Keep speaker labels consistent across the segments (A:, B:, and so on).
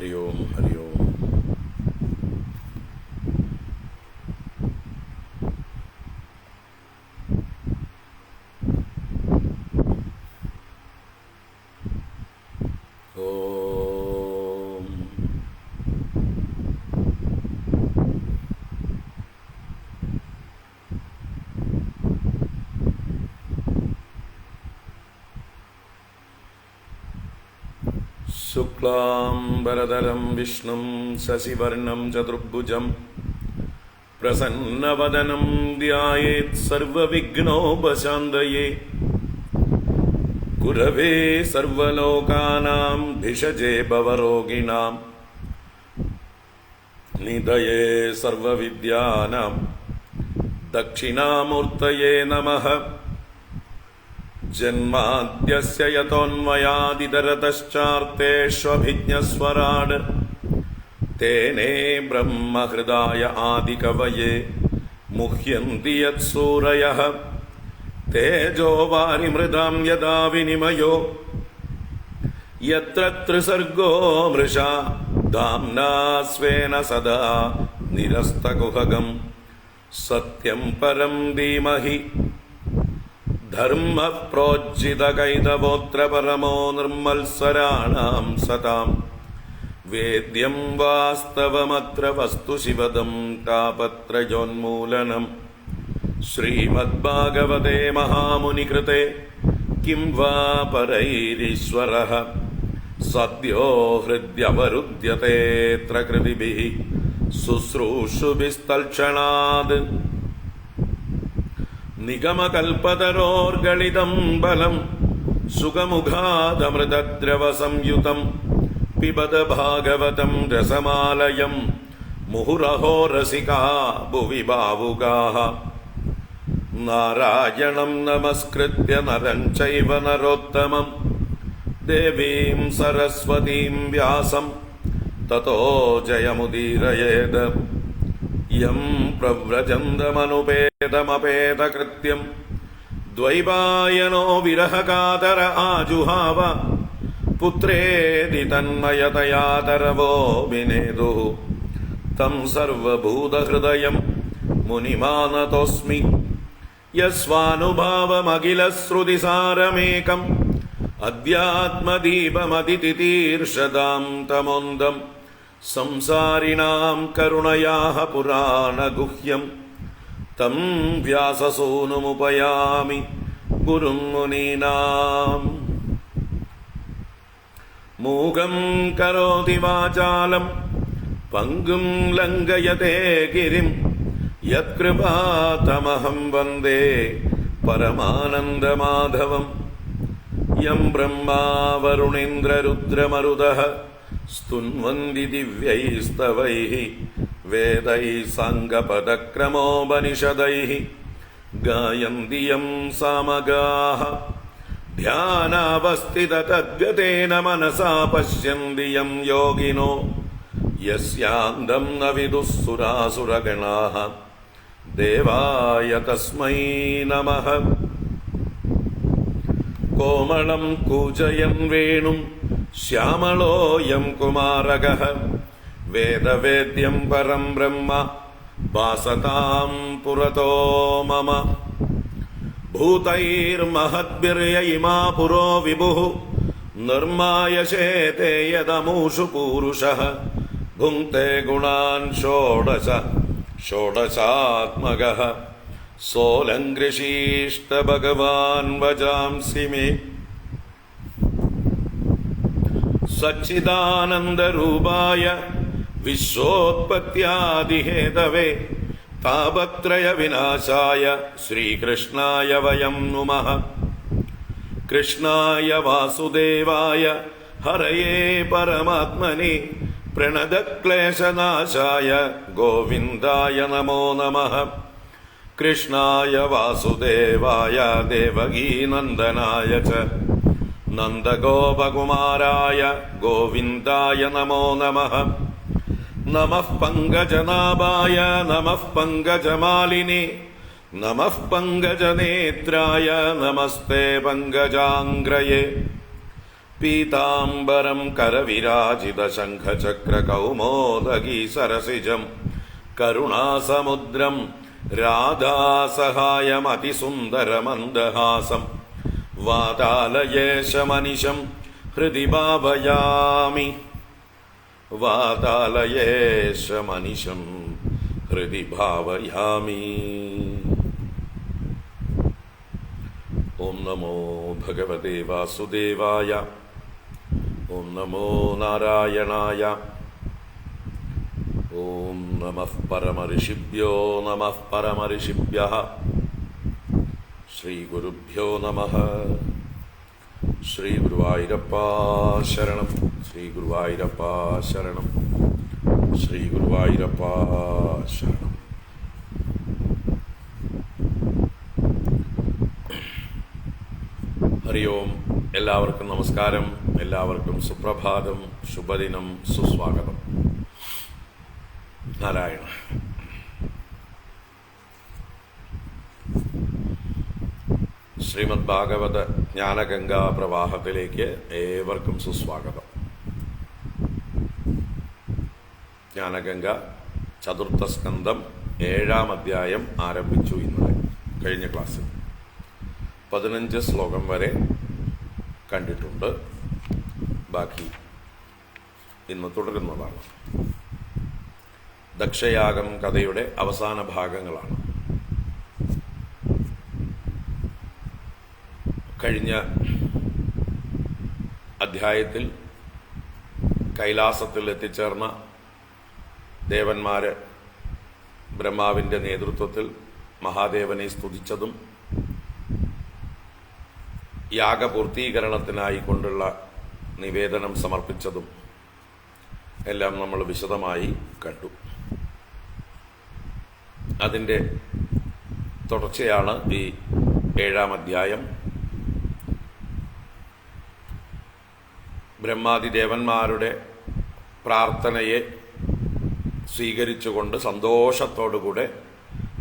A: ഹരി ഓം ഹരി ഓം. ഓം ശുക്ലാംബരധരം വിഷ്ണും ശശിവർണം ചതുർഭുജം പ്രസന്നവദനം ധ്യായേത് സർവവിഘ്നോപശാന്തയേ. ഗുരവേ സർവലോകാനാം ഭിഷജേ ഭവരോഗിണാം നിധയേ സർവവിദ്യാനാം ദക്ഷിണാമൂർത്തയേ നമഃ. ജന്മാദ്യസ്യ യതോന്മയാദിതരതശ്ചാർത്തേഷ്വഭിജ്ഞസ്വരാട് തേനേ ബ്രഹ്മഹൃദായ ആദികവയേ മുഹ്യന്തി യത്സൂരയഃ. തേജോ വാരിമൃതാം യദാ വിനിമയോ യത്ര ത്രിസർഗോ മൃഷാ ധാംനാ സ്വേന സദാ നിരസ്തകുഹകം. സത്യം പരം ധീമഹി ധർമ്മ പ്രോജ്ജിതകൈതവോത്ര പരമോ നിർമ്മത്സരാണാം സതാം. വേദ്യം വാസ്തവമത്ര വസ്തു ശിവദം താപത്രയോന്മൂലനം. ശ്രീമദ്ഭാഗവതേ മഹാമുനികൃതേ കിം വാ പരൈരീശ്വരഃ സദ്യോ ഹൃദ്യവരുദ്ധ്യതേത്ര കൃതിഭിഃ ശുശ്രൂഷുഭിസ്തൽക്ഷണാത്. നിഗമകൽപതരോർഗളിതം ബലം സുഖമുഖാദമൃതദ്രവസംയുതം പിബത ഭാഗവതം രസമാലയം മുഹുരഹോ രസികാ ഭുവി ഭാവുകാഃ. നാരായണം നമസ്കൃത്യ നരം ചൈവ നരോത്തമം ദേവീം സരസ്വതീം വ്യാസം തതോ ജയമുദീരയേത്. യം പ്രവ്രജന്തമനുപേതമപേതകൃത്യം ദ്വൈപായനോ വിരഹകാതര ആജുഹാവ. പുത്രേതി തന്മയതയാതരവോ വിനേദുഃ തം സർവഭൂതഹൃദയം മുനിമാനതോസ്മി. യസ്വാനുഭാവമഖിലശ്രുതിസാരമേകം അധ്യാത്മദീപമതിതിതീർഷതാം തമോന്തം. സംസാരിണാം കരുണയാഃ പുരാണഗുഹ്യം തം വ്യാസസൂനുമുപയാമി ഗുരും മുനീനാം. മൂകം കരോതി വാചാലം പങ്കും ലംഘയതേ ഗിരിം യത്കൃപാതമഹം വന്ദേ പരമാനന്ദമാധവം. യം ബ്രഹ്മാ വരുണേന്ദ്രരുദ്രമരുതഃ സ്തുന്വന്തി ദിവ്യൈസ്തവൈഃ വേദൈഃ സാംഗപദക്രമോപനിഷദൈഃ ഗായന്തി യം സാമഗാഃ. ധ്യാനാവസ്ഥിതതദ്ഗതേന മനസാ പശ്യന്തി യം യോഗിനോ യസ്യാന്തം ന വിദുഃ സുരാസുരഗണാഃ. ദേവായ തസ്മൈ നമഃ. കോമളം കൂജയൻ വേണും ശ്യാമളോയം കുമാരകഃ വേദവേദ്യം പരം ബ്രഹ്മ ഭാസതാം പുരതോ മമ. ഭൂതൈർമഹദ്ഭിർയ ഇമാ പുരോ വിഭുഃ നിർമായശേതേ യദമൂഷു പൂരുഷഃ. ഭുങ്ക്തേ ഗുണാൻ ഷോഡശ ഷോഡശാത്മകഃ സോലങ്കൃഷീഷ്ട ഭഗവാൻ വജാംസി മേ. സച്ചിദാനന്ദരൂപായ വിശ്വോത്പത്യാദിഹേതവേ താപത്രയ വിനാശായ ശ്രീകൃഷ്ണായ വയം നുമഃ. കൃഷ്ണായ വാസുദേവായ ഹരയേ പരമാത്മനി പ്രണതക്ലേശനാശായ ഗോവിന്ദായ നമോ നമഃ. കൃഷ്ണായ വാസുദേവായ ദേവകീനന്ദനായ ച നന്ദഗോപകുമാരായ ഗോവിന്ദായ നമോ നമഃ. നമഃ പങ്കജനാഭായ നമഃ പങ്കജമാലിനി നമഃ പങ്കജനേത്രായ നമസ്തേ പങ്കജാംഗ്രയേ. പീതാംബരം കരവിരാജിതശംഖചക്രകൗമോദഗീ സരസിജം കരുണാസമുദ്രം രാധാസഹായമതിസുന്ദരമന്ദഹാസം വാതാലയേശമനിശം ഹൃദി ഭാവയാമി. വാതാലയേശമനിശം ഹൃദി ഭാവയാമി. ഓം നമോ ഭഗവതേ വാസുദേവായ. ഓം നമോ നാരായണായ. ഓം നമഃ പരമഋഷിഭ്യോ നമഃ പരമഋഷിഭ്യഃ. ശ്രീ ഗുരുഭ്യോ നമഃ. ശ്രീ ഗുരുവായൂരപ്പ ശരണം. ശ്രീ ഗുരുവായൂരപ്പ ശരണം. ശ്രീ ഗുരുവായൂരപ്പ ശരണം. ഹരി ഓം. എല്ലാവർക്കും നമസ്കാരം. എല്ലാവർക്കും സുപ്രഭാതം, ശുഭദിനം, സുസ്വാഗതം. നാരായണ. ശ്രീമദ് ഭാഗവത ജ്ഞാനഗംഗാ പ്രവാഹത്തിലേക്ക് ഏവർക്കും സുസ്വാഗതം. ജ്ഞാനഗംഗ ചതുർത്ഥ സ്കന്ധം 7-ാം അധ്യായം ആരംഭിച്ചു ഇന്നലെ കഴിഞ്ഞ ക്ലാസ്സിൽ. 15 ശ്ലോകം വരെ കണ്ടിട്ടുണ്ട്. ബാക്കി ഇന്ന് തുടരുന്നതാണ്. ദക്ഷയാഗം കഥയുടെ അവസാന ഭാഗങ്ങളാണ്. കഴിഞ്ഞ അധ്യായത്തിൽ കൈലാസത്തിൽ എത്തിച്ചേർന്ന ദേവന്മാര് ബ്രഹ്മാവിന്റെ നേതൃത്വത്തിൽ മഹാദേവനെ സ്തുതിച്ചതും യാഗപൂർത്തീകരണത്തിനായി കൊണ്ടുള്ള നിവേദനം സമർപ്പിച്ചതും എല്ലാം നമ്മൾ വിശദമായി കണ്ടു. അതിൻ്റെ തുടർച്ചയാണ് ഈ 7-ാം അധ്യായം. ബ്രഹ്മാദിദേവന്മാരുടെ പ്രാർത്ഥനയെ സ്വീകരിച്ചുകൊണ്ട് സന്തോഷത്തോടുകൂടെ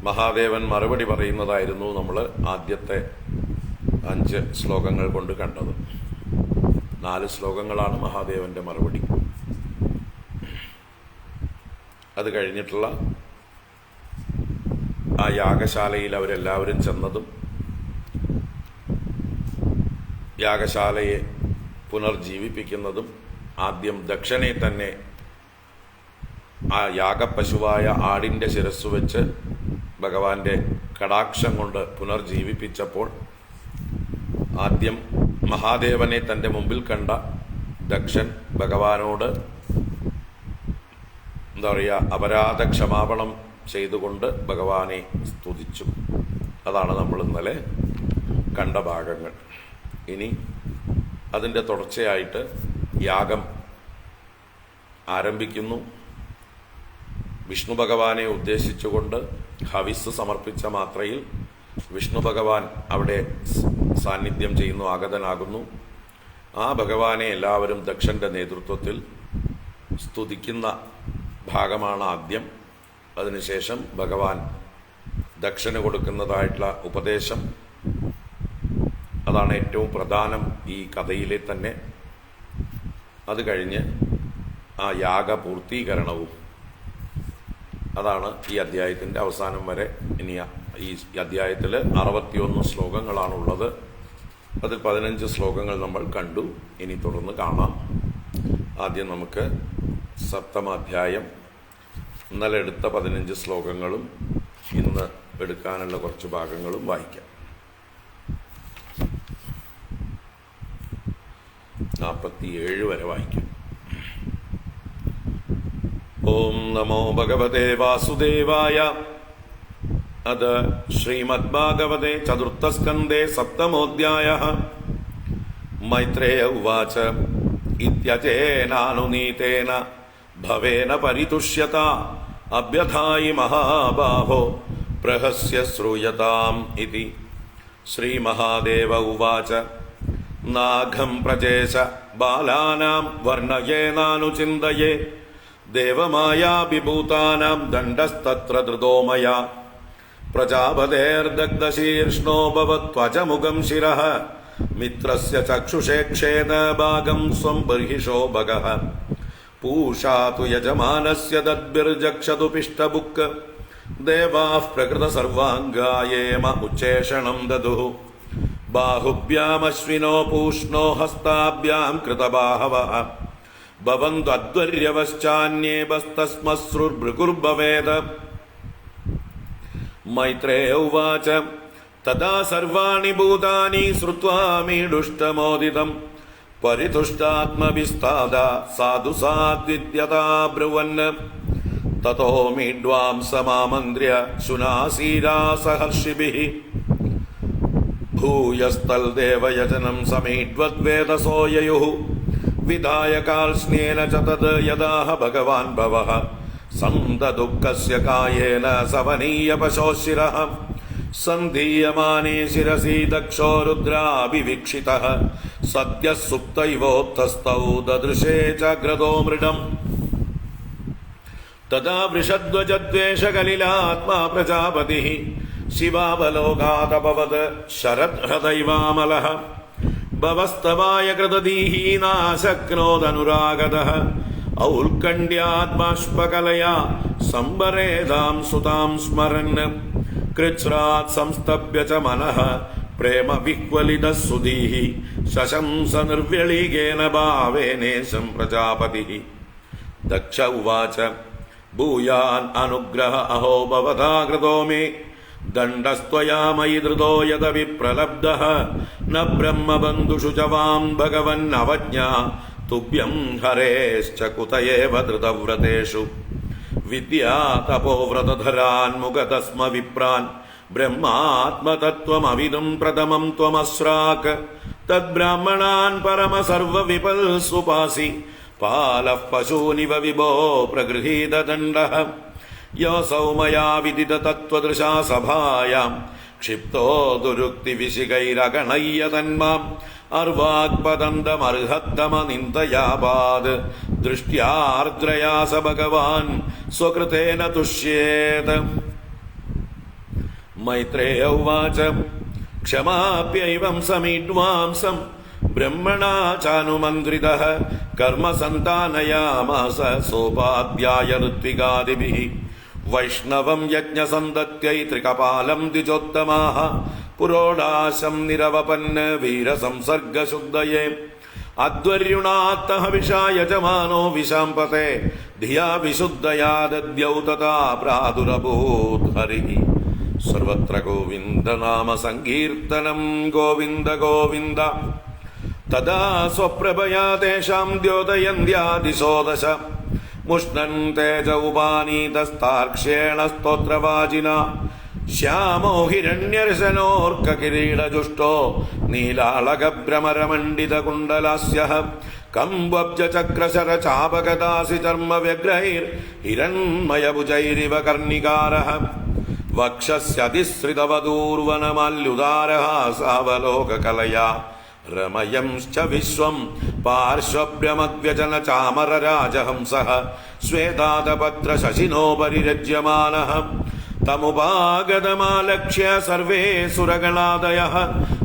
A: മഹാദേവൻ മറുപടി പറയുന്നതായിരുന്നു നമ്മൾ ആദ്യത്തെ 5 ശ്ലോകങ്ങൾ കൊണ്ട് കണ്ടത്. 4 ശ്ലോകങ്ങളാണ് മഹാദേവന്റെ മറുപടി. അത് കഴിഞ്ഞിട്ടുള്ള ആ യാഗശാലയിൽ അവരെല്ലാവരും ചെന്നതും യാഗശാലയെ പുനർജീവിപ്പിക്കുന്നതും ആദ്യം ദക്ഷനെ തന്നെ ആ യാഗപശുവായ ആടിന്റെ ശിരസ്സു വെച്ച് ഭഗവാന്റെ കടാക്ഷം കൊണ്ട് പുനർജീവിപ്പിച്ചപ്പോൾ ആദ്യം മഹാദേവനെ തന്റെ മുമ്പിൽ കണ്ട ദക്ഷൻ ഭഗവാനോട് എന്താ പറയുക, അപരാധ ക്ഷമാപണം ചെയ്തുകൊണ്ട് ഭഗവാനെ സ്തുതിച്ചു. അതാണ് നമ്മൾ ഇന്നലെ കണ്ട ഭാഗങ്ങൾ. ഇനി അതിൻ്റെ തുടർച്ചയായിട്ട് യാഗം ആരംഭിക്കുന്നു. വിഷ്ണു ഭഗവാനെ ഉദ്ദേശിച്ചുകൊണ്ട് ഹവിസ് സമർപ്പിച്ച മാത്രയിൽ വിഷ്ണു ഭഗവാൻ അവിടെ സാന്നിധ്യം ചെയ്യുന്നു, ആഗതനാകുന്നു. ആ ഭഗവാനെ എല്ലാവരും ദക്ഷന്റെ നേതൃത്വത്തിൽ സ്തുതിക്കുന്ന ഭാഗമാണ് ആദ്യം. അതിനുശേഷം ഭഗവാൻ ദക്ഷന് കൊടുക്കുന്നതായിട്ടുള്ള ഉപദേശം, അതാണ് ഏറ്റവും പ്രധാനം ഈ കഥയിലെ തന്നെ. അത് കഴിഞ്ഞ് ആ യാഗപൂർത്തീകരണവും, അതാണ് ഈ അധ്യായത്തിൻ്റെ അവസാനം വരെ. ഇനി ഈ അധ്യായത്തിൽ 61 ശ്ലോകങ്ങളാണുള്ളത്. അതിൽ 15 ശ്ലോകങ്ങൾ നമ്മൾ കണ്ടു. ഇനി തുടർന്ന് കാണാം. ആദ്യം നമുക്ക് 7-ാം അധ്യായം, ഇന്നലെ എടുത്ത 15 ശ്ലോകങ്ങളും ഇന്ന് എടുക്കാനുള്ള കുറച്ച് ഭാഗങ്ങളും വായിക്കാം. 47 വരെ വായിക്കാം. ഓം നമോ ഭഗവതേ വാസുദേവായ. അത് ശ്രീമദ്ഭാഗവതേ ചതുർത്ഥസ്കന്ധേ 7-മോऽധ്യായഃ. മൈത്രേയ ഉവാച ഇത്യജേനാനുനീതേന ഭവേന പരിതുഷ്യത അഭ്യഥായി മഹാബാഹോ പ്രഹസ്യ ശ്രൂയതാം ഇതി. ശ്രീമഹാദേവ ഉവാച നാഘം പ്രജേശ ബാലാനാം വർണ്ണയേനാനുചിന്തയേ ദേവമായാഭിഭൂതാനാം ദണ്ഡസ്തത്ര ധൃതോമയാ പ്രജാപതേർദഗ്ധശീർഷ്ണോ ഭവത്വജമുഖം ശിരഃ മിത്രസ്യ ചക്ഷുഷേക്ഷേത ഭാഗം സ്വം ബർഹിഷോ ഭഗഃ പൂഷാ തു യജമാനസ്യ തദ്ഭിർജക്ഷതു പിഷ്ടബുക്ക് ദേവാഃ പ്രകൃത സർവാംഗായേമ ഉച്ചേഷണം ദദുഃ ബാഹുഭ്യാമശ്വിനോ പൂഷ്ണോ ഹസ്താഭ്യാം കൃതബാഹവഃ ഭവന്ത്വധ്വര്യവശ്ചാന്യേബസ്തസ്മശ്രുർഭൃഗുർഭവേത്. മൈത്രേയ ഉവാച തഥാ സർവാണി ഭൂതാനി ശ്രുത്വാ മീഡുഷ്ടമോദിതം പരിതുഷ്ടാത്മവിസ്താദ സാധു സാദ്വിദ്യതാ ബ്രുവन् തതോ മീഡ്വാംസമാമന്ത്ര്യ ശുനാസീരാ സഹർഷിഭിഃ ഭൂയസ്തൽദേവയജനം സമീഡ്വദ്വേദസോ യയുഃ വിധായ കാൽസ്നേന ച തദ് യദാഹ ഭഗവാൻ ഭവഃ സന്തദുഃഖസ്യ കായേന സവനീയ പശോശിരഃ സന്ധീയമാനേ ശിരസി ദക്ഷോ രുദ്രാഭിവീക്ഷിതഃ സദ്യഃ സുപ്തൈവോത്ഥസ്ഥൗ ദദൃശേ ചാഗ്രതോ മൃഡം. തഥാ വൃഷധ്വജദ്വേഷകലിലാത്മാ പ്രജാപതിഃ ശിവാവലോകാദപവത് ശരദ്ഹൃദൈവാമലഃ ഭവസ്തവായ കൃതദീഹി നാശക്നോദനുരാഗതഃ ഔൽകണ്ഠ്യാത്മാഷ്പകലയാ സംവരേതാം സുതാം സ്മരन् കൃച്ഛ്രാത് സംസ്തഭ്യ ച മനഃ പ്രേമ വിഹ്വലിതഃ സുധീഃ ശശംസ നിർവ്യളീകേന ഭാവേനേശം പ്രജാപതിഃ. ദക്ഷ ഉവാച ഭൂയാൻ അനുഗ്രഹ അഹോ ഭവതാ കൃതോ മേ ദണ്ഡസ്ത്വയാ മയി ധൃതോ യദ വിപ്രലബ്ധഃ ന ബ്രഹ്മബന്ധുഷു ച വാം ഭഗവൻ അവജ്ഞാ തുഭ്യം ഹരേശ്ച കുതയേവ ധൃതവ്രതേഷു വിദ്യാ തപോവ്രതധരാൻ മുഖതസ്മ വിപ്രാൻ ബ്രഹ്മാത്മതത്വമവിദും പ്രഥമം ത്വമസ്രാക് തദ്ബ്രാഹ്മണാൻ പരമസർവവിപൽ സുപാസി പാലഃ പശൂനിവ വിഭോ പ്രഗൃഹീതദണ്ഡഃ യോസൗ മയാ വിദിത തത്വദൃശാ സഭായാം ക്ഷിപ്തോ ദുരുക്തിവിശികൈരഗണയ്യ തന്മാം അർവാക്പദന്തമർഹത്തമനിന്ദയാപാദ് ദൃഷ്ട്യാർദ്രയാ സ ഭഗവാൻ സ്വകൃതേന തുഷ്യേത്. മൈത്രേയ ഉവാച ക്ഷമാപ്യൈവം സമീഡ്വാംസം ബ്രഹ്മണാ ചാനുമന്ത്രിതഃ കർമ്മ സന്താനയാമാസ സോപാധ്യായ ഋത്വികാദിഭിഃ വൈഷ്ണവം യജ്ഞസന്തത്यै ത്രികപാലം ദ്വിജോത്തമാഃ പുരോടാശം നിരവപन् വീരസംസർഗശുദ്ധയേ അധ്വർയുണാത്തഃ വിഷാ യജമാനോ വിശാംപതേ ധിയാ വിശുദ്ധയാ ദദ്യൗ തഥാ പ്രാദുരഭൂത് ഹരിഃ. സർവത്ര ഗോവിന്ദനാമ സങ്കീർത്തനം ഗോവിന്ദ ഗോവിന്ദ. തദാ സ്വപ്രഭയാ തേഷാം ദ്യോതയന്ത്യാദിശോ ദശ മുഷ്ണൻ തേജ ഉപാനീതസ്താർക്ഷ്യേണ സ്തോത്രവാചിനാ ശ്യാമോ ഹിരണ്യർശനോർക്കകിരീടജുഷ്ടോ നീലാളകഭ്രമരമണ്ഡിതകുണ്ടലാസ്യഃ കംവബ്ജചക്രശരചാപകദാസി ചർമ്മവ്യഗ്രൈർഹിരണ്മയഭുജൈരിവ കർണികാരഃ വക്ഷസ്യതിസൃതവദൂർവനമാല്യുദാരഃ സാവലോകകലയാ രമയംശ്ച വിശ്വം പാർശ്വഭ്രമദ്വ്യജന ചാമരരാജഹംസഃ ശ്വേതാദപത്ര ശശിനോ പരിരജ്യമാനഃ തമുപാഗതമാലക്ഷ്യ സർവേ സുരഗണാദയഃ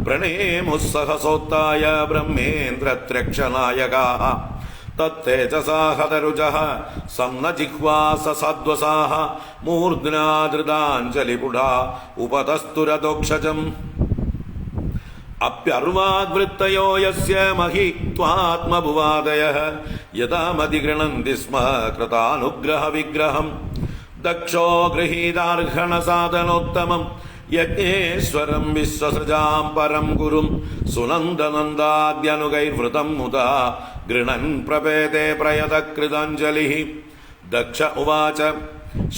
A: പ്രണേമുഃ സഹസോത്തായ ബ്രഹ്മേന്ദ്രത്രക്ഷനായകാഃ തത്തേജസാ ഹതരുജഃ സംനജിഹ്വാ സസാധ്വസാഃ മൂർധ്നാ ധൃതാഞ്ജലിപുഢാ ഉപതസ്തുരദോക്ഷജം. അപ്യർവാദ്വൃത്തയോ യസ്യ മഹിത്വാത്മഭുവാദയഃ യഥാമധിഗൃണന്തി സ്മ കൃതാനുഗ്രഹ വിഗ്രഹം ദക്ഷോ ഗൃഹീതാർഹണസാധനോത്തമം യജ്ഞേശ്വരം വിശ്വസൃജാം പരം ഗുരും സുനന്ദനന്ദാദ്യനുഗൈർവൃതം മുദാ ഗൃണൻ പ്രപേതേ പ്രയതകൃതാഞ്ജലിഃ. ദക്ഷ ഉവാച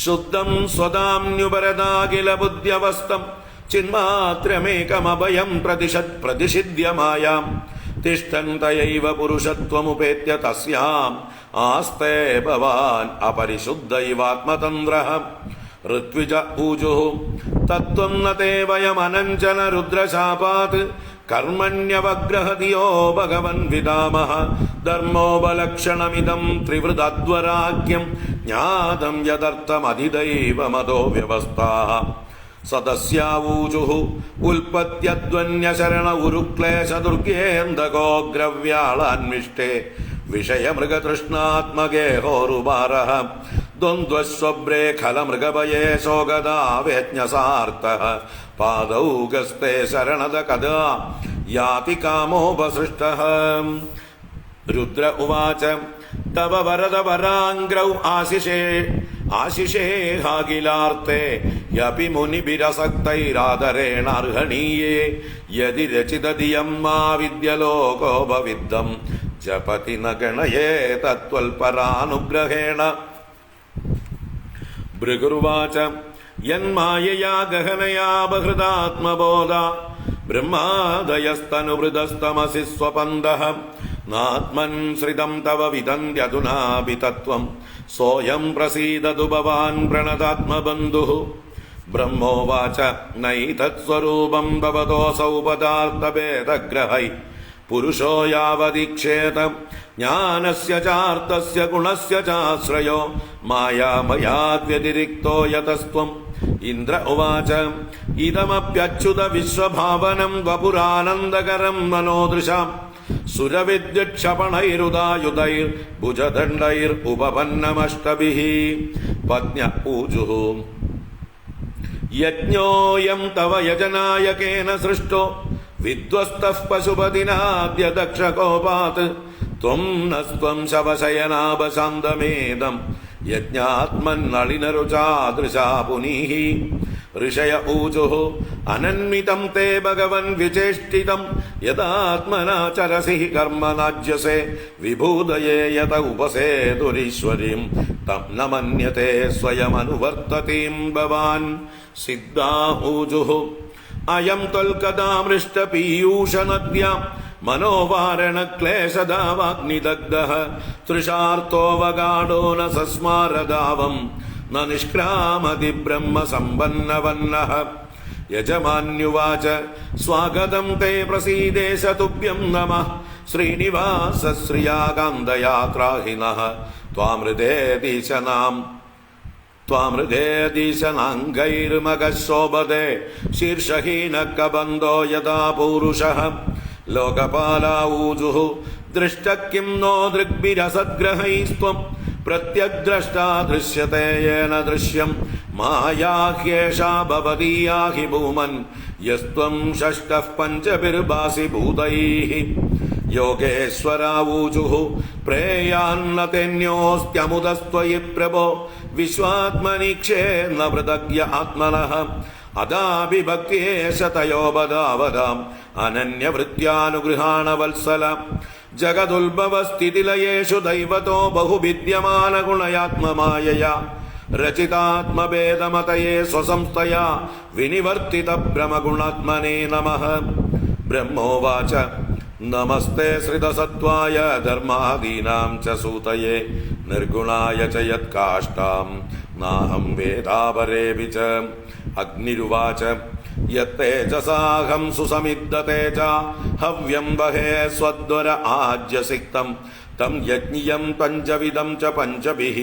A: ശുദ്ധം സ്വദാമ്യുപരദാഖില ബുദ്ധ്യവസ്തം ചിന്മാത്രമേകമഭയം പ്രതിഷിദ്യമായാം തിഷ്ഠന്തയൈവ പുരുഷത്വമുപേത്യ തസ്യാം ആസ്തേ ഭവാൻ അപരിശുദ്ധൈവാത്മതന്ത്രഃ. ഋത്വിജ ഊജുഃ തത്വം ന തേ വയമനഞ്ജന രുദ്രശാപാത് കർമ്മണ്യവഗ്രഹതിയോ ഭഗവൻ വിദാമഃ ധർമ്മോപലക്ഷണമിദം ത്രിവൃദധ്വരാഖ്യം ജ്ഞാതം യദർത്ഥമധിദൈവമതോ വ്യവസ്ഥാഃ. സദസ്യാവൂചുഃ ഉൽപത്യധ്വന്യശരണ ഉരുക്ലേശദുർഗേന്ദകോഗ്രവ്യാളാന്വിഷ്ടേ വിഷയമൃഗതൃഷ്ണാത്മഗേഹോരുപാരഃ ദ്വന്ദ്വസ്വബ്രേ ഖലമൃഗഭയേ ശോകദാവേജ്ഞസാർത്തഃ പാദൗ ഗസ്തേ ശരണദ കഥാ യാതി കാമോപസൃഷ്ടഃ. രുദ്ര ഉവാച തവ വരദ വരാംഗ്രൗ ആശിഷേഹാഖിലാർത്തെ യപി മുനിഭിരസക്തൈരാദരേണ അർഹണീയേ യദി രചിതധിയം മാ വിദ്യലോകോപവിദ്ധം ജപതി ന ഗണയേ തത്വൽപരാനുഗ്രഹേണ. ഭൃഗുർവാച യന്മായയാ ഗഹനയാ ബഹൃദാത്മബോധ ബ്രഹ്മാദയസ്തനുവൃതസ്തമസി സ്വപന്ദഃ നാത്മൻ ശ്രിതം തവ വിദന്ത്യധുനാപി തത്വം സോയം പ്രസീദതു ഭവാൻ പ്രണതാത്മബന്ധുഃ. ബ്രഹ്മോവാച നൈതത്സ്വരൂപം ഭവതോऽസൗ പദാർത്ഥഭേദഗ്രഹൈ പുരുഷോ യാവദീക്ഷേത ജ്ഞാനസ്യ ചാർത്ഥസ്യ ഗുണസ്യ ചാശ്രയോ മായാമയാദ്വ്യതിരിക്തോ യതസ്ത്വം. ഇന്ദ്ര ഉവാച ഇദമപ്യച്യുത വിശ്വഭാവനം വപുരാനന്ദകരം മനോദൃശാം സുരവിദ്യുക്ഷപണൈരുദായുധൈർഭുജദണ്ഡൈർ ഉപപന്നമഷ്ടഭിഃ. പത്ന്യ ഊജുഃ യജ്ഞോയം തവ യജനായകേന സൃഷ്ടോ വിദ്വസ്തഃ പശുപതിനാദ്യ ദക്ഷകോപാത് ത്വം നസ്ത്വം ശവശയനാഭശാന്തമേദം യജ്ഞാത്മന്നളിനരുചാദൃശാ പുനീഃ. ഋഷയ ഊചുഃ അനന്വിതം തേ ഭഗവൻ വിചേഷ്ടിതം യദാത്മനാ ചരസി കർമ്മനാജ്യസേ വിഭൂതയേ യത ഉപസേതുരീശ്വരീം തം ന മന്യത്തെ സ്വയമനുവർത്തതീം ഭവാൻ. സിദ്ധാ ഊചുഃ അയം ത്വൽകഥാമൃഷ്ടപീയൂഷനദ്യാം മനോവാരണക്ലേശദാവാഗ്നിദഗ്ധഃ തൃഷാർത്തോവഗാഢോ ന സസ്മാരദാവം ന നിഷ്ക്രാമതി ബ്രഹ്മസമ്പന്നവന്നഃ. യജമാന്യുവാച സ്വാഗതം തേ പ്രസീദേശ തുഭ്യം നമഃ ശ്രീനിവാസ ശ്രിയാകാന്തയാത്രാഹിനഃ ത്വാമൃതേദീശനാംഗൈർമകശോഭതേ ശീർഷഹീനകബന്ധോ യഥാ പൂരുഷഃ. ലോകപാലാ ഊജുഃ ദൃഷ്ട കിം നോ ദൃഗ്ഭിരസദ്ഗ്രഹൈസ്ത്വം പ്രത്യഗ്ദ്രഷ്ടാ ദൃശ്യത്തെ യേന ദൃശ്യം മായാഹ്യേഷാ ഭവതീയാ ഹി ഭൂമൻ യസ്ത്വം ഷഷ്ടഃ പഞ്ചഭിർഭാസി ഭൂതൈഃ. യോഗേശ്വരാ ഊചുഃ പ്രേയാന്ന തെന്യോസ്ത്യമുദസ്ത്വയി പ്രഭോ വിശ്വാത്മനിക്ഷേന്ന പൃഥഗ്യ ആത്മനഃ അദാഭിഭക്തിയേശ തയോപദാവതാം അനന്യവൃത്യാനുഗൃഹാണ വത്സല. ജഗദുൽഭവസ്ഥിതിലയേഷു ദൈവതോ ബഹുവിദ്യമാനഗുണയാത്മമായയാ രചിതാത്മഭേദമതയേ സ്വസംസ്ഥയാ വിനിവർത്തിത ഭ്രമഗുണാത്മനേ നമഃ. ബ്രഹ്മോവാച നമസ്തേ ശ്രിതസത്വായ ധർമാദീനാം ച സൂതയേ നിർഗുണായ ച യത്കാഷ്ടാം നാഹം വേദാപരേപി ച. അഗ്നിരുവാച യത്തേജസാഹം സുസമിദ്ധതേജ ഹവ്യം വഹേ സ്വദ്വര ആജ്യസിക്തം തം യജ്ഞിയം പഞ്ചവിധം ച പഞ്ചഭിഃ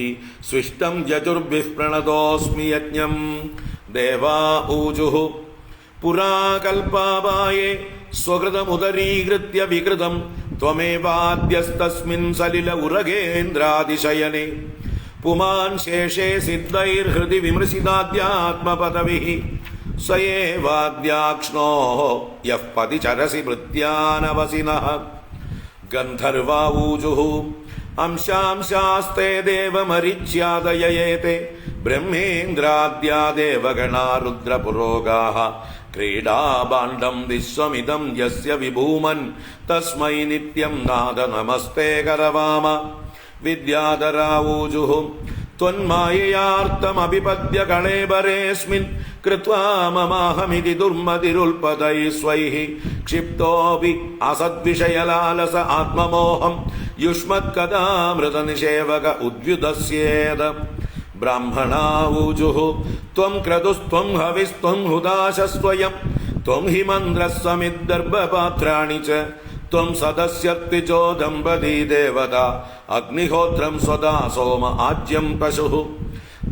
A: സ്വിഷ്ടം യജുർഭിഃ പ്രണതോസ്മി യജ്ഞം. ദേവാ ഊജുഃ പുരാകൽപാവായേ സ്വകൃതമുദരീകൃത്യ വികൃതം ത്വമേവാദ്യസ്തസ്മിൻ സലില ഉരഗേന്ദ്രാതിശയനെ പുമാൻ ശേഷേ സിദ്ധൈർഹൃദി വിമൃശിതാദ്യാത്മപദവിഃ സ ഏവാദ്യാക്ഷ്ണോ യഃ പതിചരസി ഭൃത്യാനവസിനഃ. ഗന്ധർവാ ഊജുഃ അംശാംശാസ്തേ ദേവമരിച്യാദയയേതേ ബ്രഹ്മേന്ദ്രാദ്യാ ദേവഗണാ രുദ്രപുരോഗാഃ ക്രീഡാഭാണ്ഡം വിശ്വമിദം യസ്യ വിഭൂമൻ തസ്മൈ നിത്യം നാദ നമസ്തേ കരവാമ. വിദ്യാധരാ ഊജുഃ ത്വന്മായയാർത്തമഭിപദ്യ കളേബരേസ്മിൻ കൃത്വാ മമാഹമിതി ദുർമതിരുൽപതൈ സ്വൈഃ ക്ഷിപ്തോപി അസദ്വിഷയലാലസ ആത്മമോഹം യുഷ്മത്കഥാമൃതനിഷേവക ഉദ്യുതസ്യേത. ബ്രാഹ്മണാ ഊജുഃ ത്വം ക്രതുസ്ത്വം ഹവിസ്ത്വം ഹുതാശസ്ത്വയം ത്വം ഹി മന്ത്രസ്സമിദ്ദർഭപാത്രാണി ച ത്വം സദസ്യർത്തിചോ ദമ്പതി ദേവത അഗ്നിഹോത്രം സ്വദാ സോമ ആജ്യം പശുഃ.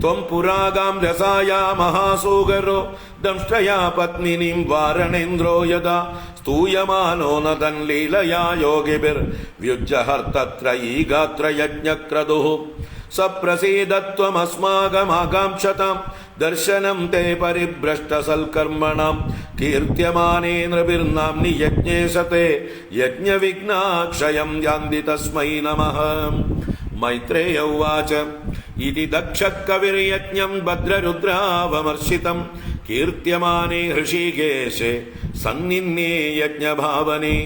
A: ത്വം പുരാഗാം രസായാ മഹാസൂകരോ ദംഷ്ടയാ പത്മിനീം വാരണേന്ദ്രോ യഥാ സ്തൂയമാനോ നതൻ ലീലയാ യോഗിഭിർ വ്യുജ്ജഹർത്തത്ര ഈഗാത്ര യജ്ഞക്രതുഃ സപ്രസീദത്വമസ്മാകമാകാംക്ഷതാം ദർശനം തേ പരിഭ്രഷ്ടസൽക്കർമ്മണം കീർത്യമാനേ നൃഭിർനാംനി യജ്ഞേശത്തെ യജ്ഞവിഘ്നാക്ഷയം യാന്തി തസ്മൈ നമഃ. മൈത്രേയ ഉവാച ഇതി ദക്ഷകവിർയജ്ഞം ഭദ്രരുദ്രാവമർശിതം കീർത്യമാനേ ഹൃഷീകേശേ സന്നിന്യേ യജ്ഞഭാവനേ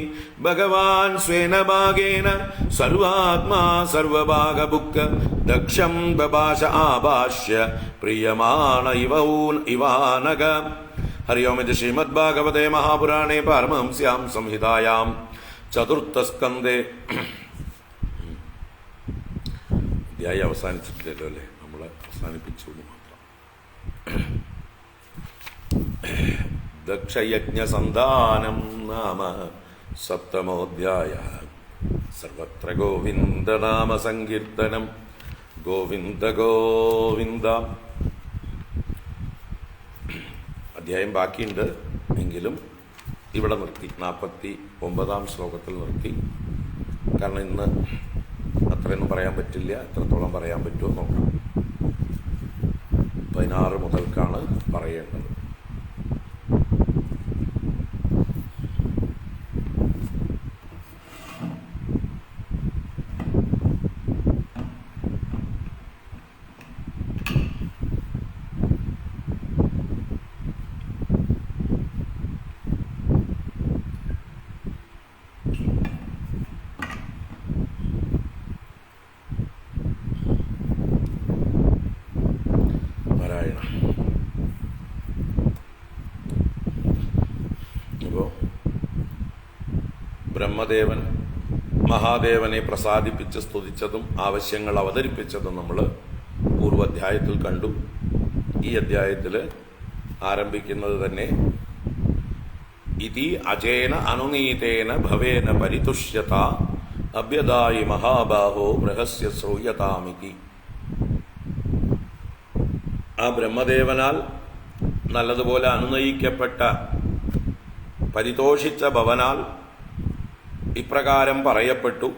A: ഭഗവാൻ സ്വേന ഭാഗേന സർവാത്മാ സർവഭാഗഭുക്ക ദക്ഷം ബഭാഷ ആഭാഷ്യ പ്രിയമാണ ഇവാനക. ഹരി ഓം. ഇത് ശ്രീമദ്ഭാഗവതേ മഹാപുരാണേ പാരമഹംസ്യാം സംഹിതായാം ചതുർത്ഥസ്കന്ധേ. അധ്യായം അവസാനിച്ചിട്ടില്ലല്ലോ അല്ലേ, നമ്മൾ അവസാനിപ്പിച്ചു മാത്രം. ദക്ഷയജ്ഞസന്ധാനം നാമ സപ്തമോധ്യായ. സർവത്ര ഗോവിന്ദനാമ സങ്കീർത്തനം. ഗോവിന്ദ ഗോവിന്ദ. അധ്യായം ബാക്കിയുണ്ട് എങ്കിലും ഇവിടെ നിർത്തി, 49 ശ്ലോകത്തിൽ നിർത്തി. കാരണം ഇന്ന് അത്രയൊന്നും പറയാൻ പറ്റില്ല, എത്രത്തോളം പറയാൻ പറ്റുമോ നോക്കാം. 16 മുതൽക്കാണ് പറയേണ്ടത്. ബ്രഹ്മദേവൻ മഹാദേവനെ പ്രസാദിപ്പിച്ച് സ്തുതിച്ചതും ആവശ്യങ്ങൾ അവതരിപ്പിച്ചതും നമ്മൾ പൂർവാധ്യായത്തിൽ കണ്ടു. ഈ അധ്യായത്തിൽ ആരംഭിക്കുന്നത് തന്നെ ഇതി അജേന അനുനീതേന ഭവേന പരിതുഷ്യത അഭ്യദായി മഹാബാഹോ ബൃഹസ്യ ശ്രൂയതാമിതി. ആ ബ്രഹ്മദേവനാൽ നല്ലതുപോലെ അനുനയിക്കപ്പെട്ട പരിതോഷിച്ച ഭവനാൽ ഇപ്രകാരം പറയപ്പെട്ടു,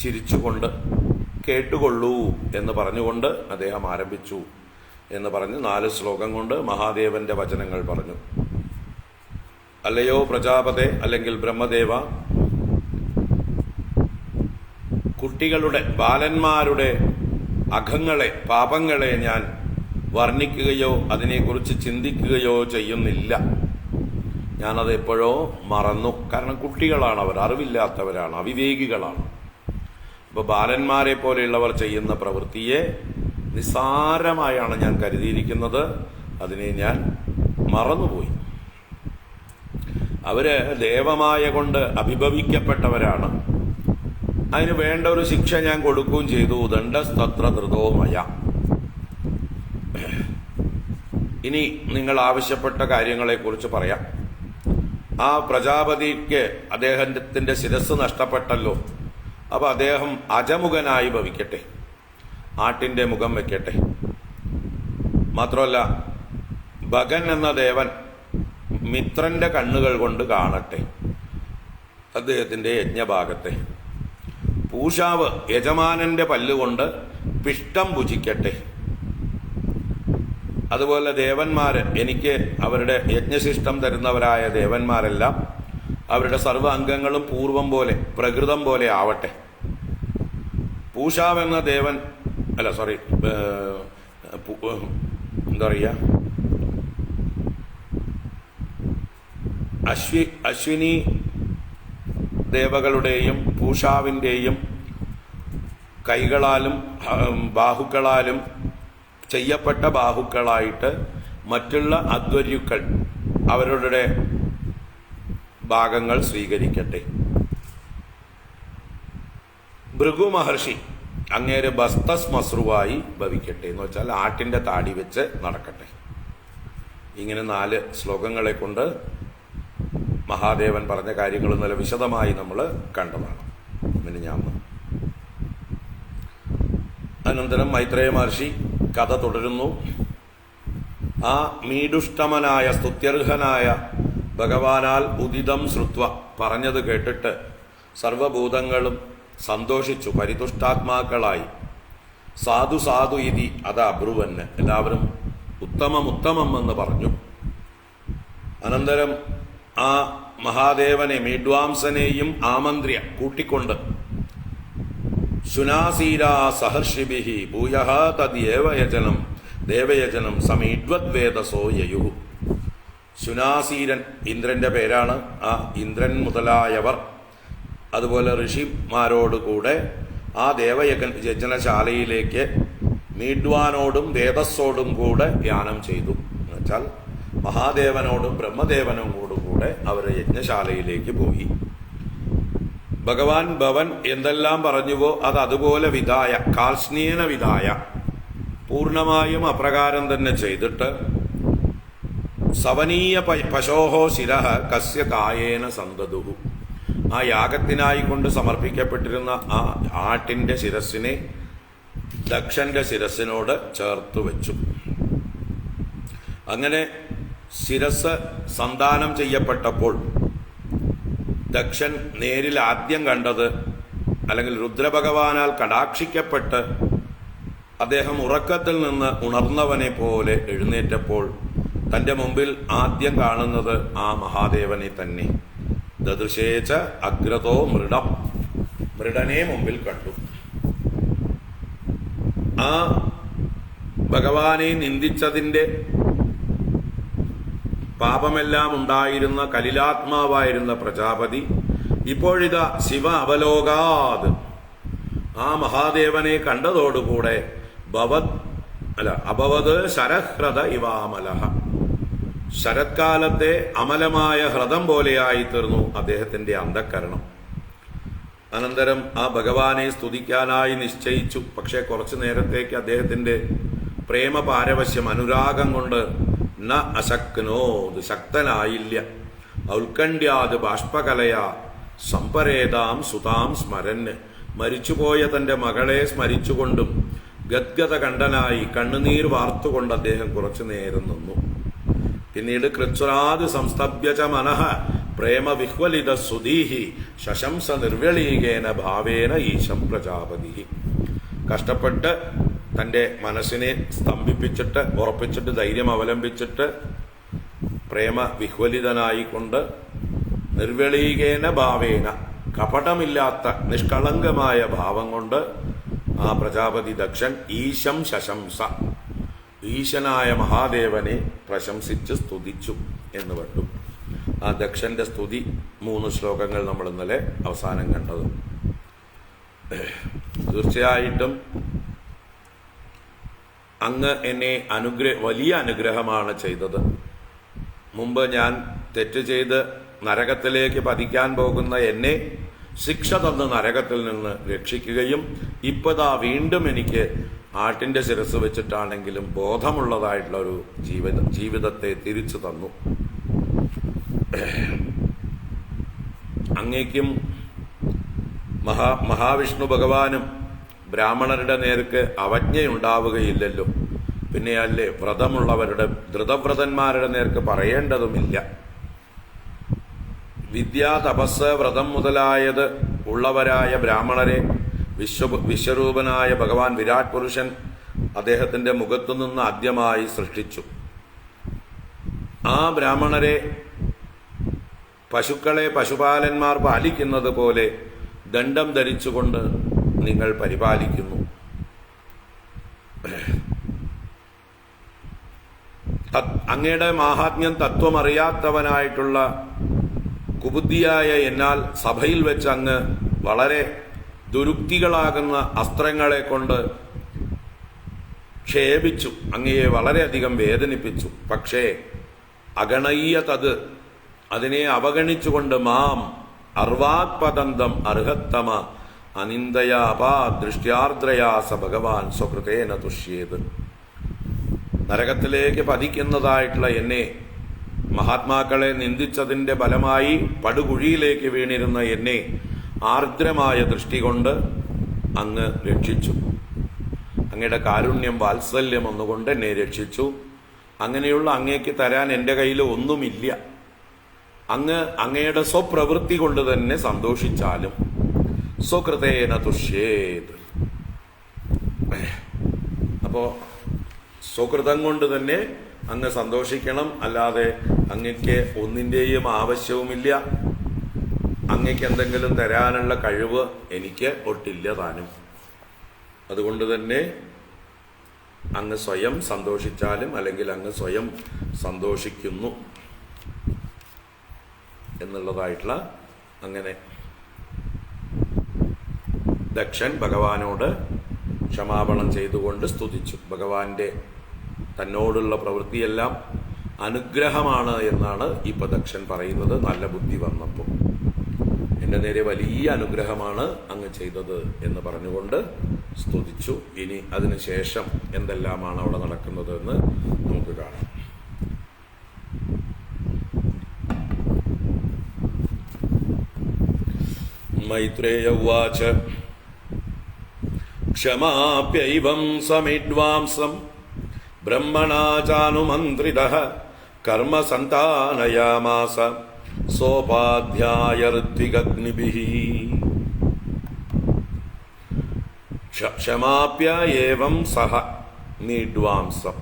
A: ചിരിച്ചുകൊണ്ട് കേട്ടുകൊള്ളൂ എന്ന് പറഞ്ഞുകൊണ്ട് അദ്ദേഹം ആരംഭിച്ചു എന്ന് പറഞ്ഞ് 4 ശ്ലോകം കൊണ്ട് മഹാദേവന്റെ വചനങ്ങൾ പറഞ്ഞു. അല്ലയോ പ്രജാപതേ, അല്ലെങ്കിൽ ബ്രഹ്മദേവ, കുട്ടികളുടെ ബാലന്മാരുടെ അഘങ്ങളെ, പാപങ്ങളെ ഞാൻ വർണ്ണിക്കുകയോ അതിനെക്കുറിച്ച് ചിന്തിക്കുകയോ ചെയ്യുന്നില്ല. ഞാനത് എപ്പോഴോ മറന്നു. കാരണം കുട്ടികളാണ് അവർ, അറിവില്ലാത്തവരാണ്, അവിവേകികളാണ്. അപ്പോൾ ബാലന്മാരെ പോലെയുള്ളവർ ചെയ്യുന്ന പ്രവൃത്തിയെ നിസ്സാരമായാണ് ഞാൻ കരുതിയിരിക്കുന്നത്. അതിനെ ഞാൻ മറന്നുപോയി. അവര് ദേവമായ കൊണ്ട് അഭിഭവിക്കപ്പെട്ടവരാണ്. അതിന് വേണ്ട ഒരു ശിക്ഷ ഞാൻ കൊടുക്കുകയും ചെയ്തു. ദണ്ഡസ്തത്ര ധൃതോമയ. ഇനി നിങ്ങൾ ആവശ്യപ്പെട്ട കാര്യങ്ങളെക്കുറിച്ച് പറയാം. ആ പ്രജാപതിക്ക് അദ്ദേഹത്തിന്റെ ശിരസ് നഷ്ടപ്പെട്ടല്ലോ. അപ്പൊ അദ്ദേഹം അജമുഖനായി ഭവിക്കട്ടെ, ആട്ടിന്റെ മുഖം വെക്കട്ടെ. മാത്രമല്ല, ഭഗൻ എന്ന ദേവൻ മിത്രന്റെ കണ്ണുകൾ കൊണ്ട് കാണട്ടെ അദ്ദേഹത്തിന്റെ യജ്ഞഭാഗത്തെ. പൂഷാവ് യജമാനന്റെ പല്ലുകൊണ്ട് പിഷ്ടം ഭുജിക്കട്ടെ. അതുപോലെ ദേവന്മാര്, എനിക്ക് അവരുടെ യജ്ഞശിഷ്ടം തരുന്നവരായ ദേവന്മാരെല്ലാം അവരുടെ സർവ്വ അംഗങ്ങളും പൂർവം പോലെ, പ്രകൃതം പോലെ ആവട്ടെ. പൂഷാവ് എന്ന ദേവൻ, അല്ല സോറി, എന്താ പറയുക, അശ്വിനി ദേവകളുടെയും പൂഷാവിൻ്റെയും കൈകളാലും ബാഹുക്കളാലും ചെയ്യപ്പെട്ട ബാഹുക്കളായിട്ട് മറ്റുള്ള അധ്വര്യുക്കൾ അവരുടെ ഭാഗങ്ങൾ സ്വീകരിക്കട്ടെ. ഭൃഗു മഹർഷി അങ്ങേര് ബസ്തസ്മസ്രുവായി ഭവിക്കട്ടെ, എന്ന് വെച്ചാൽ ആട്ടിന്റെ താടി വെച്ച് നടക്കട്ടെ. ഇങ്ങനെ 4 ശ്ലോകങ്ങളെ കൊണ്ട് മഹാദേവൻ പറഞ്ഞ കാര്യങ്ങൾ നല്ല വിശദമായി നമ്മൾ കണ്ടതാണ് മിനിഞ്ഞാന്ന്. അനന്തരം മൈത്രേയ മഹർഷി കഥ തുടരുന്നു. ആ മീഡുഷ്ടമനായ സ്തുത്യർഹനായ ഭഗവാനാൽ ഉദിതം ശ്രുത്വ പറഞ്ഞത് കേട്ടിട്ട് സർവഭൂതങ്ങളും സന്തോഷിച്ചു, പരിതുഷ്ടാത്മാക്കളായി. സാധു സാധു ഇതി അത് അബ്രുവന്, എല്ലാവരും ഉത്തമം ഉത്തമം എന്ന് പറഞ്ഞു. അനന്തരം ആ മഹാദേവനെ മീഡ്വാംസനെയും ആമന്ത്ര്യ കൂട്ടിക്കൊണ്ട് ശുനാസീരാ സഹർഷിഭിഹി ഭൂയഃ തദ്യേവയജനം ദേവയജനം സമീഡ്വദ്വേദസോ യയുഃ. ശുനാസീരൻ ഇന്ദ്രന്റെ പേരാണ്. ആ ഇന്ദ്രൻ മുതലായവർ അതുപോലെ ഋഷിമാരോടുകൂടെ ആ ദേവയജനശാലയിലേക്ക് മീഡ്വാനോടും വേദസ്സോടും കൂടെ ധ്യാനം ചെയ്തു. എന്നുവെച്ചാൽ മഹാദേവനോടും ബ്രഹ്മദേവനോടും കൂടെ അവർ യജ്ഞശാലയിലേക്ക് പോയി. ഭഗവാൻ ഭവൻ എന്തെല്ലാം പറഞ്ഞുവോ അത് അതുപോലെ വിധായ, കാൽസ്നേന വിധായ, പൂർണ്ണമായും അപ്രകാരം തന്നെ ചെയ്തിട്ട് സവനീയ പശോഹോ ശിരഃ കസ്യ കായേന സന്തതുഹു. ആ യാഗത്തിനായി കൊണ്ട് സമർപ്പിക്കപ്പെട്ടിരുന്ന ആ ആട്ടിന്റെ ശിരസ്സിനെ ദക്ഷന്റെ ശിരസ്സിനോട് ചേർത്തു വെച്ചു. അങ്ങനെ ശിരസ് സന്താനം ചെയ്യപ്പെട്ടപ്പോൾ ദക്ഷൻ നേരിൽ ആദ്യം കണ്ടത്, അല്ലെങ്കിൽ രുദ്രഭഗവാനാൽ കടാക്ഷിക്കപ്പെട്ട് അദ്ദേഹം ഉറക്കത്തിൽ നിന്ന് ഉണർന്നവനെ പോലെ എഴുന്നേറ്റപ്പോൾ തന്റെ മുമ്പിൽ ആദ്യം കാണുന്നത് ആ മഹാദേവനെ തന്നെ. ദദൃശേച അഗ്രതോ മൃഡം, മൃഡനെ മുമ്പിൽ കണ്ടു. ആ ഭഗവാനെ നിന്ദിച്ചതിന്റെ പാപമെല്ലാം ഉണ്ടായിരുന്ന കലിലാത്മാവായിരുന്ന പ്രജാപതി ഇപ്പോഴിതാ ശിവ അവലോകാത്, ആ മഹാദേവനെ കണ്ടതോടുകൂടെ അഭവത് ശരഹ്രദ ഇവാമലഹ, ശരത്കാലത്തെ അമലമായ ഹ്രദം പോലെയായി തീർന്നു അദ്ദേഹത്തിന്റെ അന്ധക്കരണം. അനന്തരം ആ ഭഗവാനെ സ്തുതിക്കാനായി നിശ്ചയിച്ചു. പക്ഷെ കുറച്ചു നേരത്തേക്ക് അദ്ദേഹത്തിന്റെ പ്രേമ പാരവശ്യം, അനുരാഗം കൊണ്ട് ന അശക്നോത്, ശക്തനായില്ല. ഔത്കണ്ഠ്യാത് ബാഷ്പകലയാ സംപരേതാം സുതാം സ്മരന്, മരിച്ചുപോയ തന്റെ മകളെ സ്മരിച്ചുകൊണ്ടും ഗദ്ഗത കണ്ഠനായി കണ്ണുനീർ വാർത്തുകൊണ്ട് അദ്ദേഹം കുറച്ചു നേരം നിന്നു. പിന്നീട് കൃച്ഛ്രാത് സംസ്തഭ്യച മനഃ പ്രേമ വിഹ്വലിത സുധീഹി ശശംസ നിർവ്യളീകേന ഭാവേന ഈശം പ്രജാപതി. കഷ്ടപ്പെട്ട് തന്റെ മനസ്സിനെ സ്തംഭിപ്പിച്ചിട്ട്, ഉറപ്പിച്ചിട്ട്, ധൈര്യം അവലംബിച്ചിട്ട് പ്രേമ വിഹ്വലിതനായിക്കൊണ്ട് നിർവ്യളീകേന ഭാവേന, കപടമില്ലാത്ത നിഷ്കളങ്കമായ ഭാവം കൊണ്ട് ആ പ്രജാപതി ദക്ഷൻ ഈശം ശശംസ, ഈശനായ മഹാദേവനെ പ്രശംസിച്ച് സ്തുതിച്ചു എന്ന് കണ്ടു. ആ ദക്ഷന്റെ സ്തുതി 3 ശ്ലോകങ്ങൾ നമ്മൾ ഇന്നലെ അവസാനം കണ്ടത്. തീർച്ചയായിട്ടും അങ്ങ് എന്നെ വലിയ അനുഗ്രഹമാണ് ചെയ്തത്. മുമ്പ് ഞാൻ തെറ്റ് ചെയ്ത് നരകത്തിലേക്ക് പതിക്കാൻ പോകുന്ന എന്നെ ശിക്ഷ തന്ന് നരകത്തിൽ നിന്ന് രക്ഷിക്കുകയും ഇപ്പതാ വീണ്ടും എനിക്ക് ആട്ടിന്റെ ശിരസ് വെച്ചിട്ടാണെങ്കിലും ബോധമുള്ളതായിട്ടുള്ള ഒരു ജീവിതത്തെ തിരിച്ചു തന്നു. അങ്ങേക്കും മഹാവിഷ്ണു ഭഗവാനും ബ്രാഹ്മണരുടെ നേർക്ക് അവജ്ഞയുണ്ടാവുകയില്ലല്ലോ. പിന്നെയല്ലേ വ്രതമുള്ളവരുടെ, ധൃതവ്രതന്മാരുടെ നേർക്ക് പറയേണ്ടതുമില്ല. വിദ്യ, തപസ്, വ്രതം മുതലായത് ഉള്ളവരായ ബ്രാഹ്മണരെ വിശ്വരൂപനായ ഭഗവാൻ വിരാട് പുരുഷൻ അദ്ദേഹത്തിന്റെ മുഖത്തുനിന്ന് ആദ്യമായി സൃഷ്ടിച്ചു. ആ ബ്രാഹ്മണരെ പശുക്കളെ പശുപാലന്മാർ പാലിക്കുന്നത് പോലെ ദണ്ഡം ധരിച്ചുകൊണ്ട് നിങ്ങൾ പരിപാലിക്കുന്നു. അങ്ങയുടെ മാഹാത്മ്യം തത്വമറിയാത്തവനായിട്ടുള്ള കുബുദ്ധിയായ എന്നാൽ സഭയിൽ വെച്ച് അങ്ങ് വളരെ ദുരുക്തികളാകുന്ന അസ്ത്രങ്ങളെ കൊണ്ട് ക്ഷേപിച്ചു, അങ്ങയെ വളരെയധികം വേദനിപ്പിച്ചു. പക്ഷേ അഗണയ്യതത്, അതിനെ അവഗണിച്ചുകൊണ്ട് മാം അർവാത്പദന്തം അർഹത്തമ അനിന്ദയാ അപാദൃഷ്ട്യാർദ്രയാ സ ഭഗവാൻ സ്വകൃതേന തുഷ്യേത്. നരകത്തിലേക്ക് പതിക്കുന്നതായിട്ടുള്ള എന്നെ, മഹാത്മാക്കളെ നിന്ദിച്ചതിന്റെ ഫലമായി പടുകുഴിയിലേക്ക് വീണിരുന്ന എന്നെ ആർദ്രമായ ദൃഷ്ടി കൊണ്ട് അങ്ങ് രക്ഷിച്ചു. അങ്ങയുടെ കാരുണ്യം വാത്സല്യം ഒന്നുകൊണ്ട് എന്നെ രക്ഷിച്ചു. അങ്ങനെയുള്ള അങ്ങേക്ക് തരാൻ എൻ്റെ കയ്യിൽ ഒന്നുമില്ല. അങ്ങയുടെ സ്വപ്രവൃത്തി കൊണ്ട് തന്നെ സന്തോഷിച്ചാലും സ്വകൃതേന തുഷ്യേത്. അപ്പോ സ്വകൃതം കൊണ്ട് തന്നെ അങ്ങ് സന്തോഷിക്കണം, അല്ലാതെ അങ്ങക്ക് ഒന്നിൻ്റെയും ആവശ്യവുമില്ല. അങ്ങക്ക് എന്തെങ്കിലും തരാനുള്ള കഴിവ് എനിക്ക് ഒട്ടില്ല താനും. അതുകൊണ്ട് തന്നെ അങ്ങ് സ്വയം സന്തോഷിച്ചാലും അല്ലെങ്കിൽ അങ്ങ് സ്വയം സന്തോഷിക്കുന്നു എന്നുള്ളതായിട്ടുള്ള അങ്ങനെ ദക്ഷൻ ഭഗവാനോട് ക്ഷമാപണം ചെയ്തുകൊണ്ട് സ്തുതിച്ചു. ഭഗവാന്റെ തന്നോടുള്ള പ്രവൃത്തിയെല്ലാം അനുഗ്രഹമാണ് എന്നാണ് ഇപ്പൊ ദക്ഷൻ പറയുന്നത്. നല്ല ബുദ്ധി വന്നപ്പോൾ എൻ്റെ നേരെ വലിയ അനുഗ്രഹമാണ് അങ്ങ് ചെയ്തത് എന്ന് പറഞ്ഞുകൊണ്ട് സ്തുതിച്ചു. ഇനി അതിനുശേഷം എന്തെല്ലാമാണ് അവിടെ നടക്കുന്നത് എന്ന് നമുക്ക് കാണാം. മൈത്രേയ ഉവാച ക്ഷമാപ്യൈവം സമിഡ്വാംസം ബ്രഹ്മണാ ചാനുമന്ത്രിതഃ കർമ്മ സന്താനയാമാസ സോപാധ്യായ ഋത്വികഗ്നിഭിഃ. ക്ഷമാപ്യ ഏവം സഹ നീഡ്വാംസം.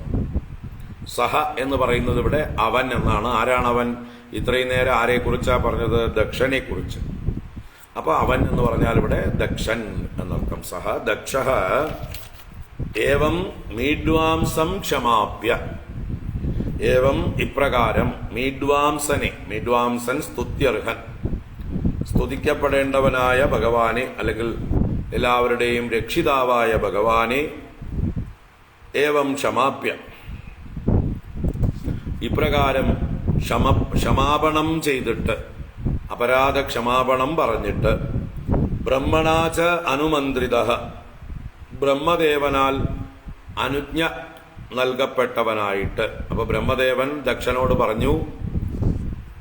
A: സഹ എന്ന് പറയുന്നത് ഇവിടെ അവൻ എന്നാണ്. ആരാണ് അവൻ? ഇത്രയും നേരം ആരെക്കുറിച്ചാ പറഞ്ഞത്? ദക്ഷനെ കുറിച്ച്. അപ്പൊ അവൻ എന്ന് പറഞ്ഞാൽ ഇവിടെ ദക്ഷൻ എന്നർത്ഥം. സഹ ദക്ഷ ഏവം മീഡ്വാംസം ക്ഷമാപ്യ. ഏവം ഇപ്രകാരം മീഡ്വാംസനെ, മീഡ്വാംസൻ സ്തുത്യർഹൻ, സ്തുതിക്കപ്പെടേണ്ടവനായ ഭഗവാനെ അല്ലെങ്കിൽ എല്ലാവരുടെയും രക്ഷിതാവായ ഭഗവാനെ ഏവം ക്ഷമാപ്യ, ഇപ്രകാരം ക്ഷമാപണം ചെയ്തിട്ട്, അപരാധ ക്ഷമാപണം പറഞ്ഞിട്ട്, ബ്രഹ്മണാച അനുമന്ത്രിത, ബ്രഹ്മദേവനാൽ അനുജ്ഞ നൽകപ്പെട്ടവനായിട്ട്. അപ്പൊ ബ്രഹ്മദേവൻ ദക്ഷനോട് പറഞ്ഞു,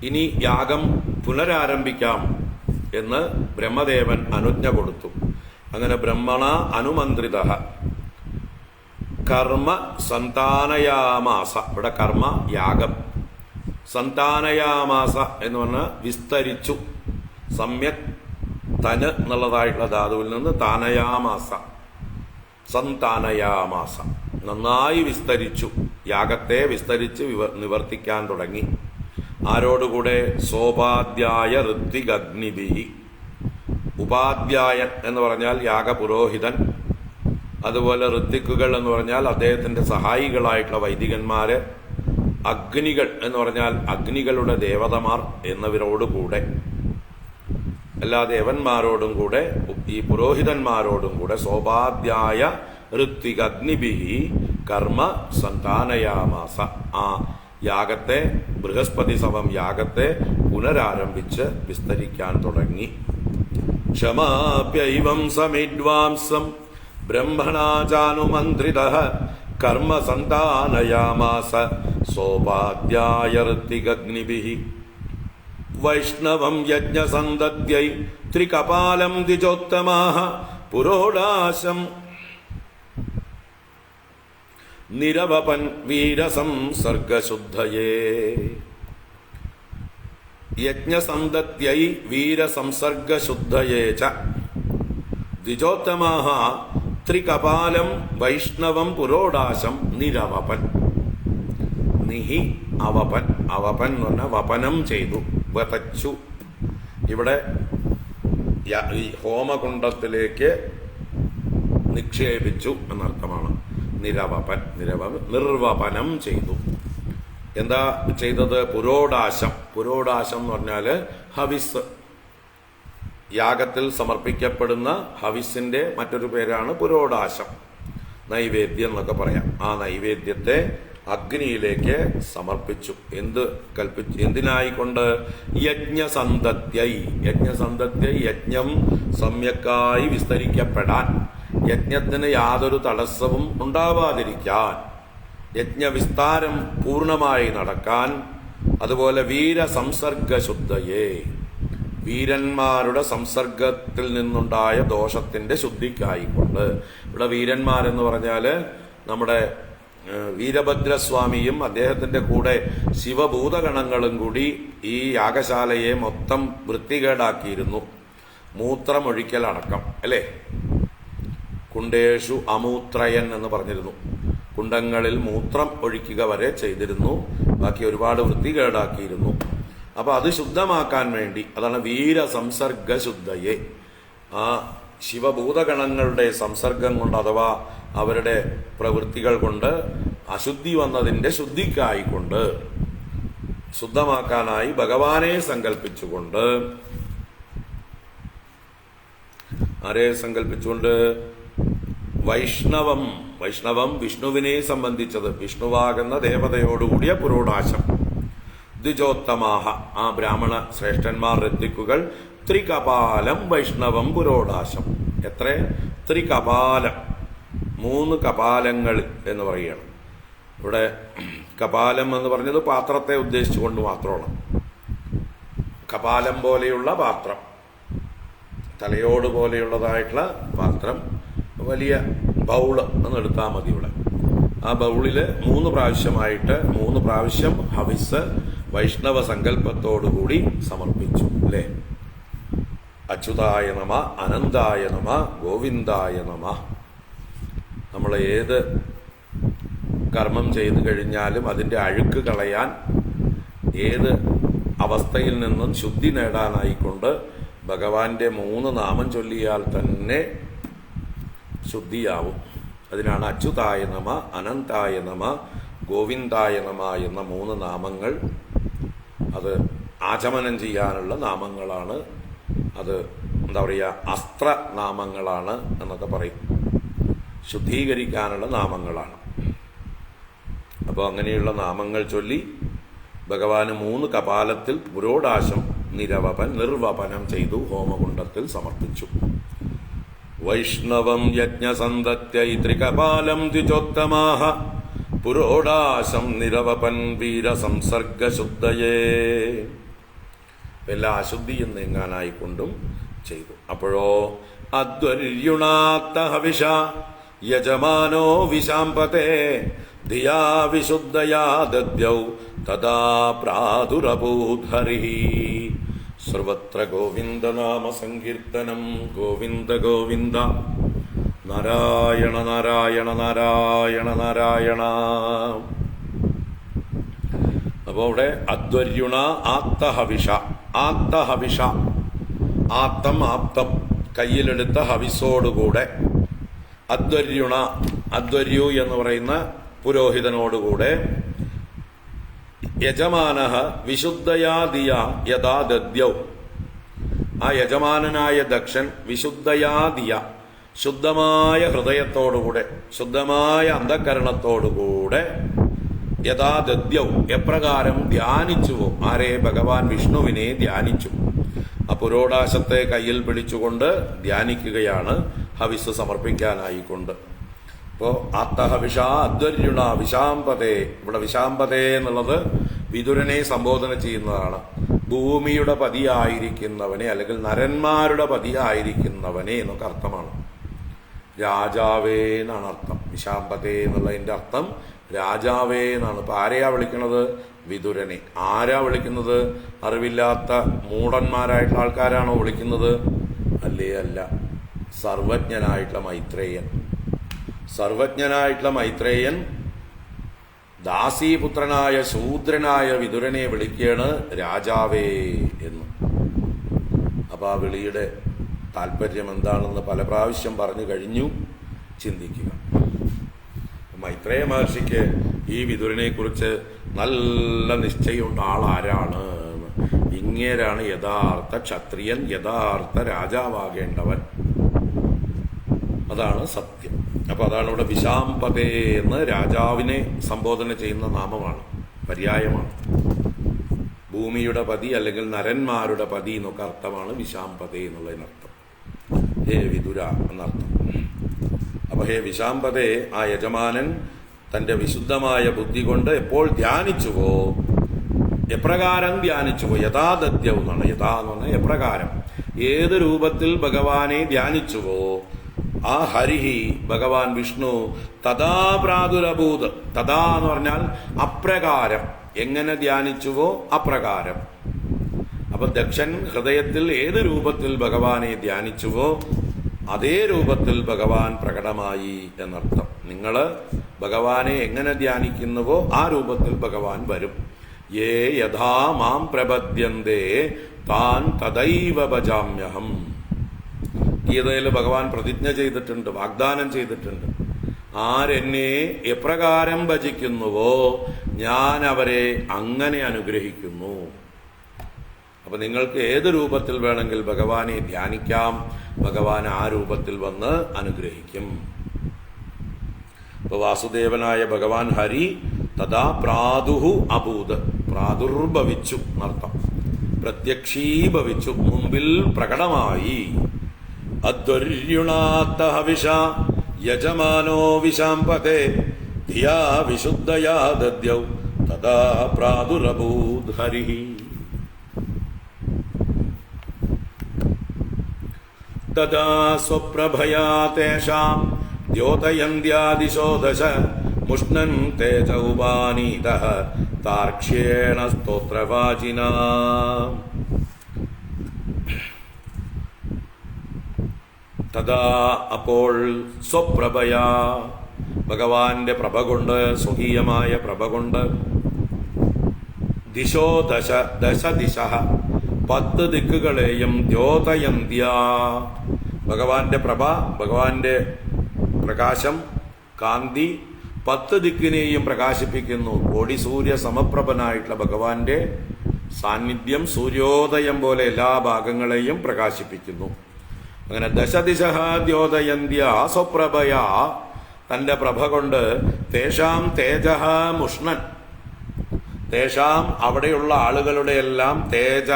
A: ഇനി യാഗം പുനരാരംഭിക്കാം എന്ന് ബ്രഹ്മദേവൻ അനുജ്ഞ കൊടുത്തു. അങ്ങനെ ബ്രഹ്മണ അനുമന്ത്രിത കർമ്മ സന്താനയാമാസ. ഇവിടെ കർമ്മ യാഗം, സന്താനയാമാസ എന്ന് പറഞ്ഞാൽ വിസ്തരിച്ചു. സമ്യക് തന് എന്നുള്ളതായിട്ടുള്ള ധാതുവിൽ നിന്ന് താനയാമാസ, സന്താനയാമാസ, നന്നായി വിസ്തരിച്ചു. യാഗത്തെ വിസ്തരിച്ച് നിവർത്തിക്കാൻ തുടങ്ങി. ആരോടുകൂടെ? സോപാധ്യായ ഋത്വികഗ്നിഭിഃ. ഉപാധ്യായൻ എന്ന് പറഞ്ഞാൽ യാഗപുരോഹിതൻ, അതുപോലെ ഋത്വിക്കുകൾ എന്ന് പറഞ്ഞാൽ അദ്ദേഹത്തിന്റെ സഹായികളായിട്ടുള്ള വൈദികന്മാര്, അഗ്നികൾ എന്ന് പറഞ്ഞാൽ അഗ്നികളുടെ ദേവതമാർ എന്നിവരോടുകൂടെ, എല്ലാ ദേവന്മാരോടും കൂടെ, ഈ പുരോഹിതന്മാരോടും കൂടെ സോപാധ്യായ ഋത്വികഗ്നിഭിഃ കർമ്മ സന്താനയാമാസ. ആ യാഗത്തെ, ബൃഹസ്പതി സമം യാഗത്തെ പുനരാരംഭിച്ച് വിസ്തരിക്കാൻ തുടങ്ങി. ക്ഷമാപ്യൈവം സമിഡ്വാംസം ബ്രഹ്മണാ ചാനുമന്ത്രിതഃ കർമ്മ സന്താനയാമാസ സോപാധ്യായ ഋത്വികഗ്നിഭിഃ. വൈഷ്ണവം യജ്ഞസന്തത്यै ത്രികപാലം ദ്വിജോത്തമാഃ പുരോടാശം നിരവപൻ വീരസംസർഗശുദ്ധയേ. യജ്ഞസന്തത്यै വീരസംസർഗശുദ്ധയേ ച ദ്വിജോത്തമാഃ ത്രികപാലം വൈഷ്ണവം പുരോടാശം നിരവപൻ. നിഹി അവപൻ, അവപൻ എന്ന് പറഞ്ഞാൽ വപനം ചെയ്തു, വതച്ചു. ഇവിടെ ഈ ഹോമകുണ്ഡത്തിലേക്ക് നിക്ഷേപിച്ചു എന്നർത്ഥമാണ്. നിരവപൻ, നിർവപനം ചെയ്തു. എന്താ ചെയ്തത്? പുരോടാശം. പുരോടാശം എന്ന് പറഞ്ഞാല് ഹവിസ്, യാഗത്തിൽ സമർപ്പിക്കപ്പെടുന്ന ഹവിസിന്റെ മറ്റൊരു പേരാണ് പുരോടാശം. നൈവേദ്യം എന്നൊക്കെ പറയാം. ആ നൈവേദ്യത്തെ അഗ്നിയിലേക്ക് സമർപ്പിച്ചു. എന്തിനായിക്കൊണ്ട്? യജ്ഞസന്തത്यै. യജ്ഞസന്തത്यै യജ്ഞം സമ്യക്കായി വിസ്തരിക്കപ്പെടാൻ, യജ്ഞത്തിന് യാതൊരു തടസ്സവും ഉണ്ടാവാതിരിക്കാൻ, യജ്ഞവിസ്താരം പൂർണ്ണമായി നടക്കാൻ, അതുപോലെ വീരസംസർഗശുദ്ധയെ, വീരന്മാരുടെ സംസർഗത്തിൽ നിന്നുണ്ടായ ദോഷത്തിന്റെ ശുദ്ധിക്കായിക്കൊണ്ട്. ഇവിടെ വീരന്മാരെന്ന് പറഞ്ഞാൽ നമ്മുടെ വീരഭദ്രസ്വാമിയും അദ്ദേഹത്തിന്റെ കൂടെ ശിവഭൂതഗണങ്ങളും കൂടി ഈ യാഗശാലയെ മൊത്തം വൃത്തികേടാക്കിയിരുന്നു. മൂത്രമൊഴിക്കലടക്കം, അല്ലേ? കുണ്ടേഷു അമൂത്രയൻ എന്ന് പറഞ്ഞിരുന്നു. കുണ്ടങ്ങളിൽ മൂത്രം ഒഴിക്കുക വരെ ചെയ്തിരുന്നു. ബാക്കി ഒരുപാട് വൃത്തികേടാക്കിയിരുന്നു. അപ്പൊ അത് ശുദ്ധമാക്കാൻ വേണ്ടി, അതാണ് വീരസംസർഗ ശുദ്ധയെ, ആ ശിവഭൂതഗണങ്ങളുടെ സംസർഗം കൊണ്ട് അഥവാ അവരുടെ പ്രവൃത്തികൾ കൊണ്ട് അശുദ്ധി വന്നതിന്റെ ശുദ്ധിക്കായിക്കൊണ്ട്, ശുദ്ധമാക്കാനായി ഭഗവാനെ സങ്കല്പിച്ചുകൊണ്ട്, ആരെ സങ്കല്പിച്ചുകൊണ്ട്? വൈഷ്ണവം വിഷ്ണുവിനെ സംബന്ധിച്ചത്, വിഷ്ണുവാകുന്ന ദേവതയോടുകൂടിയ പുരോടാശം. ദ്വിജോത്തമാഹ, ആ ബ്രാഹ്മണ ശ്രേഷ്ഠന്മാർ ഋത്വിക്കുകൾ. ത്രികപാലം വൈഷ്ണവം പുരോടാശം. എത്ര? ത്രികപാലം, 3 കപാലങ്ങൾ എന്ന് പറയുകയാണ്. ഇവിടെ കപാലം എന്ന് പറഞ്ഞത് പാത്രത്തെ ഉദ്ദേശിച്ചുകൊണ്ട് മാത്രമാണ്. കപാലം പോലെയുള്ള പാത്രം, തലയോട് പോലെയുള്ളതായിട്ടുള്ള പാത്രം, വലിയ ബൗള് എന്ന് എടുത്താൽ മതി. ഇവിടെ ആ ബൗളില് 3 പ്രാവശ്യമായിട്ട് 3 പ്രാവശ്യം ഹവിസ് വൈഷ്ണവ സങ്കല്പത്തോടുകൂടി സമർപ്പിച്ചു, അല്ലേ? അച്യുതായ നമ, അനന്തായ നമ, ഗോവിന്ദായ നമ. നമ്മൾ ഏത് കർമ്മം ചെയ്തു കഴിഞ്ഞാലും അതിൻ്റെ അഴുക്ക് കളയാൻ, ഏത് അവസ്ഥയിൽ നിന്നും ശുദ്ധി നേടാനായിക്കൊണ്ട് ഭഗവാന്റെ 3 നാമം ചൊല്ലിയാൽ തന്നെ ശുദ്ധിയാവും. അതിനാണ് അച്യുതായ നമ, അനന്തായ നമ, ഗോവിന്ദായ നമ എന്ന 3 നാമങ്ങൾ. അത് ആചമനം ചെയ്യാനുള്ള നാമങ്ങളാണ്. അത് എന്താ പറയുക, അസ്ത്ര നാമങ്ങളാണ് എന്നൊക്കെ പറയും. ശുദ്ധീകരിക്കാനുള്ള നാമങ്ങളാണ്. അപ്പോൾ അങ്ങനെയുള്ള നാമങ്ങൾ ചൊല്ലി ഭഗവാന് 3 കപാലത്തിൽ പുരോടാശം നിർവപനം ചെയ്തു ഹോമകുണ്ഡത്തിൽ സമർപ്പിച്ചു. വൈഷ്ണവം യജ്ഞസന്തത്യൈ ത്രികപാലം ദ്വിജോത്തമാഹ പുരോടാശം നിരവപൻ വീരസംസർഗശുദ്ധയേ. എല്ലാ അശുദ്ധിയും നീങ്ങാനായിക്കൊണ്ടും ചെയ്തു. അപ്പോഴോ അദ്വര്യുണാത്ത ഹവിഷ യജമാനോ വിശാംപതേ ധിയാ വിശുദ്ധയാ ദദ്യൗ തദാ പ്രാദുരഭൂത് സർവത്ര ഗോവിന്ദനാമ സങ്കീർത്തനം. ഗോവിന്ദ ഗോവിന്ദ, നാരായണ നാരായണ നാരായണ നാരായണ. അപ്പോ അവിടെ അദ്വര്യുണ ആത്തഹവിഷ, ആത്തഹവിഷ, ആത്തം ആപ്തം, കയ്യിലെടുത്ത ഹവിസോടുകൂടെ. അദ്വര്യുണ, അദ്വര്യു എന്ന് പറയുന്ന പുരോഹിതനോടുകൂടെ. യജമാനഃ വിശുദ്ധയാ ദിയ യഥാ ദദ്യൗ, ആ യജമാനനായ ദക്ഷൻ വിശുദ്ധയാ ദിയ, ശുദ്ധമായ ഹൃദയത്തോടുകൂടെ, ശുദ്ധമായ അന്ധകരണത്തോടുകൂടെ, യഥാ ദദ്യൗ, എപ്രകാരം ധ്യാനിച്ചുവോ, ആരെ? ഭഗവാൻ വിഷ്ണുവിനെ ധ്യാനിച്ചു. ആ പുരോടാശത്തെ കയ്യിൽ പിടിച്ചുകൊണ്ട് ധ്യാനിക്കുകയാണ് ഹവിസ് സമർപ്പിക്കാനായിക്കൊണ്ട്. അപ്പോ ആത്തഹവിഷ അദ്വര്യുണ വിശാംപതേ. ഇവിടെ വിശാംപതേ എന്നുള്ളത് വിതുരനെ സംബോധന ചെയ്യുന്നതാണ്. ഭൂമിയുടെ പതിയായിരിക്കുന്നവനെ, അല്ലെങ്കിൽ നരന്മാരുടെ പതിയായിരിക്കുന്നവനെ എന്നൊക്കെ അർത്ഥമാണ്. രാജാവേ എന്നാണ് അർത്ഥം. വിശാംപതേ എന്നുള്ളതിന്റെ അർത്ഥം രാജാവേ എന്നാണ്. ഇപ്പൊ ആരെയാ വിളിക്കുന്നത്? വിതുരനെ. ആരാ വിളിക്കുന്നത്? അറിവില്ലാത്ത മൂഢന്മാരായിട്ടുള്ള ആൾക്കാരാണോ വിളിക്കുന്നത്? അല്ലേ, അല്ല. സർവജ്ഞനായിട്ടുള്ള മൈത്രേയൻ, സർവജ്ഞനായിട്ടുള്ള മൈത്രേയൻ ദാസീപുത്രനായ ശൂദ്രനായ വിതുരനെ വിളിക്കുകയാണ് രാജാവേ എന്ന്. അപ്പൊ ആ വിളിയുടെ താല്പര്യം എന്താണെന്ന് പല പ്രാവശ്യം പറഞ്ഞു കഴിഞ്ഞു. ചിന്തിക്കുക. മൈത്രേയ മഹർഷിക്ക് ഈ വിതുരനെ കുറിച്ച് നല്ല നിശ്ചയമുണ്ട്. ആളാരാണ്? ഇങ്ങേരാണ് യഥാർത്ഥ ക്ഷത്രിയൻ, യഥാർത്ഥ രാജാവാകേണ്ടവൻ. അതാണ് സത്യം. അപ്പൊ അതാണ് ഇവിടെ വിശാംപതേ എന്ന് രാജാവിനെ സംബോധന ചെയ്യുന്ന നാമമാണ്, പര്യായമാണ്. ഭൂമിയുടെ പതി അല്ലെങ്കിൽ നരന്മാരുടെ പതി എന്നൊക്കെ അർത്ഥമാണ് വിശാംപതേ എന്നുള്ളതിനർത്ഥം. ഹേ വിതുര എന്നർത്ഥം. അപ്പൊ ഹേ വിശാംപതേ, ആ യജമാനൻ തന്റെ വിശുദ്ധമായ ബുദ്ധി കൊണ്ട് എപ്പോൾ ധ്യാനിച്ചുവോ, എപ്രകാരം ധ്യാനിച്ചുവോ, യഥാദദ്യവും എന്നാണ്. യഥാ എന്ന് പറഞ്ഞാൽ എപ്രകാരം, ഏത് രൂപത്തിൽ ഭഗവാനെ ധ്യാനിച്ചുവോ ആ ഹരിഹി ഭഗവാൻ വിഷ്ണു തഥാ പ്രാദുരഭൂത്. തഥാ എന്ന് പറഞ്ഞാൽ അപ്രകാരം, എങ്ങനെ ധ്യാനിച്ചുവോ അപ്രകാരം. അപ്പൊ ദക്ഷൻ ഹൃദയത്തിൽ ഏത് രൂപത്തിൽ ഭഗവാനെ ധ്യാനിച്ചുവോ അതേ രൂപത്തിൽ ഭഗവാൻ പ്രകടമായി എന്നർത്ഥം. നിങ്ങൾ ഭഗവാനെ എങ്ങനെ ധ്യാനിക്കുന്നുവോ ആ രൂപത്തിൽ ഭഗവാൻ വരും. യേ യഥാ മാം പ്രപദ്യന്തേ താൻ തദൈവ ഭജാമ്യഹം. ഗീതയിൽ ഭഗവാൻ പ്രതിജ്ഞ ചെയ്തിട്ടുണ്ട്, വാഗ്ദാനം ചെയ്തിട്ടുണ്ട്. ആരെന്നെ എപ്രകാരം ഭജിക്കുന്നുവോ ഞാൻ അവരെ അങ്ങനെ അനുഗ്രഹിക്കുന്നു. അപ്പൊ നിങ്ങൾക്ക് ഏത് രൂപത്തിൽ വേണമെങ്കിൽ ഭഗവാനെ ധ്യാനിക്കാം, ഭഗവാൻ ആ രൂപത്തിൽ വന്ന് അനുഗ്രഹിക്കും. ഇപ്പൊ വാസുദേവനായ ഭഗവാൻ ഹരി തഥാ പ്രാദുഹു അഭൂത്, പ്രാദുർഭവിച്ചു എന്നർത്ഥം, പ്രത്യക്ഷീഭവിച്ചു, മുമ്പിൽ പ്രകടമായി. അദ്വര്യുണാത്ത ഹവിഷ യജമാനോ വിശാംപതേ ധിയാ വിശുദ്ധയാ ദദ്യൗ തഥാ പ്രാദുരഭൂത് ഹരിഃ. തഥാ സ്വപ്രഭയാ തേഷാം ദ്യോതയന്ത്യാദിശോ ദശ മുഷ്ണൻ തേജ ഉപാനീതഃ താർക്ഷ്യേണ സ്തോത്രവാചിനാ. തഥാ അപ്പോൾ സ്വപ്രഭയാ ഭഗവാന്റെ പ്രഭ കൊണ്ട്, സ്വകീയമായ പ്രഭ കൊണ്ട്, ദിശോ ദശ, ദശ ദിശ 10 ദിക്കുകളെയും ദ്യോതയന്ത്യ ഭഗവാന്റെ പ്രഭ, ഭഗവാന്റെ പ്രകാശം, കാന്തി 10 ദിക്കിനെയും പ്രകാശിപ്പിക്കുന്നു. കോടി സൂര്യ സമപ്രഭനായിട്ടുള്ള ഭഗവാന്റെ സാന്നിധ്യം സൂര്യോദയം പോലെ എല്ലാ ഭാഗങ്ങളെയും പ്രകാശിപ്പിക്കുന്നു. അങ്ങനെ ദശദിശ ദ്യോതയന്ത്യ സ്വപ്രഭയാ തന്റെ പ്രഭ കൊണ്ട് തേഷാം തേജ മുഷ്ണൻ, തേഷാം അവിടെയുള്ള ആളുകളുടെ എല്ലാം തേജ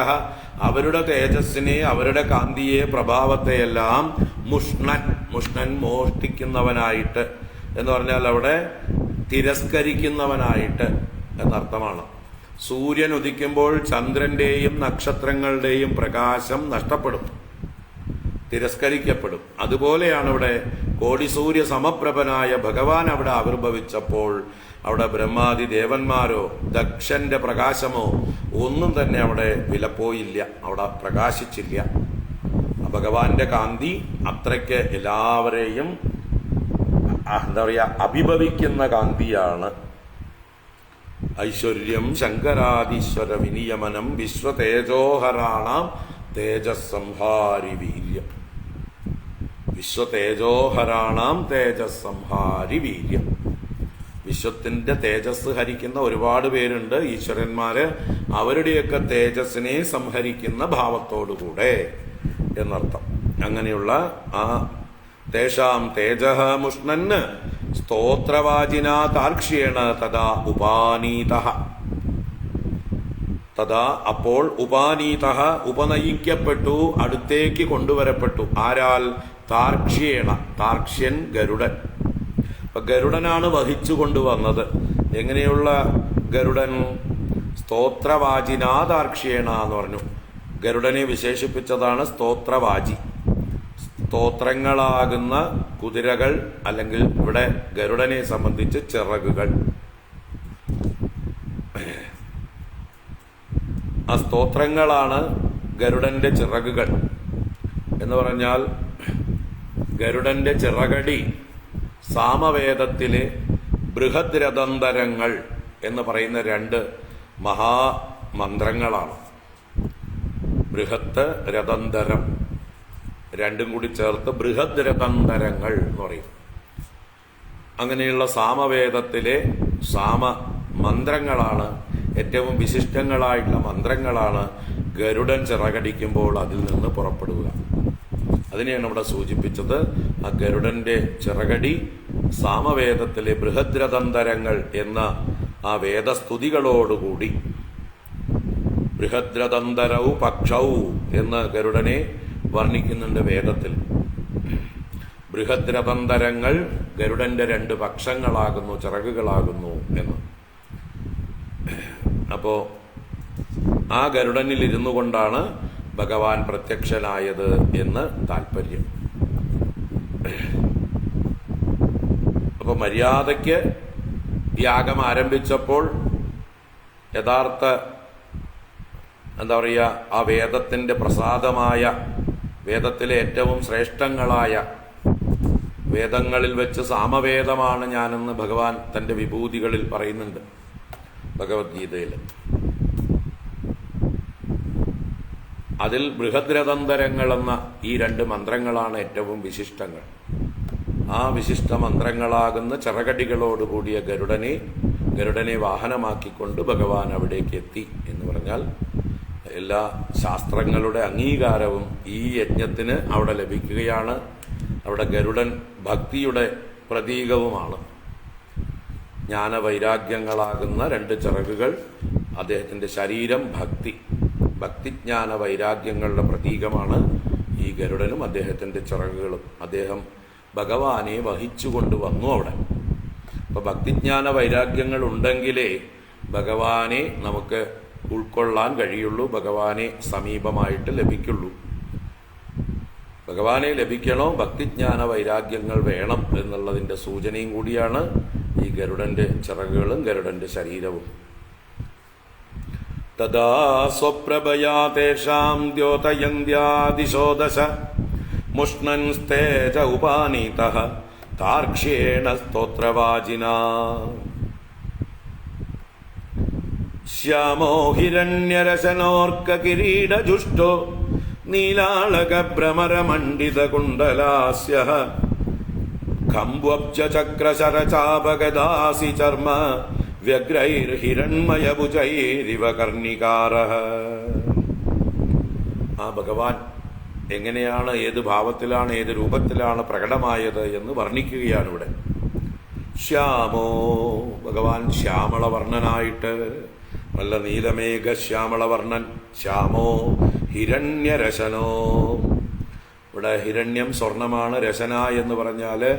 A: അവരുടെ തേജസ്സിനെ, അവരുടെ കാന്തിയെ, പ്രഭാവത്തെയെല്ലാം മുഷ്ണൻ, മുഷ്ണൻ മോഷ്ടിക്കുന്നവനായിട്ട് എന്ന് പറഞ്ഞാൽ അവിടെ തിരസ്കരിക്കുന്നവനായിട്ട് എന്നർത്ഥമാണ്. സൂര്യൻ ഉദിക്കുമ്പോൾ ചന്ദ്രന്റെയും നക്ഷത്രങ്ങളുടെയും പ്രകാശം നഷ്ടപ്പെടും, തിരസ്കരിക്കപ്പെടും. അതുപോലെയാണ് ഇവിടെ കോടിസൂര്യ സമപ്രഭനായ ഭഗവാൻ അവിടെ ആവിർഭവിച്ചപ്പോൾ അവിടെ ബ്രഹ്മാദി ദേവന്മാരോ ദക്ഷന്റെ പ്രകാശമോ ഒന്നും തന്നെ അവിടെ വിലപ്പോയില്ല, അവിടെ പ്രകാശിച്ചില്ല. ഭഗവാന്റെ കാന്തി അത്രയ്ക്ക് എല്ലാവരെയും എന്താ പറയാ അഭിഭവിക്കുന്ന കാന്തിയാണ്. ഐശ്വര്യം ശങ്കരാദീശ്വര വിനിയമനം വിശ്വതേജോഹരാണാം തേജസ്സംഹാരി വീര്യം. വിശ്വതേജോഹരാണാം തേജസ്സംഹാരി വീര്യം. വിശ്വത്തിന്റെ തേജസ് ഹരിക്കുന്ന ഒരുപാട് പേരുണ്ട് ഈശ്വരന്മാര്, അവരുടെയൊക്കെ തേജസ്സിനെ സംഹരിക്കുന്ന ഭാവത്തോടുകൂടെ എന്നർത്ഥം. അങ്ങനെയുള്ള ആ തേഷാം തേജഃ മുഷ്ണന് സ്തോത്രവാചിനാ താർക്ഷ്യേണ തഥാ ഉപാനീതഃ. തഥാ അപ്പോൾ ഉപാനീതഃ ഉപനയിക്കപ്പെട്ടു, അടുത്തേക്ക് കൊണ്ടുവരപ്പെട്ടു. ആരാൽ? താർക്ഷ്യേണ, താർക്ഷ്യൻ ഗരുഡൻ. അപ്പൊ ഗരുഡനാണ് വഹിച്ചു കൊണ്ടുവന്നത്. എങ്ങനെയുള്ള ഗരുഡൻ? സ്തോത്രവാചിനാ താർക്ഷ്യേണ എന്ന് പറഞ്ഞു. ഗരുഡനെ വിശേഷിപ്പിച്ചതാണ് സ്തോത്രവാചി. സ്തോത്രങ്ങളാകുന്ന കുതിരകൾ, അല്ലെങ്കിൽ ഇവിടെ ഗരുഡനെ സംബന്ധിച്ച് ചിറകുകൾ. ആ സ്തോത്രങ്ങളാണ് ഗരുഡന്റെ ചിറകുകൾ എന്ന് പറഞ്ഞാൽ, ഗരുഡന്റെ ചിറകടി സാമവേദത്തിലെ ബൃഹദ് രഥന്തരങ്ങൾ എന്ന് പറയുന്ന 2 മഹാമന്ത്രങ്ങളാണ്. ബൃഹത്ത് രഥന്തരം, രണ്ടും കൂടി ചേർത്ത് ബൃഹദ് രഥന്തരങ്ങൾ എന്ന് പറയും. അങ്ങനെയുള്ള സാമവേദത്തിലെ സാമ മന്ത്രങ്ങളാണ്, ഏറ്റവും വിശിഷ്ടങ്ങളായിട്ടുള്ള മന്ത്രങ്ങളാണ് ഗരുഡൻ ചിറകടിക്കുമ്പോൾ അതിൽ നിന്ന് പുറപ്പെടുക. അതിനെയാണ് ഇവിടെ സൂചിപ്പിച്ചത്. ആ ഗരുഡന്റെ ചിറകടി സാമവേദത്തിലെ ബൃഹദ് രഥന്തരങ്ങൾ എന്ന ആ വേദസ്തുതികളോടുകൂടി, ബൃഹദ് രഥന്തരൗ പക്ഷൗ എന്ന് ഗരുഡനെ വർണ്ണിക്കുന്നുണ്ട് വേദത്തിൽ. ബൃഹദ് രഥന്തരങ്ങൾ ഗരുഡന്റെ 2 പക്ഷങ്ങളാകുന്നു, ചിറകുകളാകുന്നു എന്ന്. അപ്പോ ആ ഗരുഡനിൽ ഇരുന്നു കൊണ്ടാണ് ഭഗവാൻ പ്രത്യക്ഷനായത് എന്ന് താല്പര്യം. അപ്പൊ മര്യാദയ്ക്ക് യാഗം ആരംഭിച്ചപ്പോൾ യഥാർത്ഥ ആ വേദത്തിന്റെ പ്രസാദമായ, വേദത്തിലെ ഏറ്റവും ശ്രേഷ്ഠങ്ങളായ വേദങ്ങളിൽ വെച്ച് സാമവേദമാണ് ഞാനെന്ന് ഭഗവാൻ തന്റെ വിഭൂതികളിൽ പറയുന്നുണ്ട് ഭഗവത്ഗീതയിൽ. അതിൽ ബൃഹദ്രഥന്തരങ്ങൾ എന്ന ഈ 2 മന്ത്രങ്ങളാണ് ഏറ്റവും വിശിഷ്ടങ്ങൾ. ആ വിശിഷ്ട മന്ത്രങ്ങളാകുന്ന ചിറകടികളോടുകൂടിയ ഗരുഡനെ വാഹനമാക്കിക്കൊണ്ട് ഭഗവാൻ അവിടേക്ക് എത്തി എന്ന് പറഞ്ഞാൽ എല്ലാ ശാസ്ത്രങ്ങളുടെ അംഗീകാരവും ഈ യജ്ഞത്തിന് അവിടെ ലഭിക്കുകയാണ്. അവിടെ ഗരുഡൻ ഭക്തിയുടെ പ്രതീകവുമാണ്. ജ്ഞാനവൈരാഗ്യങ്ങളാകുന്ന 2 ചിറകുകൾ, അദ്ദേഹത്തിന്റെ ശരീരം ഭക്തിജ്ഞാന വൈരാഗ്യങ്ങളുടെ പ്രതീകമാണ് ഈ ഗരുഡനും അദ്ദേഹത്തിന്റെ ചിറകുകളും. അദ്ദേഹം ഭഗവാനെ വഹിച്ചുകൊണ്ട് വന്നു അവിടെ. അപ്പൊ ഭക്തിജ്ഞാന വൈരാഗ്യങ്ങൾ ഉണ്ടെങ്കിലേ ഭഗവാനെ നമുക്ക് ഉൾക്കൊള്ളാൻ കഴിയുള്ളൂ, ഭഗവാനെ സമീപമായിട്ട് ലഭിക്കുള്ളൂ. ഭഗവാനെ ലഭിക്കണോ ഭക്തിജ്ഞാന വൈരാഗ്യങ്ങൾ വേണം എന്നുള്ളതിന്റെ സൂചനയും കൂടിയാണ് ഈ ഗരുഡന്റെ ചിറകുകളും ഗരുഡന്റെ ശരീരവും. തദാ സ്വപ്രഭയാ തേഷാം ദ്യോതയന്ത്യാദിശോ ദശ മുഷ്ണൻസ്തേജ ഉപാനീതഃ താർക്ഷ്യേണ സ്തോത്രവാജിനാ ശ്യാമോ ഹിരണ്യരശനോർക്ക കിരീടജുഷ്ടോ നീലാളകഭ്രമരമണ്ഡിതകുണ്ടലാസ്യഃ ഖംബ്വബ്ജചക്രശരചാപഗദാസി ചർമ്മ വ്യഗ്രൈർഹിരണ്മയഭുജൈരിവ കർണികാരഃ. ആ ഭഗവാൻ എങ്ങനെയാണ്, ഏത് ഭാവത്തിലാണ്, ഏത് രൂപത്തിലാണ് പ്രകടമായത് എന്ന് വർണ്ണിക്കുകയാണ് ഇവിടെ. ശ്യാമോ, ഭഗവാൻ ശ്യാമളവർണ്ണനായിട്ട്, നല്ല നീലമേഘ ശ്യാമളവർണ്ണൻ. ശ്യാമോ ഹിരണ്യരശനോ, ഇവിടെ ഹിരണ്യം സ്വർണമാണ്, രശന എന്ന് പറഞ്ഞാല്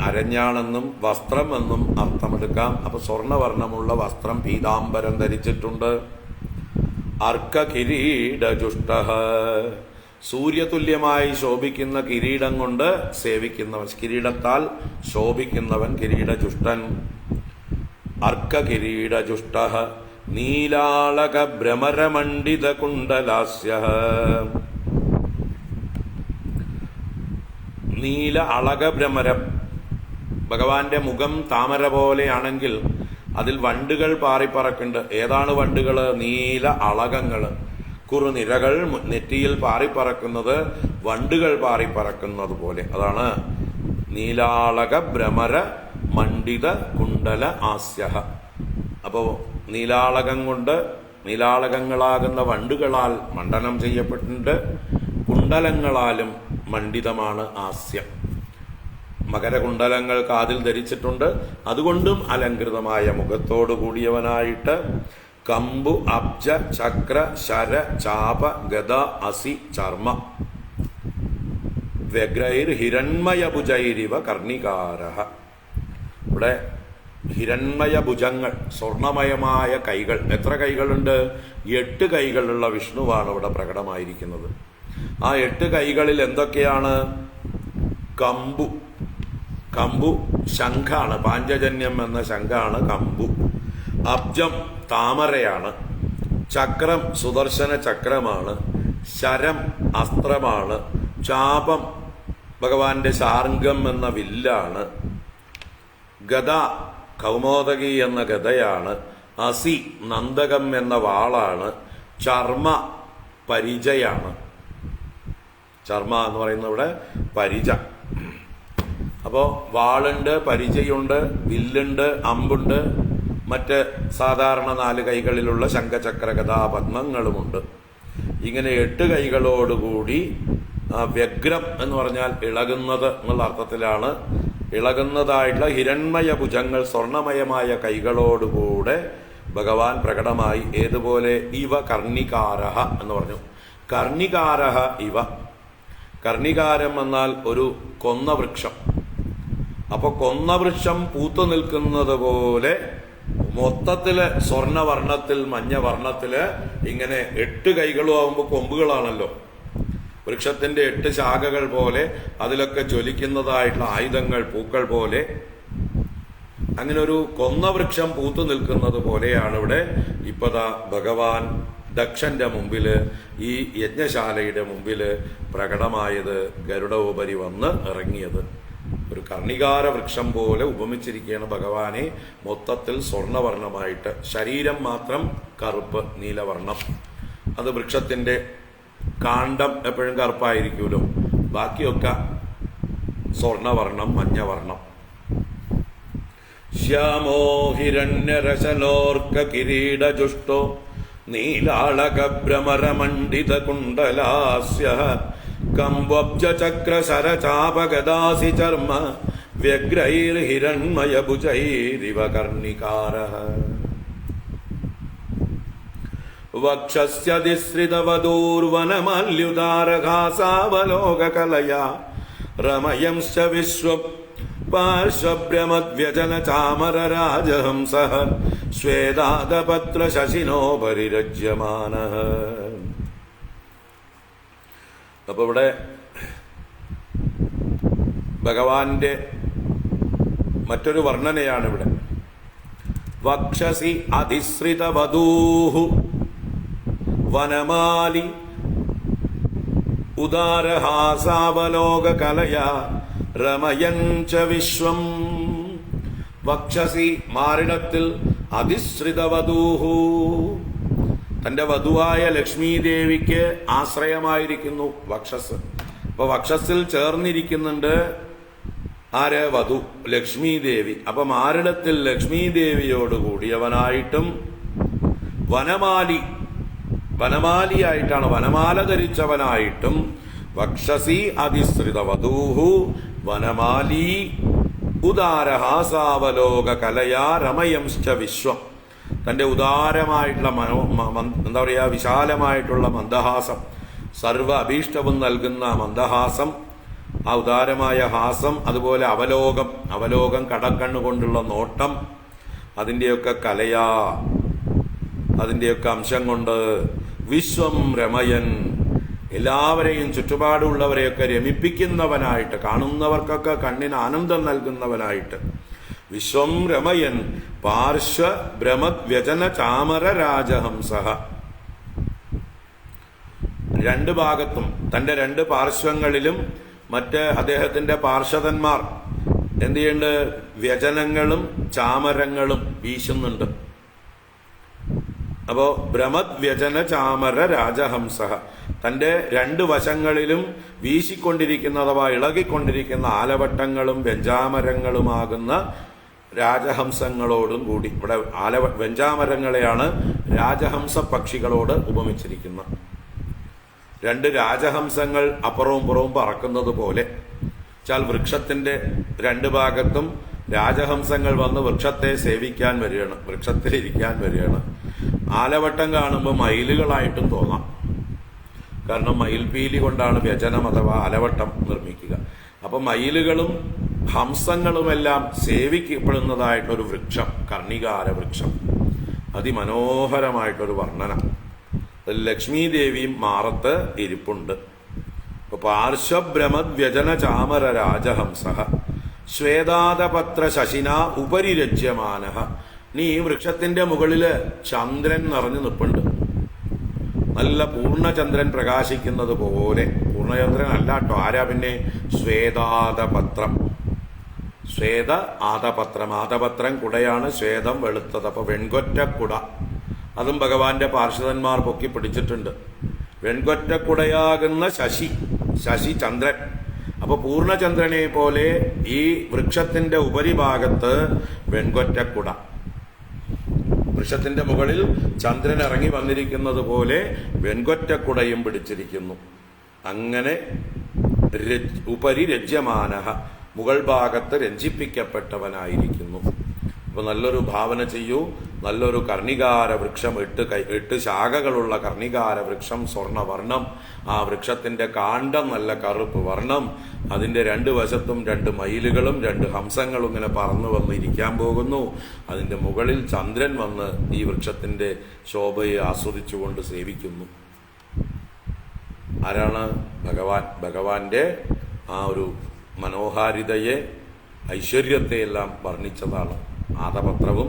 A: അരഞ്ഞാണെന്നും വസ്ത്രം എന്നും അർത്ഥമെടുക്കാം. അപ്പൊ സ്വർണവർണ്ണമുള്ള വസ്ത്രം പീതാംബരം ധരിച്ചിട്ടുണ്ട്. അർക്ക കിരീടജുഷ്ട, സൂര്യതുല്യമായി ശോഭിക്കുന്ന കിരീടം കൊണ്ട് സേവിക്കുന്നവൻ, കിരീടത്താൽ ശോഭിക്കുന്നവൻ കിരീടജുഷ്ടൻ. അർക്ക കിരീടജുഷ്ട നീലാളക ഭ്രമരമണ്ഡിത കുണ്ടലാസ്യ, നീല അളകഭ്രമരം. ഭഗവാന്റെ മുഖം താമര പോലെയാണെങ്കിൽ അതിൽ വണ്ടുകൾ പാറിപ്പറക്കുന്നുണ്ട്. ഏതാണ് വണ്ടുകൾ? നീല അളകങ്ങൾ, കുറുനിരകൾ നെറ്റിയിൽ പാറിപ്പറക്കുന്നത് വണ്ടുകൾ പാറിപ്പറക്കുന്നത് പോലെ. അതാണ് നീലാളക ഭ്രമര മണ്ഡിത കുണ്ടല ആസ്യ. അപ്പോ നീലാളകം കൊണ്ട്, നീലാളകങ്ങളാകുന്ന വണ്ടുകളാൽ മണ്ഡനം ചെയ്യപ്പെട്ടിട്ടുണ്ട്. കുണ്ടലങ്ങളാലും മണ്ഡിതമാണ് ആസ്യം. മകരകുണ്ടലങ്ങൾ കാതിൽ ധരിച്ചിട്ടുണ്ട്. അതുകൊണ്ടും അലങ്കൃതമായ മുഖത്തോടു കൂടിയവനായിട്ട് കമ്പു അബ്ജ ചക്ര ശര ചാപ ഗദ അസി ചർമ്മ വ്യഗ്രൈർ ഹിരൺമയഭുജൈരിവ കർണികാരഃ. ഇവിടെ ഹിരൺമയഭുജങ്ങൾ, സ്വർണമയമായ കൈകൾ. എത്ര കൈകളുണ്ട്? 8 കൈകളുള്ള വിഷ്ണുവാണ് ഇവിടെ പ്രകടമായിരിക്കുന്നത്. ആ 8 കൈകളിൽ എന്തൊക്കെയാണ്? കമ്പു, കമ്പു ശംഖാണ്, പാഞ്ചജന്യം എന്ന ശംഖാണ് കമ്പു. അബ്ജം താമരയാണ്. ചക്രം സുദർശന ചക്രമാണ്. ശരം അസ്ത്രമാണ്. ചാപം ഭഗവാന്റെ ശാർംഗം എന്ന വില്ലാണ്. ഗദ കൗമോദകി എന്ന ഗദയാണ്. അസി നന്ദകം എന്ന വാളാണ്. ചർമ്മ പരിചയാണ്. ചർമ്മ എന്ന് പറയുന്ന ഇവിടെ പരിച. അപ്പോ വാളുണ്ട്, പരിചയുണ്ട്, വില്ലുണ്ട്, അമ്പുണ്ട്, മറ്റ് സാധാരണ 4 കൈകളിലുള്ള ശംഖചക്ര ഗദാ പത്മങ്ങളുമുണ്ട്. ഇങ്ങനെ 8 കൈകളോടുകൂടി വ്യഗ്രം എന്ന് പറഞ്ഞാൽ ഇളകുന്നത് എന്നുള്ള അർത്ഥത്തിലാണ്. ഇളകുന്നതായിട്ടുള്ള ഹിരൺമയ ഭുജങ്ങൾ, സ്വർണമയമായ കൈകളോടുകൂടെ ഭഗവാൻ പ്രകടമായി. ഏതുപോലെ? ഇവ കർണികാരഃ എന്ന് പറഞ്ഞു. കർണികാരഃ ഇവ. കർണികാരം എന്നാൽ ഒരു കൊന്ന വൃക്ഷം. അപ്പൊ കൊന്ന വൃക്ഷം പൂത്തു നിൽക്കുന്നത് പോലെ മൊത്തത്തില് സ്വർണവർണ്ണത്തിൽ മഞ്ഞ വർണ്ണത്തില് ഇങ്ങനെ 8 കൈകളും ആവുമ്പോൾ കൊമ്പുകളാണല്ലോ. വൃക്ഷത്തിന്റെ 8 ശാഖകൾ പോലെ അതിലൊക്കെ ജ്വലിക്കുന്നതായിട്ടുള്ള ആയുധങ്ങൾ, പൂക്കൾ പോലെ. അങ്ങനെ ഒരു കൊന്ന വൃക്ഷം പൂത്തു നിൽക്കുന്നത് പോലെയാണ് ഇവിടെ ഇപ്പതാ ഭഗവാൻ ദക്ഷന്റെ മുമ്പില്, ഈ യജ്ഞശാലയുടെ മുമ്പില് പ്രകടമായത്, ഗരുഡോപരി വന്ന് ഇറങ്ങിയത്. ഒരു കർണികാര വൃക്ഷം പോലെ ഉപമിച്ചിരിക്കുകയാണ് ഭഗവാനെ. മൊത്തത്തിൽ സ്വർണവർണ്ണമായിട്ട്, ശരീരം മാത്രം കറുപ്പ് നീലവർണ്ണം. അത് വൃക്ഷത്തിന്റെ കാണ്ഡം എപ്പോഴും കറുപ്പായിരിക്കുമല്ലോ, ബാക്കിയൊക്കെ സ്വർണവർണ്ണം, മഞ്ഞവർണ്ണം. ശ്യാമോ ഹിരണ്യരശലോർക്ക കിരീടജുഷ്ടോ നീലാളകഭ്രമരമണ്ഡിത കുണ്ടലാസ്യ കംവബ്ജചക്രശരചാപഗദാസി ചർമ്മ വ്യഗ്രൈർഹിരണ്മയഭുജൈരിവ കർണികാരഃ വക്ഷസ്യതിശ്രിതവധൂർവനമല്യുദാരഘാസാവലോകകലയാ രമയംശ്ച വിശ്വ പാർശ്വഭ്രമദ്വ്യജന ചാമരരാജഹംസഃ ശ്വേതാദപത്ര ശശിനോപരിരജ്യമാനഃ. അപ്പൊ ഇവിടെ ഭഗവാന്റെ മറ്റൊരു വർണ്ണനയാണ് ഇവിടെ. വക്ഷസി അധിശ്രിതവധൂഃ വനമാലി ഉദാരഹാസാവലോകകലയാ രമയഞ്ച വിശ്വം. വക്ഷസി മാറിടത്തിൽ അധിശ്രിതവധൂഃ തന്റെ വധുവായ ലക്ഷ്മീദേവിക്ക് ആശ്രയമായിരിക്കുന്നു വക്ഷസ്. അപ്പൊ വക്ഷസിൽ ചേർന്നിരിക്കുന്നുണ്ട് ആര്? വധു, ലക്ഷ്മീദേവി. അപ്പൊ മാറിടത്തിൽ ലക്ഷ്മീദേവിയോട് കൂടിയവനായിട്ടും വനമാലി, വനമാലിയായിട്ടാണ്, വനമാല ധരിച്ചവനായിട്ടും വക്ഷസി അധിശ്രിതവധൂഃ വനമാലി ഉദാരഹാസാവലോക കലയാ രമയംശ്ച വിശ്വം. തന്റെ ഉദാരമായിട്ടുള്ള എന്താ പറയാ, വിശാലമായിട്ടുള്ള മന്ദഹാസം, സർവ അഭീഷ്ടവും നൽകുന്ന മന്ദഹാസം, ആ ഉദാരമായ ഹാസം, അതുപോലെ അവലോകം, അവലോകം കടക്കണ്ണുകൊണ്ടുള്ള നോട്ടം, അതിന്റെയൊക്കെ കലയാ, അതിന്റെയൊക്കെ അംശം കൊണ്ട് വിശ്വം രമയൻ, എല്ലാവരെയും ചുറ്റുപാടുള്ളവരെയൊക്കെ രമിപ്പിക്കുന്നവനായിട്ട്, കാണുന്നവർക്കൊക്കെ കണ്ണിന് ആനന്ദം നൽകുന്നവനായിട്ട്. വിശ്വം രമയൻ പാർശ്വ ഭ്രമദ്വ്യജന ചാമര രാജഹംസഃ. 2 ഭാഗത്തും തന്റെ 2 പാർശ്വങ്ങളിലും മറ്റ് അദ്ദേഹത്തിന്റെ പാർഷദന്മാർ എന്ത് ചെയ്യുന്നുണ്ട്? വ്യജനങ്ങളും ചാമരങ്ങളും വീശുന്നുണ്ട്. അപ്പോ ഭ്രമദ്വ്യജന ചാമര രാജഹംസഃ, തന്റെ 2 വശങ്ങളിലും വീശിക്കൊണ്ടിരിക്കുന്ന അഥവാ ഇളകിക്കൊണ്ടിരിക്കുന്ന ആലവട്ടങ്ങളും വെഞ്ചാമരങ്ങളുമാകുന്ന രാജഹംസങ്ങളോടും കൂടി. ഇവിടെ വെഞ്ചാമരങ്ങളെയാണ് രാജഹംസ പക്ഷികളോട് ഉപമിച്ചിരിക്കുന്നത്. 2 രാജഹംസങ്ങൾ അപ്പുറവും പുറവും പറക്കുന്നത് പോലെ. വെച്ചാൽ വൃക്ഷത്തിന്റെ 2 ഭാഗത്തും രാജഹംസങ്ങൾ വന്ന് വൃക്ഷത്തെ സേവിക്കാൻ വരികയാണ്, വൃക്ഷത്തിലിരിക്കാൻ വരികയാണ്. ആലവട്ടം കാണുമ്പോൾ മയിലുകളായിട്ടും തോന്നാം. കാരണം മയിൽപീലി കൊണ്ടാണ് വ്യജനം അഥവാ ആലവട്ടം നിർമ്മിക്കുക. അപ്പൊ മയിലുകളും ഹംസങ്ങളുമെല്ലാം സേവിക്കപ്പെടുന്നതായിട്ടൊരു വൃക്ഷം, കർണികാര വൃക്ഷം. അതിമനോഹരമായിട്ടൊരു വർണ്ണന. ലക്ഷ്മീദേവിയും മാറത്ത് ഇരിപ്പുണ്ട്. പാർശ്വഭ്രമദ്വ്യജന ചാമര രാജഹംസഃ ശ്വേതാദപത്ര ശശിന ഉപരിരജ്യമാനഃ. നീ വൃക്ഷത്തിന്റെ മുകളില് ചന്ദ്രൻ നിറഞ്ഞു നിൽപ്പുണ്ട്. നല്ല പൂർണ്ണചന്ദ്രൻ പ്രകാശിക്കുന്നത് പോലെ. പൂർണ്ണചന്ദ്രൻ അല്ല കേട്ടോ, ആരാ പിന്നെ? ശ്വേതാദപത്രം. ശ്വേത ആദപത്രം, ആദപത്രം കുടയാണ്, ശ്വേതം വെളുത്തത്. അപ്പൊ വെൺകൊറ്റക്കുട, അതും ഭഗവാന്റെ പാർഷദന്മാർ പൊക്കി പിടിച്ചിട്ടുണ്ട്. വെൺകൊറ്റക്കുടയാകുന്ന ശശി, ശശി ചന്ദ്രൻ. അപ്പൊ പൂർണ്ണചന്ദ്രനെ പോലെ ഈ വൃക്ഷത്തിന്റെ ഉപരിഭാഗത്ത് വെൺകൊറ്റക്കുട, വൃക്ഷത്തിന്റെ മുകളിൽ ചന്ദ്രൻ ഇറങ്ങി വന്നിരിക്കുന്നത് പോലെ വെൺകൊറ്റക്കുടയും പിടിച്ചിരിക്കുന്നു. അങ്ങനെ ഉപരി രജ്യമാനഃ, മുകൾ ഭാഗത്ത് രഞ്ജിപ്പിക്കപ്പെട്ടവനായിരിക്കുന്നു. അപ്പോൾ നല്ലൊരു ഭാവന ചെയ്യൂ. നല്ലൊരു കർണികാര വൃക്ഷം, 8 ശാഖകളുള്ള കർണികാര വൃക്ഷം, സ്വർണ്ണവർണ്ണം. ആ വൃക്ഷത്തിന്റെ കാണ്ഡം നല്ല കറുപ്പ് വർണ്ണം. അതിന്റെ 2 വശത്തും 2 മയിലുകളും 2 ഹംസങ്ങളും ഇങ്ങനെ പറന്നു വന്ന് ഇരിക്കാൻ പോകുന്നു. അതിന്റെ മുകളിൽ ചന്ദ്രൻ വന്ന് ഈ വൃക്ഷത്തിന്റെ ശോഭയെ ആസ്വദിച്ചുകൊണ്ട് സേവിക്കുന്നു. ആരാണ്? ഭഗവാൻ. ഭഗവാന്റെ ആ ഒരു മനോഹാരിതയെ, ഐശ്വര്യത്തെയെല്ലാം വർണ്ണിച്ചതാണ്. ആദപത്രവും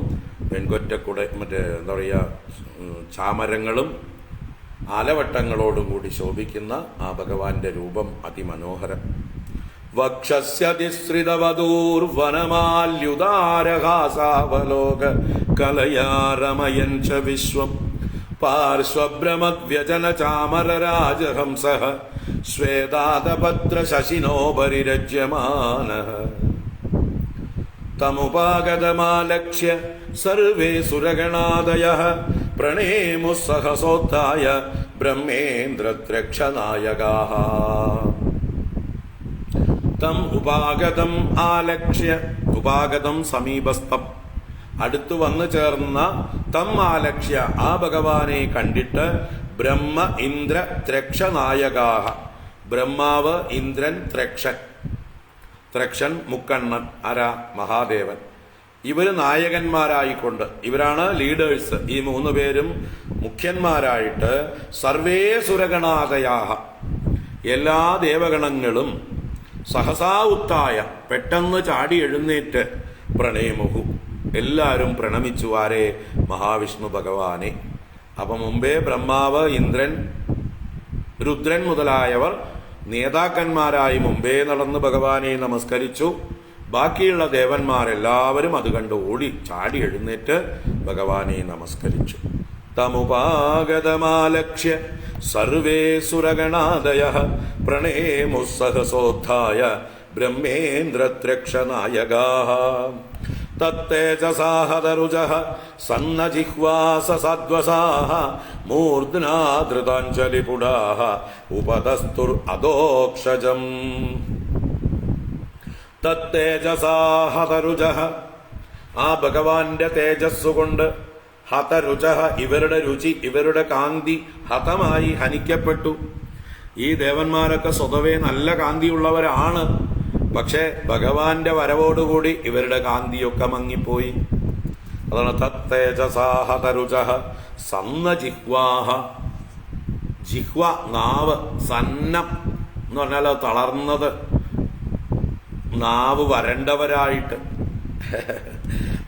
A: വെൺകൊറ്റക്കുട എന്താ പറയുക ചാമരങ്ങളും ആലവട്ടങ്ങളോടുകൂടി ശോഭിക്കുന്ന ആ ഭഗവാന്റെ രൂപം അതിമനോഹരം. വക്ഷസ്യതിശ്രിതവധൂർവനമാല്യുദാരഹാസാവലോക കലയാരമയൻ ച വിശ്വം പാർശ്വഭ്രമദ്വ്യജന ചാമരരാജഹംസഃ ശ്വേതാദപത്ര ശശിനോപരിരജ്യമാനഃ തമുപാഗതമാലക്ഷ്യ സർവേ സുരഗണാദയഃ പ്രണേമുഃ സഹസോത്ഥായ ബ്രഹ്മേന്ദ്രത്രക്ഷനായകാഃ. തം ഉപാഗതം ആലക്ഷ്യ, ഉപാഗതം സമീപസ്ഥം, അടുത്തു വന്നു ചേർന്ന, തം ആലക്ഷ്യ ആ ഭഗവാനെ കണ്ടിട്ട്, ബ്രഹ്മ ഇന്ദ്ര ത്രക്ഷനായകാഃ, ബ്രഹ്മാവ്, ഇന്ദ്രൻ, ത്രക്ഷൻ. ത്രക്ഷൻ മുക്കണ്ണൻ, ആരാ? മഹാദേവൻ. ഇവര് നായകന്മാരായിക്കൊണ്ട്, ഇവരാണ് ലീഡേഴ്സ്. ഈ 3 പേരും മുഖ്യന്മാരായിട്ട്, സർവേ സുരഗണാദയാഃ, എല്ലാ ദേവഗണങ്ങളും സഹസാ ഉത്തായ, പെട്ടെന്ന് ചാടി എഴുന്നേറ്റ്, പ്രണേമുഹു, എല്ലാവരും പ്രണമിച്ചു. ആരെ? മഹാവിഷ്ണു ഭഗവാനെ. അപ്പൊ മുമ്പേ ബ്രഹ്മാവ്, ഇന്ദ്രൻ, രുദ്രൻ മുതലായവർ നേതാക്കന്മാരായി മുമ്പേ നടന്ന് ഭഗവാനെ നമസ്കരിച്ചു. ബാക്കിയുള്ള ദേവന്മാരെല്ലാവരും അത് കണ്ട് ഓടി ചാടി എഴുന്നേറ്റ് ഭഗവാനെ നമസ്കരിച്ചു. തമുപാഗതമാലക്ഷ്യ സർവേ സുരഗണാദയഃ പ്രണേമുഃ സഹസോത്ഥായ ബ്രഹ്മേന്ദ്രത്രക്ഷനായകാഃ. തത്തേജസാഹതരുജഃ സന്നജിഹ്വാസസാദ്വസാഃ മൂർധ്നാ ധൃതാഞ്ജലിപുടാഃ ഉപതസ്തുർ അദോക്ഷജം. തത്തേജസാഹതരുജഃ, ആ ഭഗവാന്റെ തേജസ്സുകൊണ്ട്, ഹതരുജഃ ഇവരുടെ രുചി, ഇവരുടെ കാന്തി, ഹതമായി ഹനിക്കപ്പെട്ടു. ഈ ദേവന്മാരൊക്കെ സ്വതവേ നല്ല കാന്തിയുള്ളവരാണ്. പക്ഷെ ഭഗവാന്റെ വരവോടുകൂടി ഇവരുടെ കാന്തിയൊക്കെ മങ്ങിപ്പോയി. അതാണ് തത്തേജസാഹതരുജഃ സന്നജിഹ്വാഃ. ജിഹ്വ, നാവ്, സന്നം എന്ന് പറഞ്ഞാൽ തളർന്നത്, നാവ് വരണ്ടവരായിട്ട്,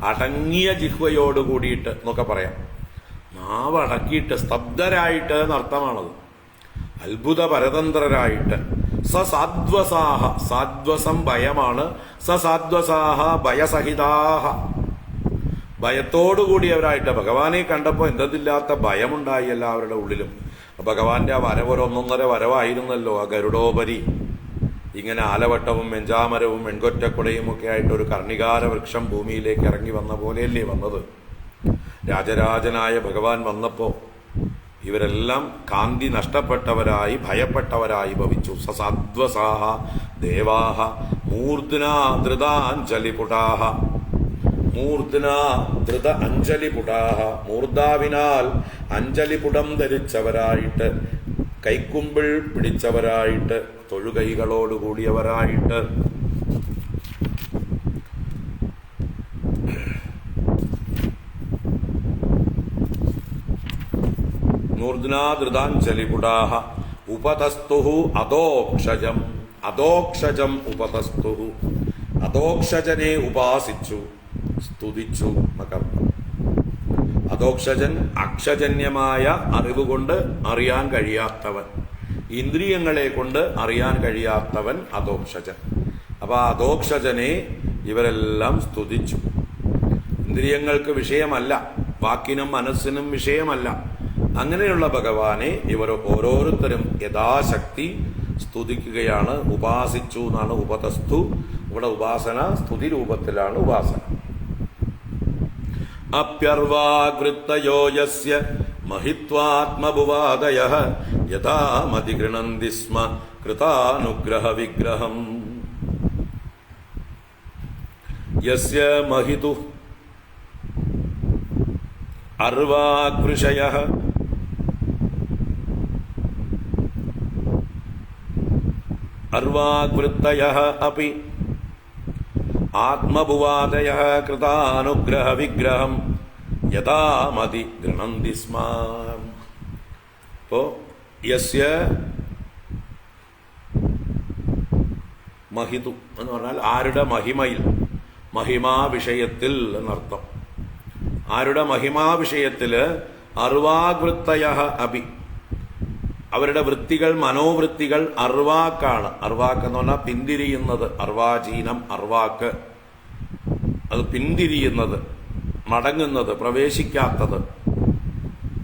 A: അടങ്ങിയ ജിഹ്വയോട് കൂടിയിട്ട് എന്നൊക്കെ പറയാം. നാവ് അടക്കിയിട്ട്, സ്തബ്ധരായിട്ട് എന്നർത്ഥമാണത്. അത്ഭുത പരതന്ത്രരായിട്ട്. സസാദ്വസാഹ, സാദ്വസം ഭയമാണ്. സസാദ്വസാഹ ഭയസഹിതാഹ, ഭയത്തോടുകൂടിയവരായിട്ട്. ഭഗവാനെ കണ്ടപ്പോൾ എന്തെന്നില്ലാത്ത ഭയമുണ്ടായി എല്ലാവരുടെ ഉള്ളിലും. ഭഗവാന്റെ ആ വരവ് 1.5 വരവായിരുന്നല്ലോ. ആ ഗരുഡോപരി ഇങ്ങനെ ആലവട്ടവും വെഞ്ചാമരവും വെൺകൊറ്റക്കുടയും ഒക്കെ ആയിട്ട് ഒരു കർണികാര വൃക്ഷം ഭൂമിയിലേക്ക് ഇറങ്ങി വന്ന പോലെയല്ലേ വന്നത്. രാജരാജനായ ഭഗവാൻ വന്നപ്പോ ഇവരെല്ലാം കാന്തി നഷ്ടപ്പെട്ടവരായി, ഭയപ്പെട്ടവരായി ഭവിച്ചു. സസാദ്വസാഹ ദേവാഹ മൂർധ്നാ ധൃതാഞ്ജലിപുടാഹ. മൂർധ്നാ ധൃത അഞ്ജലിപുടാഹ, മൂർധാവിനാൽ അഞ്ജലിപുടം ധരിച്ചവരായിട്ട്, കൈക്കുമ്പിൾ പിടിച്ചവരായിട്ട്, തൊഴുകൈകളോടുകൂടിയവരായിട്ട്. മൂർധ്നാധൃതാഞ്ജലിപുടാഹ ഉപതസ്തുഹു അദോക്ഷജം. അദോക്ഷജം ഉപതസ്തുഹു, അദോക്ഷജനെ ഉപാസിച്ചു, സ്തുതിച്ചു എന്നർത്ഥം. അദോക്ഷജൻ അക്ഷജന്യമായ അറിവുകൊണ്ട് അറിയാൻ കഴിയാത്തവൻ, ഇന്ദ്രിയങ്ങളെ കൊണ്ട് അറിയാൻ കഴിയാത്തവൻ അദോക്ഷജൻ. അപ്പൊ അദോക്ഷജനെ ഇവരെല്ലാം സ്തുതിച്ചു. ഇന്ദ്രിയങ്ങൾക്ക് വിഷയമല്ല, വാക്കിനും മനസ്സിനും വിഷയമല്ല. അങ്ങനെയുള്ള ഭഗവാനെ ഇവർ ഓരോരുത്തരും യഥാശക്തി സ്തുതിക്കുകയാണ്. ഉപാസിച്ചു എന്നാണ് ഉപതസ്തു. ഇവിടെ ഉപാസന സ്തുതി രൂപത്തിലാണ് ഉപാസന. അപ്യർവാകൃത്തയോ യസ്യ മഹിത്വാത്മഭുവാദയഃ യഥാമതി ഗൃണന്തി സ്മ കൃതാനുഗ്രഹ വിഗ്രഹം. യസ്യ മഹിതു അർവാകൃഷയഃ അർവാകൃത്തയഃ അപി ആത്മഭുവാദയഃ കൃതാനുഗ്രഹ വിഗ്രഹം യഥാമതി ഗൃണന്തി സ്മ. അപ്പോ യസ്യ മഹിതു എന്ന് പറഞ്ഞാൽ ആരുടെ മഹിമയിൽ, മഹിമാ വിഷയത്തിൽ എന്നർത്ഥം. ആരുടെ മഹിമാ വിഷയത്തില് അർവാകൃത്തയഃ അപി, അവരുടെ വൃത്തികൾ, മനോവൃത്തികൾ അർവാക്കാണ്. അർവാക്ക് എന്ന് പറഞ്ഞാൽ പിന്തിരിയുന്നത്. അർവാചീനം, അർവാക്ക്, അത് പിന്തിരിയുന്നത്, മടങ്ങുന്നത്, പ്രവേശിക്കാത്തത്.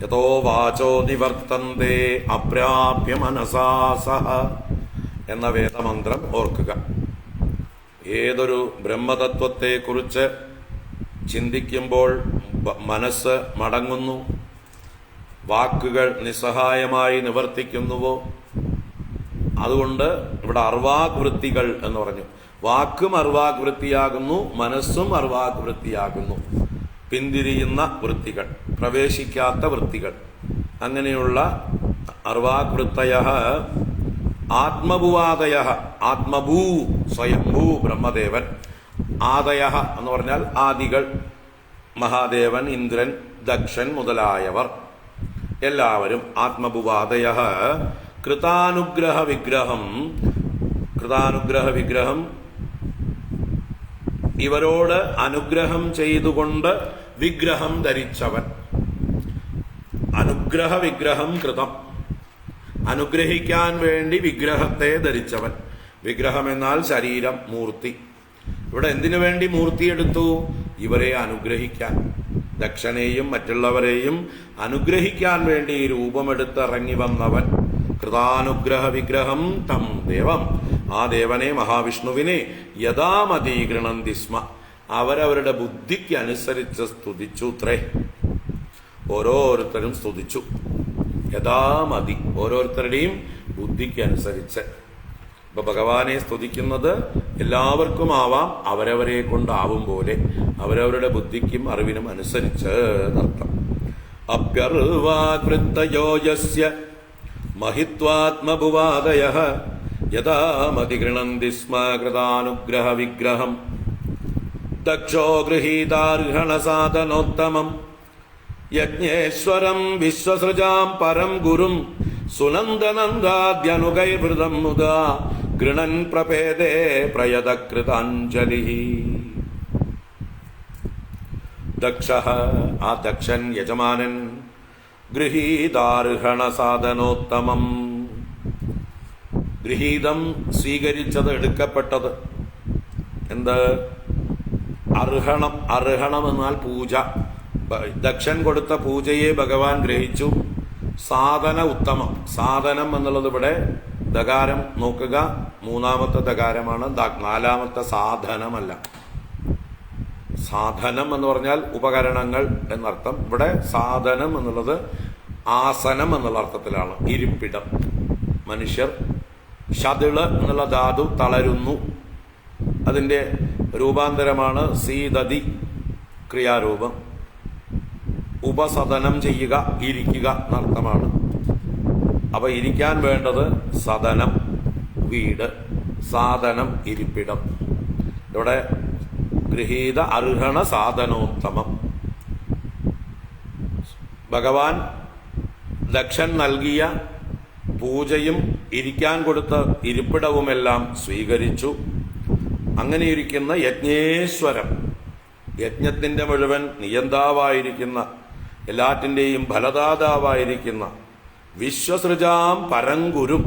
A: യതോ വാചോ നിവർത്തന്തേ അപ്രാപ്യ മനസാ സഹ എന്ന വേദമന്ത്രം ഓർക്കുക. ഏതൊരു ബ്രഹ്മതത്വത്തെക്കുറിച്ച് ചിന്തിക്കുമ്പോൾ മനസ്സ് മടങ്ങുന്നു, വാക്കുകൾ നിസ്സഹായമായി നിവർത്തിക്കുന്നുവോ, അതുകൊണ്ട് ഇവിടെ അർവാക് വൃത്തികൾ എന്ന് പറഞ്ഞു. വാക്കും അർവാക് വൃത്തിയാകുന്നു, മനസ്സും അർവാക് വൃത്തിയാകുന്നു. പിന്തിരിയുന്ന വൃത്തികൾ, പ്രവേശിക്കാത്ത വൃത്തികൾ, അങ്ങനെയുള്ള അർവാക് വൃത്തയഃ ആത്മഭുവാദയഃ, ആത്മഭൂ സ്വയംഭൂ ബ്രഹ്മദേവൻ, ആദയഃ എന്ന് പറഞ്ഞാൽ ആദികൾ, മഹാദേവൻ, ഇന്ദ്രൻ, ദക്ഷൻ മുതലായവർ എല്ലാവരും ആത്മഭുവാദയഃ കൃതാനുഗ്രഹ വിഗ്രഹം, കൃതാനുഗ്രഹ വിഗ്രഹം ഇവരോട് അനുഗ്രഹം ചെയ്തുകൊണ്ട് വിഗ്രഹം ധരിച്ചവൻ. അനുഗ്രഹ വിഗ്രഹം കൃതം, അനുഗ്രഹിക്കാൻ വേണ്ടി വിഗ്രഹത്തെ ധരിച്ചവൻ. വിഗ്രഹം എന്നാൽ ശരീരം, മൂർത്തി. ഇവിടെ എന്തിനു വേണ്ടി മൂർത്തിയെടുത്തു? ഇവരെ അനുഗ്രഹിക്കാൻ, ദക്ഷനെയും മറ്റുള്ളവരെയും അനുഗ്രഹിക്കാൻ വേണ്ടി രൂപമെടുത്തിറങ്ങി വന്നവൻ. കൃതാനുഗ്രഹ വിഗ്രഹം തം ദേവം, ആ ദേവനെ, മഹാവിഷ്ണുവിനെ യഥാമതി ഗൃണന്തി സ്മ, അവരവരുടെ ബുദ്ധിക്ക് അനുസരിച്ച് സ്തുതിച്ചു ത്രേ. ഓരോരുത്തരും സ്തുതിച്ചു. യഥാമതി, ഓരോരുത്തരുടെയും ബുദ്ധിക്ക് അനുസരിച്ച്. ഇപ്പൊ ഭഗവാനെ സ്തുതിക്കുന്നത് എല്ലാവർക്കും ആവാം, അവരവരെ കൊണ്ടാവും പോലെ, അവരവരുടെ ബുദ്ധിക്കും അറിവിനും അനുസരിച്ച് എന്നർത്ഥം. അപ്യർവാകൃത്തയോ യസ്യ മഹിത്വാത്മഭുവാദയഃ യഥാമതി ഗൃണന്തി സ്മ കൃതാനുഗ്രഹ വിഗ്രഹം ദക്ഷോ ഗൃഹീതാർഹണ സാധനോത്തമം യജ്ഞേശ്വരം വിശ്വസൃജാം പരം ഗുരും സുനന്ദനന്ദാദ്യനുഗൈർവൃതം മുദാ ഗൃണൻ പ്രപേദേ പ്രയതകൃതാഞ്ജലി. ദക്ഷഃ, ആ ദക്ഷൻ യജമാനൻ, ഗൃഹീതാർഹണ സാധനോത്തമം, ഗൃഹീതം സ്വീകരിച്ചത്, എടുക്കപ്പെട്ടത്. എന്ത്? അർഹണം. അർഹണം എന്നാൽ പൂജ. ദക്ഷൻ കൊടുത്ത പൂജയെ ഭഗവാൻ ഗ്രഹിച്ചു. സാധന ഉത്തമം. സാധനം എന്നുള്ളത് ഇവിടെ ദകാരം നോക്കുക, മൂന്നാമത്തെ ദകാരമാണ്, നാലാമത്തെ സാധനമല്ല. സാധനം എന്ന് പറഞ്ഞാൽ ഉപകരണങ്ങൾ എന്നർത്ഥം. ഇവിടെ സാധനം എന്നുള്ളത് ആസനം എന്നുള്ള അർത്ഥത്തിലാണ്, ഇരിപ്പിടം. മനുഷ്യർ ഷതിള് എന്നുള്ള ധാതു തളരുന്നു, അതിന്റെ രൂപാന്തരമാണ് സീതതി ക്രിയാരൂപം. ഉപസദനം ചെയ്യുക, ഇരിക്കുക എന്നർത്ഥമാണ്. അപ്പൊ ഇരിക്കാൻ വേണ്ടത് സദനം, വീട്, സാധനം, ഇരിപ്പിടം. ഇവിടെ ഗൃഹീത അർഹണ സാധനോത്തമം. ഭഗവാൻ ദക്ഷൻ നൽകിയ പൂജയും ഇരിക്കാൻ കൊടുത്ത ഇരിപ്പിടവുമെല്ലാം സ്വീകരിച്ചു. അങ്ങനെയിരിക്കുന്ന യജ്ഞേശ്വരം, യജ്ഞത്തിന്റെ മുഴുവൻ നിയന്താവായിരിക്കുന്ന, എല്ലാറ്റിന്റെയും ഫലദാതാവായിരിക്കുന്ന വിശ്വസൃജാം പരംഗുരും,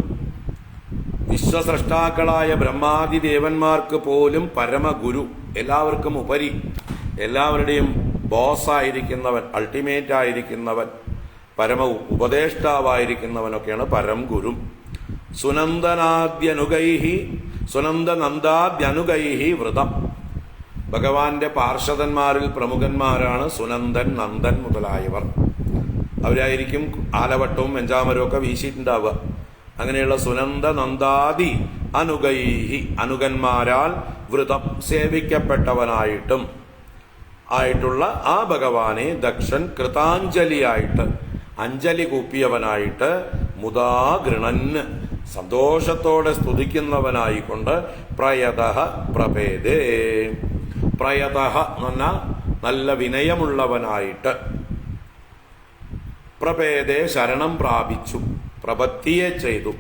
A: വിശ്വസ്രഷ്ടാക്കളായ ബ്രഹ്മാദി ദേവന്മാർക്ക് പോലും പരമഗുരു, എല്ലാവർക്കും ഉപരി, എല്ലാവരുടെയും ബോസായിരിക്കുന്നവൻ, അൾട്ടിമേറ്റ് ആയിരിക്കുന്നവൻ, പരമ ഉപദേഷ്ടാവായിരിക്കുന്നവനൊക്കെയാണ് പരം ഗുരു. സുനന്ദനാദ്യനുഗൈഹി, സുനന്ദനന്ദാദ്യനുഗൈഹി വ്രതം. ഭഗവാന്റെ പാർഷദന്മാരിൽ പ്രമുഖന്മാരാണ് സുനന്ദൻ, നന്ദൻ മുതലായവർ. അവരായിരിക്കും ആലവട്ടവും വെഞ്ചാമരവും ഒക്കെ വീശിയിട്ടുണ്ടാവുക. അങ്ങനെയുള്ള സുനന്ദ നന്ദാദി അനുഗൈഹി, അനുഗന്മാരാൽ വ്രതം സേവിക്കപ്പെട്ടവനായിട്ടും ആയിട്ടുള്ള ആ ഭഗവാനെ ദക്ഷൻ കൃതാഞ്ജലിയായിട്ട്, അഞ്ജലി കൂപ്പിയവനായിട്ട്, മുദാ ഗൃണന് സന്തോഷത്തോടെ സ്തുതിക്കുന്നവനായിക്കൊണ്ട് പ്രയതഃ പ്രപേദേ, പ്രയതഃ എന്ന് പറഞ്ഞാൽ നല്ല വിനയമുള്ളവനായിട്ട്, പ്രപേദേ ശരണം പ്രാപിച്ചു, പ്രപത്തിയെ ചെയ്തു,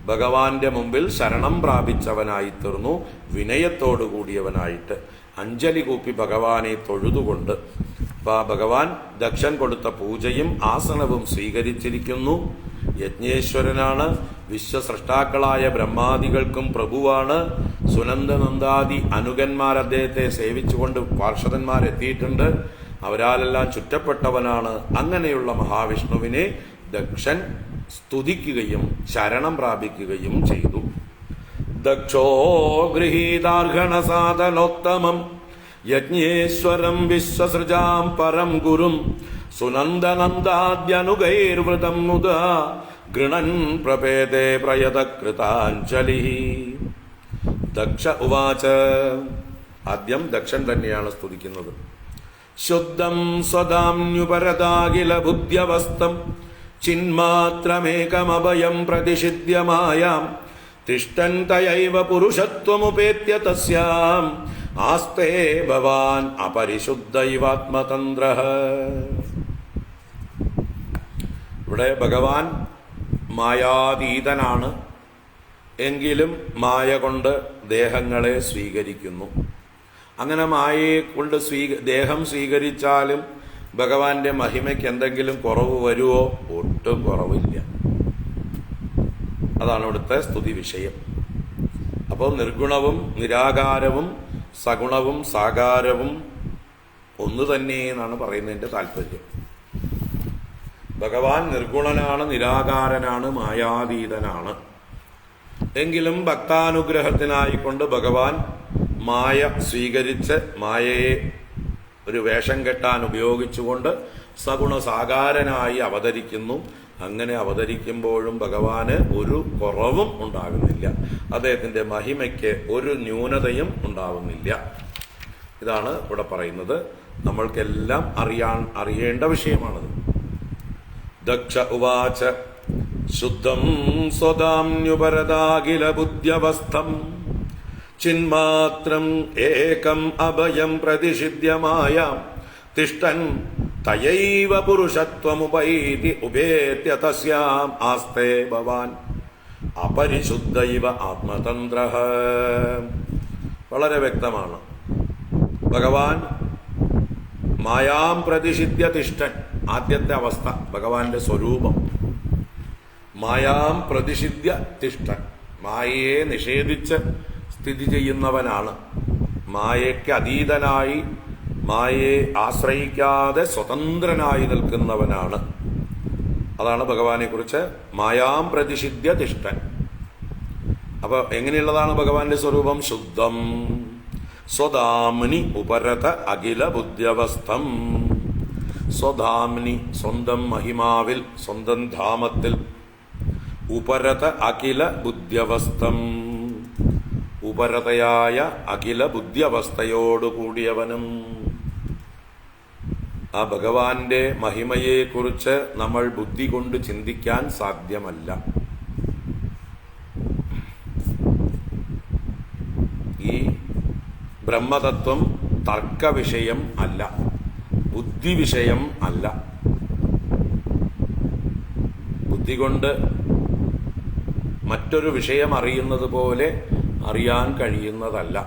A: ഭഗവാന്റെ മുമ്പിൽ ശരണം പ്രാപിച്ചവനായി തീർന്നു, വിനയത്തോടു കൂടിയവനായിട്ട് അഞ്ജലി കൂപ്പി ഭഗവാനെ തൊഴുതുകൊണ്ട്. അപ്പൊ ആ ഭഗവാൻ ദക്ഷൻ കൊടുത്ത പൂജയും ആസനവും സ്വീകരിച്ചിരിക്കുന്നു. യജ്ഞേശ്വരനാണ്, വിശ്വസൃഷ്ടാക്കളായ ബ്രഹ്മാദികൾക്കും പ്രഭുവാണ്. സുനന്ദനന്ദാദി അനുഗന്മാർ അദ്ദേഹത്തെ സേവിച്ചുകൊണ്ട് പാർഷദന്മാരെത്തിയിട്ടുണ്ട്. അവരാലെല്ലാം ചുറ്റപ്പെട്ടവനാണ്. അങ്ങനെയുള്ള മഹാവിഷ്ണുവിനെ ദക്ഷൻ സ്തുതിക്കുകയും ശരണം പ്രാപിക്കുകയും ചെയ്തു. ദക്ഷോ ഗൃഹീതാർഹണ സാധനോത്തമം യജ്ഞേശ്വരം വിശ്വസൃജാം പരം ഗുരും സുനന്ദനന്ദാദ്യനുഗൈർവൃതം മുദാ ഗൃണൻ പ്രപേദേ പ്രയതകൃതാഞ്ജലി. ദക്ഷ ഉവാച. ആദ്യം ദക്ഷൻ തന്നെയാണ് സ്തുതിക്കുന്നത്. ശുദ്ധം സ്വദാമ്യുപരതാകില ബുദ്ധ്യവസ്ഥം ചിന്മാത്രമേകമഭയം പ്രതിഷിദ്ധ്യമായാം തിഷ്ടന്തയൈവ പുരുഷത്വമുപേത്യ തസ്യാം ആസ്തേ ഭവാൻ അപരിശുദ്ധൈവാത്മതന്ത്രഃ. ഇവിടെ ഭഗവാൻ മായാതീതനാണ്, എങ്കിലും മായ കൊണ്ട് ദേഹങ്ങളെ സ്വീകരിക്കുന്നു. അങ്ങനെ മായയെ കൊണ്ട് ദേഹം സ്വീകരിച്ചാലും ഭഗവാന്റെ മഹിമയ്ക്ക് എന്തെങ്കിലും കുറവ് വരുമോ? ഒട്ടും കുറവില്ല. അതാണ് ഇവിടുത്തെ സ്തുതി വിഷയം. അപ്പോൾ നിർഗുണവും നിരാകാരവും സഗുണവും സാകാരവും ഒന്ന് തന്നെ എന്നാണ് പറയുന്നതിന്റെ താല്പര്യം. ഭഗവാൻ നിർഗുണനാണ്, നിരാകാരനാണ്, മായാതീതനാണ്. എങ്കിലും ഭക്താനുഗ്രഹത്തിനായിക്കൊണ്ട് ഭഗവാൻ മായ സ്വീകരിച്ച് മായയെ ഒരു വേഷം കെട്ടാൻ ഉപയോഗിച്ചുകൊണ്ട് സഗുണ സാകാരനായി അവതരിക്കുന്നു. അങ്ങനെ അവതരിക്കുമ്പോഴും ഭഗവാന് ഒരു കുറവും ഉണ്ടാകുന്നില്ല. അദ്ദേഹത്തിന്റെ മഹിമയ്ക്ക് ഒരു ന്യൂനതയും ഉണ്ടാവുന്നില്ല. ഇതാണ് ഇവിടെ പറയുന്നത്. നമ്മൾക്കെല്ലാം അറിയേണ്ട വിഷയമാണത്. ദക്ഷ ഉവാച. ശുദ്ധം സ്വദാമ്യുപരതാകില ബുദ്ധ്യവസ്ഥം ചിന്മാത്രം ഏകം അഭയം പ്രതിഷിദ്ധ്യമായാം തിഷ്ടൻ തയൈവ പുരുഷത്വമുപൈതി ഉപേത്യ തസ്യാം ആസ്തേ ഭവാൻ അപരിശുദ്ധൈവ ആത്മതന്ത്രഃ. വളരെ വ്യക്തമാണ്. ഭഗവാൻ മായാം പ്രതിഷിദ്ധ്യ തിഷ്ടൻ, ആദ്യത്തെ അവസ്ഥ ഭഗവാന്റെ സ്വരൂപം. മായാം പ്രതിഷിദ്ധ്യ തിഷ്ടൻ, മായയെ നിഷേധിച്ച് സ്ഥിതി ചെയ്യുന്നവനാണ്. മായയ്ക്ക് അതീതനായി, മായയെ ആശ്രയിക്കാതെ സ്വതന്ത്രനായി നിൽക്കുന്നവനാണ്. അതാണ് ഭഗവാനെ കുറിച്ച് മായാം പ്രതിഷിദ്ധ്യ തിഷ്ടൻ. അപ്പൊ എങ്ങനെയുള്ളതാണ് ഭഗവാന്റെ സ്വരൂപം? ശുദ്ധം സ്വധാംനി ഉപരത അഖില ബുദ്ധ്യവസ്ഥം. സ്വധാംനി സ്വന്തം മഹിമാവിൽ, സ്വന്തം ധാമത്തിൽ, ഉപരത അഖില ബുദ്ധ്യവസ്ഥം ഉപരതയായ അഖില ബുദ്ധ്യവസ്ഥയോടുകൂടിയവനും. ആ ഭഗവാന്റെ മഹിമയെക്കുറിച്ച് നമ്മൾ ബുദ്ധി കൊണ്ട് ചിന്തിക്കാൻ സാധ്യമല്ല. ഈ ബ്രഹ്മതത്വം തർക്ക വിഷയം അല്ല, ബുദ്ധി വിഷയം അല്ല. ബുദ്ധി കൊണ്ട് മറ്റൊരു വിഷയം അറിയുന്നത് പോലെ അറിയാൻ കഴിയുന്നതല്ല.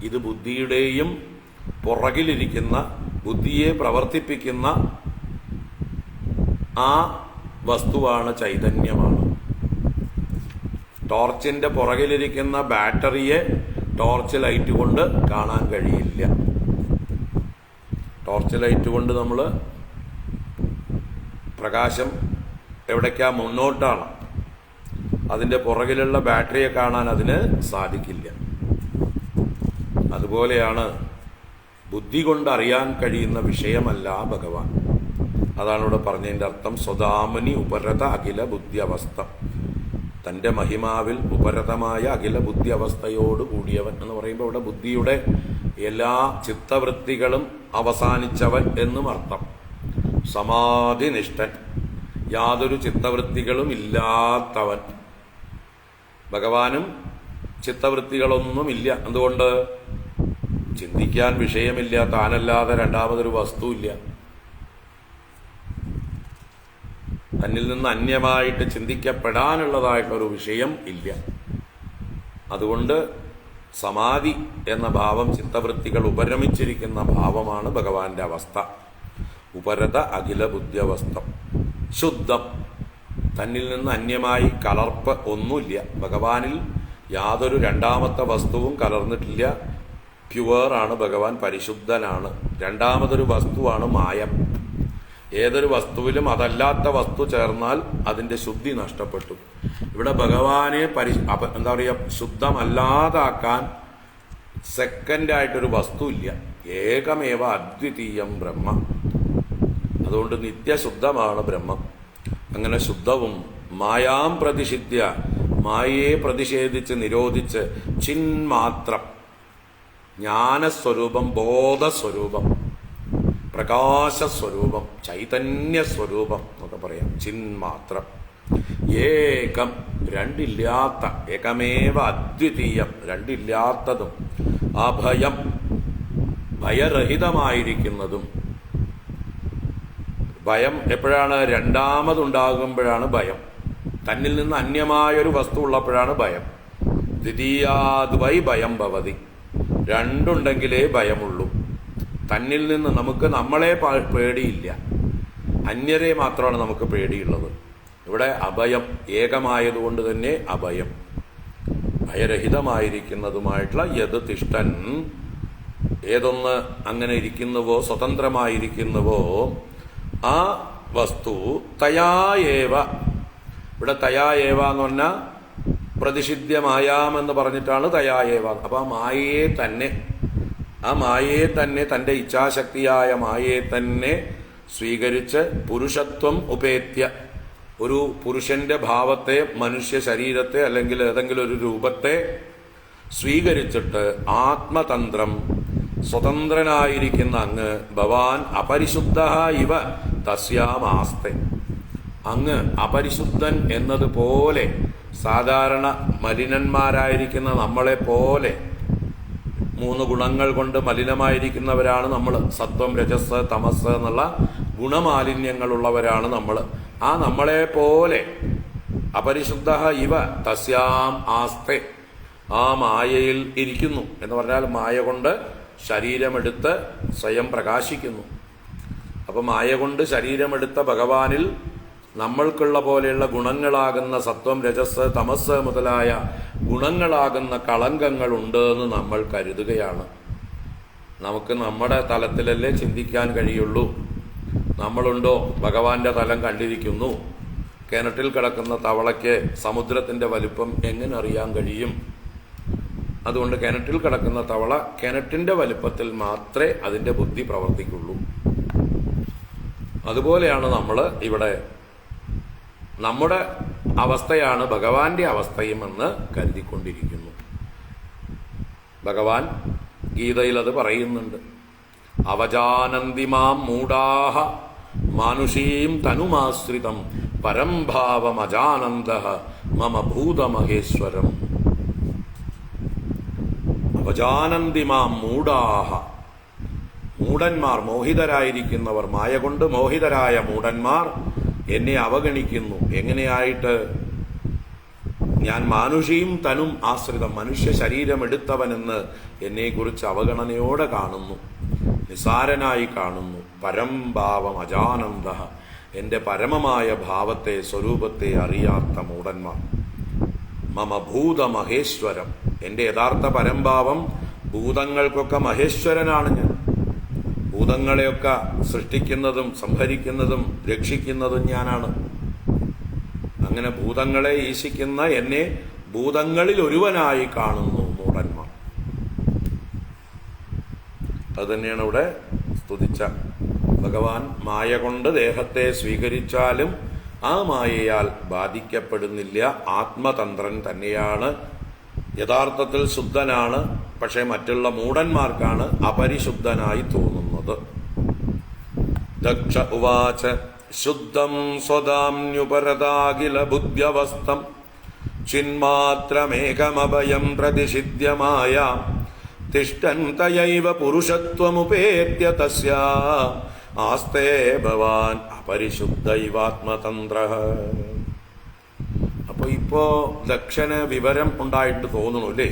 A: ഇത് ബുദ്ധിയുടെയും പുറകിലിരിക്കുന്ന, ബുദ്ധിയെ പ്രവർത്തിപ്പിക്കുന്ന ആ വസ്തുവാണ്, ചൈതന്യമാണ്. ടോർച്ചിന്റെ പുറകിലിരിക്കുന്ന ബാറ്ററിയെ ടോർച്ച് ലൈറ്റ് കൊണ്ട് കാണാൻ കഴിയില്ല. ടോർച്ച് ലൈറ്റ് കൊണ്ട് നമ്മൾ പ്രകാശം എവിടേക്കാ? മുന്നോട്ടാണ്. അതിന്റെ പുറകിലുള്ള ബാറ്ററിയെ കാണാൻ അതിന് സാധിക്കില്ല. അതുപോലെയാണ് ബുദ്ധി കൊണ്ട് അറിയാൻ കഴിയുന്ന വിഷയമല്ല ഭഗവാൻ. അതാണ് ഇവിടെ പറഞ്ഞതിന്റെ അർത്ഥം. സ്വധാമനി ഉപരത അഖില ബുദ്ധി അവസ്ഥ. തന്റെ മഹിമാവിൽ ഉപരതമായ അഖില ബുദ്ധി അവസ്ഥയോട് കൂടിയവൻ എന്ന് പറയുമ്പോൾ ഇവിടെ ബുദ്ധിയുടെ എല്ലാ ചിത്തവൃത്തികളും അവസാനിച്ചവൻ എന്നും അർത്ഥം. സമാധിനിഷ്ഠൻ, യാതൊരു ചിത്തവൃത്തികളും ഇല്ലാത്തവൻ. ഭഗവാനും ചിത്തവൃത്തികളൊന്നുമില്ല. എന്തുകൊണ്ട്? ചിന്തിക്കാൻ വിഷയമില്ല, താനല്ലാതെ രണ്ടാമതൊരു വസ്തുവില്ല. തന്നിൽ നിന്ന് അന്യമായിട്ട് ചിന്തിക്കപ്പെടാനുള്ളതായിട്ടൊരു വിഷയം ഇല്ല. അതുകൊണ്ട് സമാധി എന്ന ഭാവം, ചിത്തവൃത്തികൾ ഉപരമിച്ചിരിക്കുന്ന ഭാവമാണ് ഭഗവാന്റെ അവസ്ഥ. ഉപരത അഖില ബുദ്ധ്യവസ്ഥം. ശുദ്ധം, തന്നിൽ നിന്ന് അന്യമായി കലർപ്പ് ഒന്നുമില്ല. ഭഗവാനിൽ യാതൊരു രണ്ടാമത്തെ വസ്തുവും കലർന്നിട്ടില്ല. പ്യുവറാണ് ഭഗവാൻ, പരിശുദ്ധനാണ്. രണ്ടാമതൊരു വസ്തുവാണ് മായം. ഏതൊരു വസ്തുവിലും അതല്ലാത്ത വസ്തു ചേർന്നാൽ അതിന്റെ ശുദ്ധി നഷ്ടപ്പെട്ടു. ഇവിടെ ഭഗവാനെ എന്താ പറയുക, ശുദ്ധമല്ലാതാക്കാൻ സെക്കൻഡായിട്ടൊരു വസ്തു ഇല്ല. ഏകമേവ അദ്വിതീയം ബ്രഹ്മ. അതുകൊണ്ട് നിത്യശുദ്ധമാണ് ബ്രഹ്മം. അങ്ങനെ ശുദ്ധവും മായാം പ്രതിഷിദ്ധ്യ, മായയെ പ്രതിഷേധിച്ച് നിരോധിച്ച് ചിന്മാത്രം, ജ്ഞാനസ്വരൂപം, ബോധസ്വരൂപം, പ്രകാശസ്വരൂപം, ചൈതന്യസ്വരൂപം എന്നൊക്കെ പറയാം. ചിന്മാത്രം, ഏകം, രണ്ടില്ലാത്ത, ഏകമേവ അദ്വിതീയം, രണ്ടില്ലാത്തതും, അഭയം, ഭയരഹിതമായിരിക്കുന്നതും. ഭയം എപ്പോഴാണ്? രണ്ടാമതുണ്ടാകുമ്പോഴാണ് ഭയം. തന്നിൽ നിന്ന് അന്യമായൊരു വസ്തു ഉള്ളപ്പോഴാണ് ഭയം. ദ്വിതീയാദ്വൈ ഭയം ഭവതി. രണ്ടുണ്ടെങ്കിലേ ഭയമുള്ളൂ. തന്നിൽ നിന്ന് നമുക്ക് നമ്മളെ പേടിയില്ല, അന്യരെ മാത്രമാണ് നമുക്ക് പേടിയുള്ളത്. ഇവിടെ അഭയം, ഏകമായതുകൊണ്ട് തന്നെ അഭയം, ഭയരഹിതമായിരിക്കുന്നതുമായിട്ടുള്ള യത് തിഷ്ഠൻ, ഏതൊന്ന് അങ്ങനെ ഇരിക്കുന്നുവോ, സ്വതന്ത്രമായിരിക്കുന്നുവോ, ആ വസ്തു തയായേവ. ഇവിടെ തയായേവ എന്ന് പറഞ്ഞാൽ പ്രതിഷിദ്ധ്യമായാമെന്ന് പറഞ്ഞിട്ടാണ് തയായേവ. അപ്പൊ ആ മായയെ തന്നെ, ആ മായയെ തന്നെ, തന്റെ ഇച്ഛാശക്തിയായ മായയെ തന്നെ സ്വീകരിച്ച് പുരുഷത്വം ഉപേത്യ, ഒരു പുരുഷന്റെ ഭാവത്തെ, മനുഷ്യ ശരീരത്തെ അല്ലെങ്കിൽ ഏതെങ്കിലും ഒരു രൂപത്തെ സ്വീകരിച്ചിട്ട് ആത്മതന്ത്രം, സ്വതന്ത്രനായിരിക്കുന്ന അങ്ങ്, ഭവാൻ അപരിശുദ്ധ ഇവ തസ്യാമാസ്തെ, അങ്ങ് അപരിശുദ്ധൻ എന്നതുപോലെ, സാധാരണ മലിനന്മാരായിരിക്കുന്ന നമ്മളെ പോലെ, മൂന്ന് ഗുണങ്ങൾ കൊണ്ട് മലിനമായിരിക്കുന്നവരാണ് നമ്മൾ. സത്വം, രജസ്, തമസ് എന്നുള്ള ഗുണമാലിന്യങ്ങളുള്ളവരാണ് നമ്മൾ. ആ നമ്മളെ പോലെ അപരിശുദ്ധ ഇവ തസ്യാം ആസ്തെ, ആ മായയിൽ ഇരിക്കുന്നു എന്ന് പറഞ്ഞാൽ മായ കൊണ്ട് ശരീരമെടുത്ത് സ്വയം പ്രകാശിക്കുന്നു. അപ്പൊ മായ കൊണ്ട് ശരീരമെടുത്ത ഭഗവാനിൽ നമ്മൾക്കുള്ള പോലെയുള്ള ഗുണങ്ങളാകുന്ന സത്വം, രജസ്, തമസ് മുതലായ ഗുണങ്ങളാകുന്ന കളങ്കങ്ങളുണ്ട് എന്ന് നമ്മൾ കരുതുകയാണ്. നമുക്ക് നമ്മുടെ തലത്തിലല്ലേ ചിന്തിക്കാൻ കഴിയുള്ളൂ. നമ്മളുണ്ടോ? ഭഗവാന്റെ തലം കണ്ടിരിക്കുന്നു. കിണറ്റിൽ കിടക്കുന്ന തവളയ്ക്ക് സമുദ്രത്തിന്റെ വലിപ്പം എങ്ങനെ അറിയാൻ കഴിയും? അതുകൊണ്ട് കിണറ്റിൽ കിടക്കുന്ന തവള കിണറ്റിന്റെ വലിപ്പത്തിൽ മാത്രമേ അതിന്റെ ബുദ്ധി പ്രവർത്തിക്കുള്ളൂ. അതുപോലെയാണ് നമ്മൾ ഇവിടെ, നമ്മുടെ അവസ്ഥയാണ് ഭഗവാന്റെ അവസ്ഥയുമെന്ന് കരുതിക്കൊണ്ടിരിക്കുന്നു. ഭഗവാൻ ഗീതയിൽ അത് പറയുന്നുണ്ട്. അവജാനന്തിമാം മൂഢാഹ മാനുഷീം തനുമാശ്രിതം പരംഭാവമജാനന്ദ മമ ഭൂതമഹേശ്വരം. അവജാനന്തിമാം മൂഢാഹ, മൂഢന്മാർ, മോഹിതരായിരിക്കുന്നവർ, മായ കൊണ്ട് മോഹിതരായ മൂഢന്മാർ എന്നെ അവഗണിക്കുന്നു. എങ്ങനെയായിട്ട്? ഞാൻ മാനുഷീം തനും ആശ്രിതം, മനുഷ്യ ശരീരമെടുത്തവനെന്ന് എന്നെക്കുറിച്ച് അവഗണനയോടെ കാണുന്നു, നിസാരനായി കാണുന്നു. പരംഭാവം അജാനന്ദ, എന്റെ പരമമായ ഭാവത്തെ, സ്വരൂപത്തെ അറിയാത്ത മൂഢന്മാർ. മമ ഭൂതമഹേശ്വരം, എന്റെ യഥാർത്ഥ പരംഭാവം ഭൂതങ്ങൾക്കൊക്കെ മഹേശ്വരനാണ് ഞാൻ. ഭൂതങ്ങളെയൊക്കെ സൃഷ്ടിക്കുന്നതും സംഹരിക്കുന്നതും രക്ഷിക്കുന്നതും ഞാനാണ്. അങ്ങനെ ഭൂതങ്ങളെ ഈശിക്കുന്ന എന്നെ ഭൂതങ്ങളിൽ ഒരുവനായി കാണുന്നു മൂഢന്മാർ. അത് തന്നെയാണ് ഇവിടെ സ്തുതിച്ച ഭഗവാൻ. മായ കൊണ്ട് ദേഹത്തെ സ്വീകരിച്ചാലും ആ മായയാൽ ബാധിക്കപ്പെടുന്നില്ല. ആത്മതന്ത്രൻ തന്നെയാണ്, യഥാർത്ഥത്തിൽ ശുദ്ധനാണ്, പക്ഷേ മറ്റുള്ള മൂഢന്മാർക്കാണ് അപരിശുദ്ധനായി തോന്നുന്നത്. ദക്ഷ ഉവാച ശുദ്ധം സ്വദാമ്യുപരതാഖില ബുദ്ധ്യവസ്ഥം ചിന്മാത്രമേകമഭയം പ്രതിഷിധ്യമായ തിഷ്ഠന്തയൈവ പുരുഷത്വമുപേത്യ തസ്യ ആസ്തേ ഭവാൻ അപരിശുദ്ധൈവാത്മതന്ത്രഃ. അപ്പൊ ഇപ്പോ ദക്ഷന് വിവരം ഉണ്ടായിട്ട് തോന്നുന്നു അല്ലേ?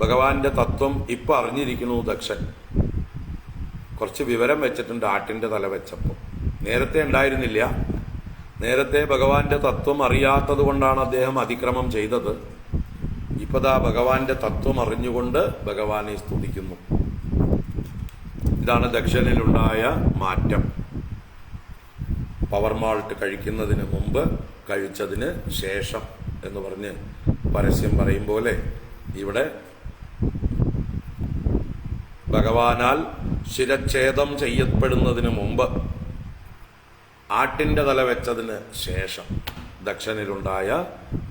A: ഭഗവാന്റെ തത്വം ഇപ്പൊ അറിഞ്ഞിരിക്കുന്നു ദക്ഷൻ. കുറച്ച് വിവരം വെച്ചിട്ടുണ്ട് ആട്ടിന്റെ തല വെച്ചപ്പോൾ. നേരത്തെ ഉണ്ടായിരുന്നില്ല. നേരത്തെ ഭഗവാന്റെ തത്വം അറിയാത്തത് കൊണ്ടാണ് അദ്ദേഹം അതിക്രമം ചെയ്തത്. ഇപ്പതാ ഭഗവാന്റെ തത്വം അറിഞ്ഞുകൊണ്ട് ഭഗവാനെ സ്തുതിക്കുന്നു. ഇതാണ് ദക്ഷനിലുണ്ടായ മാറ്റം. പവർ മാൾട്ട് കഴിക്കുന്നതിന് മുമ്പ്, കഴിച്ചതിന് ശേഷം എന്ന് പറഞ്ഞ് പരസ്യം പറയും പോലെ ഇവിടെ ഭഗവാനാൽ ശിരച്ഛേദം ചെയ്യപ്പെടുന്നതിന് മുമ്പ്, ആട്ടിന്റെ തല വെച്ചതിന് ശേഷം ദക്ഷനിലുണ്ടായ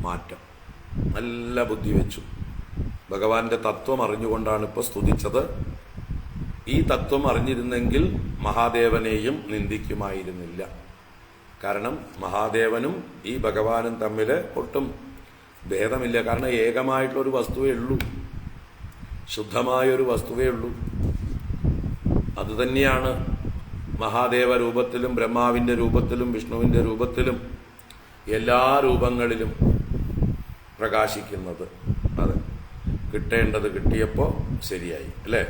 A: മാറ്റം. നല്ല ബുദ്ധി വെച്ചു. ഭഗവാന്റെ തത്വം അറിഞ്ഞുകൊണ്ടാണ് ഇപ്പോൾ സ്തുതിച്ചത്. ഈ തത്വം അറിഞ്ഞിരുന്നെങ്കിൽ മഹാദേവനെയും നിന്ദിക്കുമായിരുന്നില്ല. കാരണം മഹാദേവനും ഈ ഭഗവാനും തമ്മിൽ ഒട്ടും ഭേദമില്ല. കാരണം ഏകമായിട്ടുള്ളൊരു വസ്തുവേ ഉള്ളൂ, ശുദ്ധമായൊരു വസ്തുവേ ഉള്ളൂ. അതുതന്നെയാണ് മഹാദേവ രൂപത്തിലും ബ്രഹ്മാവിൻ്റെ രൂപത്തിലും വിഷ്ണുവിൻ്റെ രൂപത്തിലും എല്ലാ രൂപങ്ങളിലും പ്രകാശിക്കുന്നത്. അത് കിട്ടേണ്ടത് കിട്ടിയപ്പോൾ ശരിയായി അല്ലേ?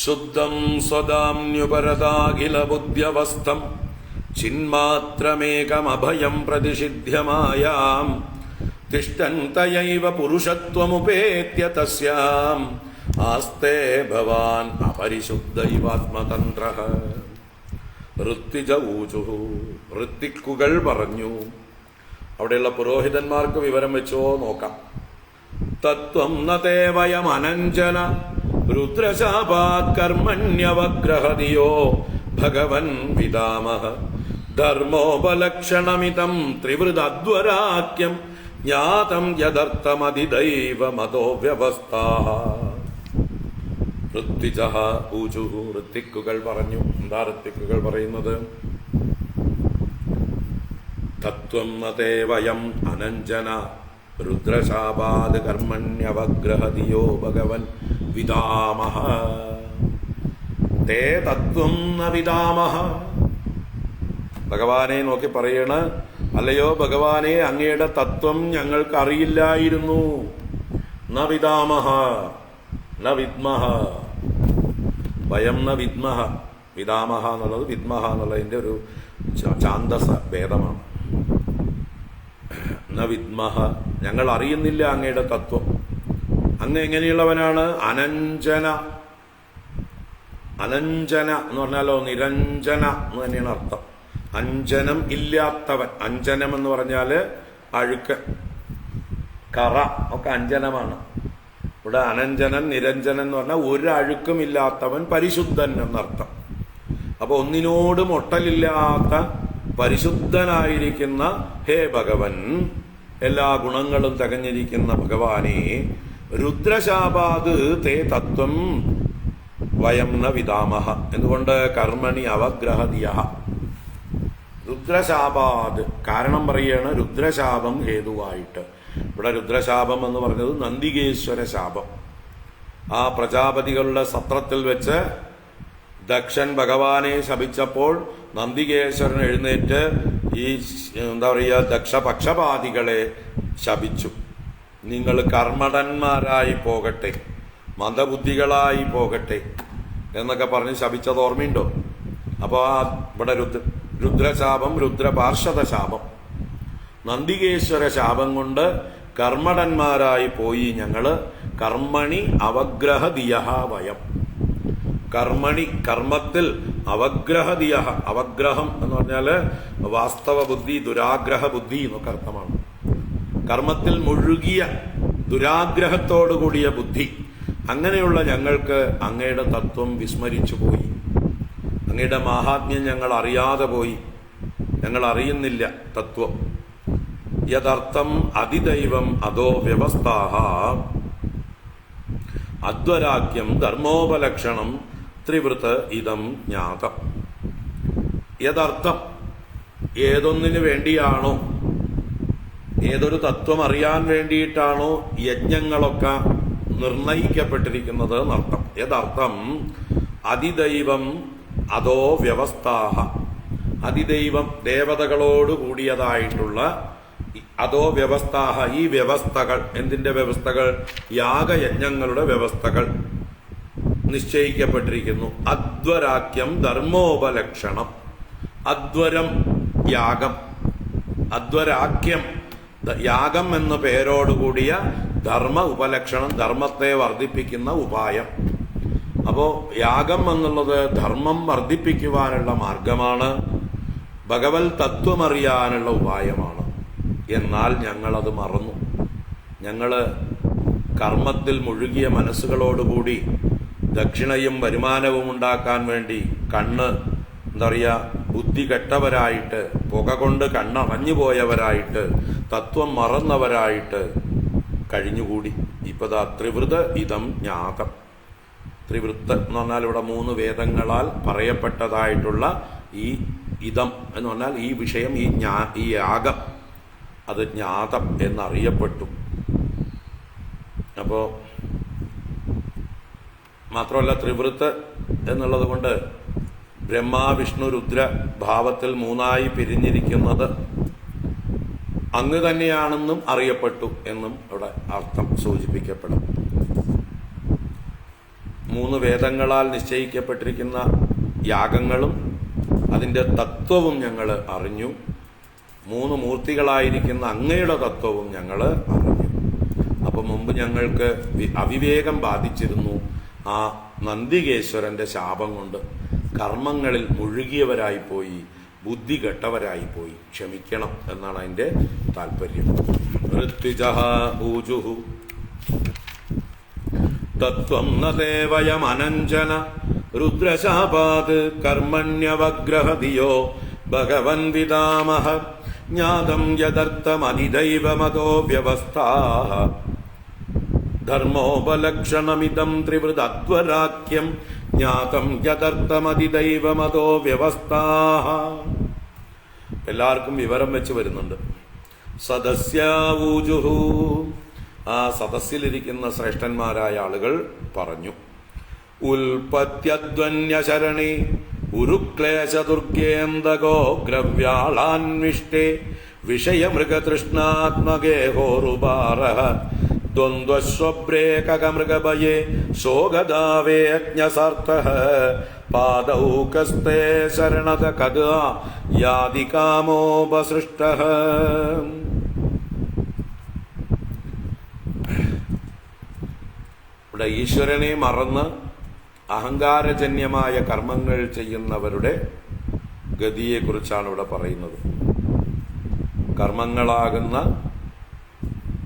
A: ശുദ്ധം സ്വദാമ്യുപരതാഖില ബുദ്ധ്യവസ്ഥം ചിന്മാത്രമേകമഭയം പ്രതിഷിധ്യമായാം തിഷ്ഠന്തയൈവ പുരുഷത്വമുപേത്യ തസ്യാം ആസ്തേ ഭവാൻ അപരിശുദ്ധൈവാത്മതന്ത്രഃ. ഋത്വിജ ഊചുഃ. ഋത്വിക്കുകൾ പറഞ്ഞു. അവിടെയുള്ള പുരോഹിതന്മാർക്ക് വിവരം വെച്ചോ നോക്കാം. തത്വം നതേ വയം അനഞ്ജന രുദ്രശാപാത് കർമ്മണ്യവഗ്രഹതിയോ ഭഗവൻ വിദാമഃ ധർമ്മോപലക്ഷണമിതം ത്രിവൃദദ്വരാക്യം ജ്ഞാതം യദർത്ഥമതിദൈവമതോ വ്യവസ്ഥാഃ. ഋത്വിജഃ ഊചുഃ. ഋത്വിക്കുകൾ പറഞ്ഞു. എന്താ ഋത്വിക്കുകൾ പറയുന്നത്? തത്വം നതേ വയം അനഞ്ജന രുദ്രശാപാത് കർമ്മണ്യവഗ്രഹതിയോ ഭഗവൻ വിദാമഃ. തേ തത്വം ന വിദാമഃ. ഭഗവാനെ നോക്കി പറയണ, അല്ലയോ ഭഗവാനെ, അങ്ങയുടെ തത്വം ഞങ്ങൾക്ക് അറിയില്ലായിരുന്നു. ന വിദാമഃ ന വിദ്മഃ. വയം ന വിദ്മഃ. വിദാമഃ എന്നുള്ളത് വിദ്മഃ എന്നുള്ളതിൻ്റെ ഒരു ഛാന്ദസ ഭേദമാണ്. ന വിദ്മഃ. ഞങ്ങൾ അറിയുന്നില്ല അങ്ങയുടെ തത്വം. അങ്ങ് എങ്ങനെയുള്ളവനാണ്? അനഞ്ജന. അനഞ്ജന എന്ന് പറഞ്ഞാലോ നിരഞ്ജന എന്ന് തന്നെയാണ് അർത്ഥം. അഞ്ജനം ഇല്ലാത്തവൻ. അഞ്ജനം എന്ന് പറഞ്ഞാല് അഴുക്ക്, കറ ഒക്കെ അഞ്ജനമാണ്. ഇവിടെ അനഞ്ജനൻ നിരഞ്ജനൻ എന്ന് പറഞ്ഞാൽ ഒരു അഴുക്കും ഇല്ലാത്തവൻ, പരിശുദ്ധൻ എന്നർത്ഥം. അപ്പൊ ഒന്നിനോടും ഒട്ടലില്ലാത്ത പരിശുദ്ധനായിരിക്കുന്ന ഹേ ഭഗവൻ, എല്ലാ ഗുണങ്ങളും തികഞ്ഞിരിക്കുന്ന ഭഗവാനെ, രുദ്രശാപാത് തേ തത്വം വയം ന വിദാമഃ. എന്തുകൊണ്ട്? കർമ്മണി അവഗ്രഹതിയഃ. രുദ്രശാപാത് കാരണം പറയാണ്, രുദ്രശാപം ഹേതുവായിട്ട്. ഇവിടെ രുദ്രശാപം എന്ന് പറഞ്ഞത് നന്ദികേശ്വര ശാപം. ആ പ്രജാപതികളുടെ സത്രത്തിൽ വെച്ച് ദക്ഷൻ ഭഗവാനെ ശപിച്ചപ്പോൾ നന്ദികേശ്വരൻ എഴുന്നേറ്റ് ഈ എന്താ പറയുക ദക്ഷപക്ഷപാതികളെ ശപിച്ചു. നിങ്ങൾ കർമ്മടന്മാരായി പോകട്ടെ, മന്ദബുദ്ധികളായി പോകട്ടെ എന്നൊക്കെ പറഞ്ഞ് ശപിച്ചത് ഓർമ്മയുണ്ടോ? അപ്പോൾ ഇവിടെ രുദ്രശാപം, രുദ്രപാർഷദ ശാപം, നന്ദികേശ്വര ശാപം കൊണ്ട് കർമ്മടന്മാരായി പോയി ഞങ്ങള്. കർമ്മണി അവഗ്രഹതിയഃ വയം. കർമ്മണി കർമ്മത്തിൽ, അവഗ്രഹതിയഃ അവഗ്രഹം എന്ന് പറഞ്ഞാല് വാസ്തവ ബുദ്ധി, ദുരാഗ്രഹ ബുദ്ധി എന്നൊക്കെ അർത്ഥമാണ്. കർമ്മത്തിൽ മുഴുകിയ ദുരാഗ്രഹത്തോടുകൂടിയ ബുദ്ധി. അങ്ങനെയുള്ള ഞങ്ങൾക്ക് അങ്ങയുടെ തത്വം വിസ്മരിച്ചു പോയി. അങ്ങയുടെ മാഹാത്മ്യം ഞങ്ങൾ അറിയാതെ പോയി. ഞങ്ങൾ അറിയുന്നില്ല തത്വം. യദർത്ഥം അതിദൈവം അധോ വ്യവസ്ഥാഃ അദ്വരാക്യം ധർമ്മോപലക്ഷണം ത്രിവൃത് ഇദം ജ്ഞാതം. യദർത്ഥം, ഏതൊന്നിനു വേണ്ടിയാണോ, ഏതൊരു തത്വം അറിയാൻ വേണ്ടിയിട്ടാണോ യജ്ഞങ്ങളൊക്കെ നിർണയിക്കപ്പെട്ടിരിക്കുന്നത് എന്നർത്ഥം. യദർത്ഥം അതിദൈവം അധോ വ്യവസ്ഥാഃ, അതിദൈവം ദേവതകളോട് കൂടിയതായിട്ടുള്ള അധോ വ്യവസ്ഥാഃ, ഈ വ്യവസ്ഥകൾ, എന്തിന്റെ വ്യവസ്ഥകൾ? യാഗയജ്ഞങ്ങളുടെ വ്യവസ്ഥകൾ നിശ്ചയിക്കപ്പെട്ടിരിക്കുന്നു. അദ്വരാക്യം ധർമ്മോപലക്ഷണം, അദ്വരം യാഗം, അദ്വരാക്യം യാഗം എന്ന പേരോടുകൂടിയ ധർമ്മ ഉപലക്ഷണം, ധർമ്മത്തെ വർദ്ധിപ്പിക്കുന്ന ഉപായം. അപ്പോ യാഗം എന്നുള്ളത് ധർമ്മം വർദ്ധിപ്പിക്കുവാനുള്ള മാർഗമാണ്, ഭഗവത് തത്വമറിയാനുള്ള ഉപായമാണ്. എന്നാൽ ഞങ്ങളത് മറന്നു. ഞങ്ങള് കർമ്മത്തിൽ മുഴുകിയ മനസ്സുകളോടുകൂടി ദക്ഷിണയും വരുമാനവും ഉണ്ടാക്കാൻ വേണ്ടി കണ്ണ് എന്താ പറയുക, ബുദ്ധി കെട്ടവരായിട്ട്, പുക കൊണ്ട് കണ്ണടഞ്ഞു പോയവരായിട്ട്, തത്വം മറന്നവരായിട്ട് കഴിഞ്ഞുകൂടി. ഇപ്പതാ ത്രിവൃത് ഇദം ജ്ഞാതം. ത്രിവൃത്ത് എന്ന് പറഞ്ഞാൽ ഇവിടെ 3 വേദങ്ങളാൽ പറയപ്പെട്ടതായിട്ടുള്ള ഈ ഇദം എന്ന് പറഞ്ഞാൽ ഈ വിഷയം, ഈ യാഗം, അത് ജ്ഞാതം എന്നറിയപ്പെട്ടു. അപ്പോ മാത്രമല്ല ത്രിവൃത്ത് എന്നുള്ളത് കൊണ്ട് ബ്രഹ്മ വിഷ്ണു രുദ്ര ഭാവത്തിൽ 3ആയി പിരിഞ്ഞിരിക്കുന്നത് അങ്ങ് തന്നെയാണെന്നും അറിയപ്പെട്ടു എന്നും ഇവിടെ അർത്ഥം സൂചിപ്പിക്കപ്പെടും. 3 വേദങ്ങളാൽ നിശ്ചയിക്കപ്പെട്ടിരിക്കുന്ന യാഗങ്ങളും അതിൻ്റെ തത്വവും ഞങ്ങൾ അറിഞ്ഞു. 3 മൂർത്തികളായിരിക്കുന്ന അങ്ങയുടെ തത്വവും ഞങ്ങൾ അറിഞ്ഞു. അപ്പൊ മുമ്പ് ഞങ്ങൾക്ക് അവിവേകം ബാധിച്ചിരുന്നു. ആ നന്ദികേശ്വരന്റെ ശാപം കൊണ്ട് കർമ്മങ്ങളിൽ മുഴുകിയവരായിപ്പോയി, ബുദ്ധി കെട്ടവരായിപ്പോയി. ക്ഷമിക്കണം എന്നാണ് അതിന്റെ താല്പര്യം. ഋത്വിജഃ ഊജുഃ തത്വം ന ദേവയമനഞ്ജന രുദ്രശാപാത് കർമ്മണ്യവഗ്രഹധിയോ ഭഗവൻ വിദാമഹ ജ്ഞാതം യദർത്ഥമതിദൈവമതോ വ്യവസ്ഥാഃ ധർമ്മോപലക്ഷണമിദം ത്രിവൃതദ്വരാക്യം ജ്ഞാതം യദർത്ഥമതിദൈവമതോ വ്യവസ്ഥാഃ. എല്ലാവർക്കും വിവരം വെച്ച് വരുന്നുണ്ട്. സദസ്യാവൂജുഃ, ആ സദസ്സിലിരിക്കുന്ന ശ്രേഷ്ഠന്മാരായ ആളുകൾ പറഞ്ഞു. ഉൽപത്യധ്വന്യശരണി ഉരുക്ലേശദുർഗേന്ദഗോഗ്രവ്യാളാന്വിഷ്ടേ വിഷയമൃഗതൃഷ്ണാത്മഗേഹോരുപാരഃ ദ്വന്ദ്വശ്വബ്രേകമൃഗഭയേ ശോകദാവേജ്ഞസാർത്ഥഃ പാദൗകസ്തേ ശരണത കഥാ യാതി കാമോപസൃഷ്ടഃ. ഇവിടെ ഈശ്വരനെ മറന്ന് അഹങ്കാരജന്യമായ കർമ്മങ്ങൾ ചെയ്യുന്നവരുടെ ഗതിയെക്കുറിച്ചാണ് ഇവിടെ പറയുന്നത്. കർമ്മങ്ങളാകുന്ന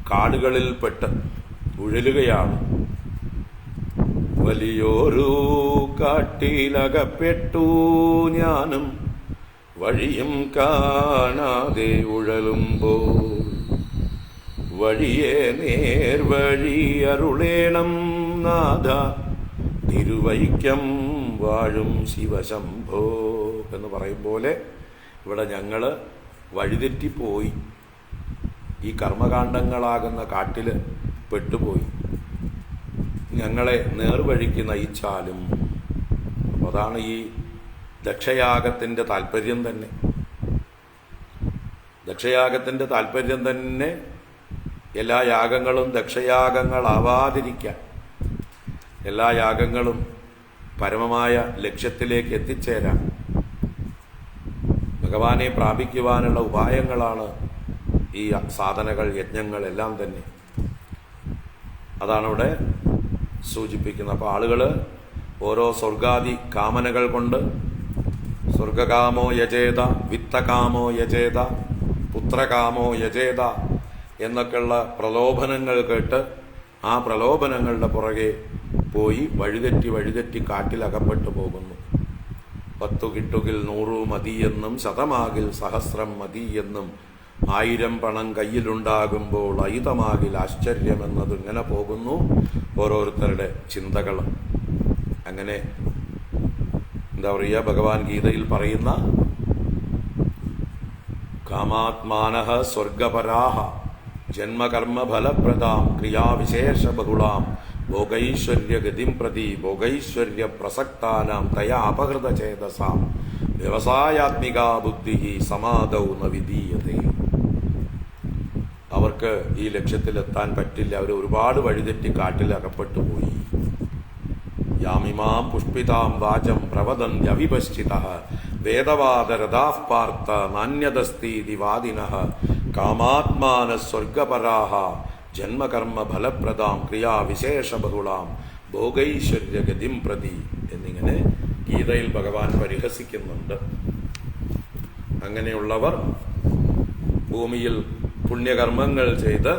A: കാടുകളിൽപ്പെട്ട് ഉഴലുകയാണ്. വലിയൊരു കാട്ടിലകപ്പെട്ടു ഞാനും വഴിയും കാണാതെ ഉഴലുമ്പോൾ വഴിയെ നേർവഴി അരുളേണം നാഥ തിരുവൈക്കം വാഴും ശിവശംഭോ എന്ന് പറയും പോലെ ഇവിടെ ഞങ്ങൾ വഴിതെറ്റിപ്പോയി, ഈ കർമ്മകാണ്ഡങ്ങളാകുന്ന കാട്ടിൽ പെട്ടുപോയി. ഞങ്ങളെ നേർവഴിക്ക് നയിച്ചാലും. അതാണ് ഈ ദക്ഷയാഗത്തിൻ്റെ താല്പര്യം തന്നെ. ദക്ഷയാഗത്തിൻ്റെ താല്പര്യം തന്നെ എല്ലാ യാഗങ്ങളും ദക്ഷയാഗങ്ങളാവാതിരിക്കാൻ, എല്ലാ യാഗങ്ങളും പരമമായ ലക്ഷ്യത്തിലേക്ക് എത്തിച്ചേരാൻ, ഭഗവാനെ പ്രാപിക്കുവാനുള്ള ഉപായങ്ങളാണ് ഈ സാധനകൾ, യജ്ഞങ്ങൾ എല്ലാം തന്നെ. അതാണ് ഇവിടെ സൂചിപ്പിക്കുന്നത്. അപ്പോൾ ആളുകൾ ഓരോ സ്വർഗാദി കാമനകൾ കൊണ്ട് സ്വർഗകാമോ യജേത, വിത്തകാമോ യജേത, പുത്രകാമോ യജേത എന്നൊക്കെയുള്ള പ്രലോഭനങ്ങൾ കേട്ട് ആ പ്രലോഭനങ്ങളുടെ പുറകെ പോയി വഴിതെറ്റി കാട്ടിലകപ്പെട്ടു പോകുന്നു. 10 കിട്ടുകിൽ 100 മതിയെന്നും 100 സഹസ്രം മതിയെന്നും 1000 പണം കയ്യിലുണ്ടാകുമ്പോൾ അയിതമാകിൽ ആശ്ചര്യമെന്നത് ഇങ്ങനെ പോകുന്നു ഓരോരുത്തരുടെ ചിന്തകൾ. അങ്ങനെ എന്താ പറയുക, ഭഗവാൻ ഗീതയിൽ പറയുന്ന കാമാത്മാനഃ സ്വർഗപരാഹ ജന്മകർമ്മ ഫലപ്രദാം ക്രിയാവിശേഷ ബഹുളാം ഭോഗൈശ്വര്യഗതിം പ്രതി ഭോഗൈശ്വര്യ പ്രസക്താനാം തയാ അപഹൃത ചേതസാം വ്യവസായാത്മികാ ബുദ്ധി സമാദൗ ന വിധീയതേ. അവർക്ക് ഈ ലക്ഷ്യത്തിലെത്താൻ പറ്റില്ല. അവർ ഒരുപാട് വഴിതെറ്റി കാട്ടിൽ അകപ്പെട്ടു പോയി. യാമിമാം പുഷ്പിതാം വാചം പ്രവദന്ത്യവിപശ്ചിതഃ വേദവാദരഥാഃ പാർത്ഥ നാന്യദസ്തീതി വാദിനഃ കാമാത്മാന സ്വർഗപരാഹ ജന്മകർമ്മ ഫലപ്രദാം ക്രിയാവിശേഷ ബഹുളാം ഭോഗൈശ്വര്യഗതിം പ്രതി എന്നിങ്ങനെ ഗീതയിൽ ഭഗവാൻ പരിഹസിക്കുന്നുണ്ട്. അങ്ങനെയുള്ളവർ ഭൂമിയിൽ പുണ്യകർമ്മങ്ങൾ ചെയ്ത്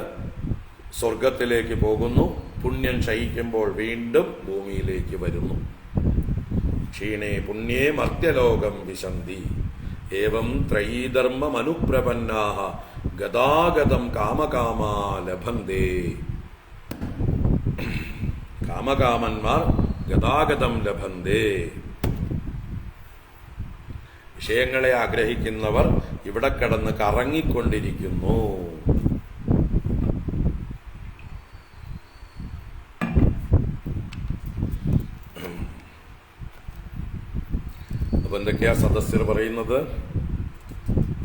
A: സ്വർഗത്തിലേക്ക് പോകുന്നു. പുണ്യം ക്ഷയിക്കുമ്പോൾ വീണ്ടും ഭൂമിയിലേക്ക് വരുന്നു. ക്ഷീണേ പുണ്യേ മർത്യലോകം വിശന്തി ഏവം ത്രയീധർമ്മമനുപ്രപന്നാഃ ഗദാഗതം കാമകാമാ ലഭന്തേ. കാമകാമന്മാർ ഗദാഗതം ലഭന്തേ. വിഷയങ്ങളെ ആഗ്രഹിക്കുന്നവർ ഇവിടെ കിടന്ന് കറങ്ങിക്കൊണ്ടിരിക്കുന്നു. അപ്പൊ എന്തൊക്കെയാ സദസ്യർ പറയുന്നത്?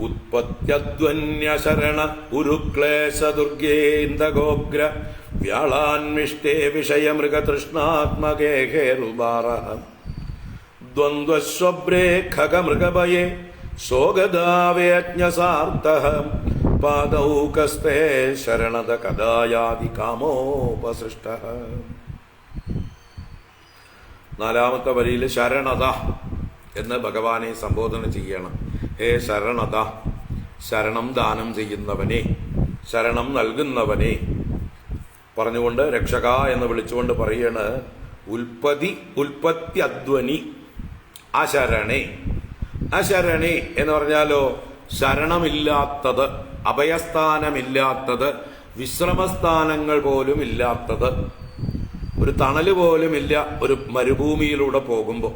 A: ഉത്പത്യധ്വന്യശരണ ഉരുക്ലേശ ദുർഗേന്ദഗോഗ്ര വ്യാളാന്വിഷ്ടേ വിഷയമൃഗതൃഷ്ണാത്മകേ ഹേരുബാരഃ ദ്വന്ദ്വശ്വബ്രേ ഖഗമൃഗഭയേ ശോകദാവേജ്ഞസാർത്തഃ പാദൗകസ്തേ ശരണത കദായാതി കാമോപസൃഷ്ടഃ. 4ാമത്തെ വരിയിൽ ശരണത എന്ന് ഭഗവാനെ സംബോധന ചെയ്യണം. ഹേ ശരണത, ശരണം ദാനം ചെയ്യുന്നവനെ, ശരണം നൽകുന്നവനെ പറഞ്ഞുകൊണ്ട് രക്ഷക എന്ന് വിളിച്ചുകൊണ്ട് പറയണ്. ഉൽപ്പത്തി അശരണേ. അശരണേ എന്ന് പറഞ്ഞാലോ ശരണമില്ലാത്തത്, അഭയസ്ഥാനമില്ലാത്തത്, വിശ്രമസ്ഥാനങ്ങൾ പോലും ഇല്ലാത്തത്, ഒരു തണല് പോലുമില്ല ഒരു മരുഭൂമിയിലൂടെ പോകുമ്പോൾ.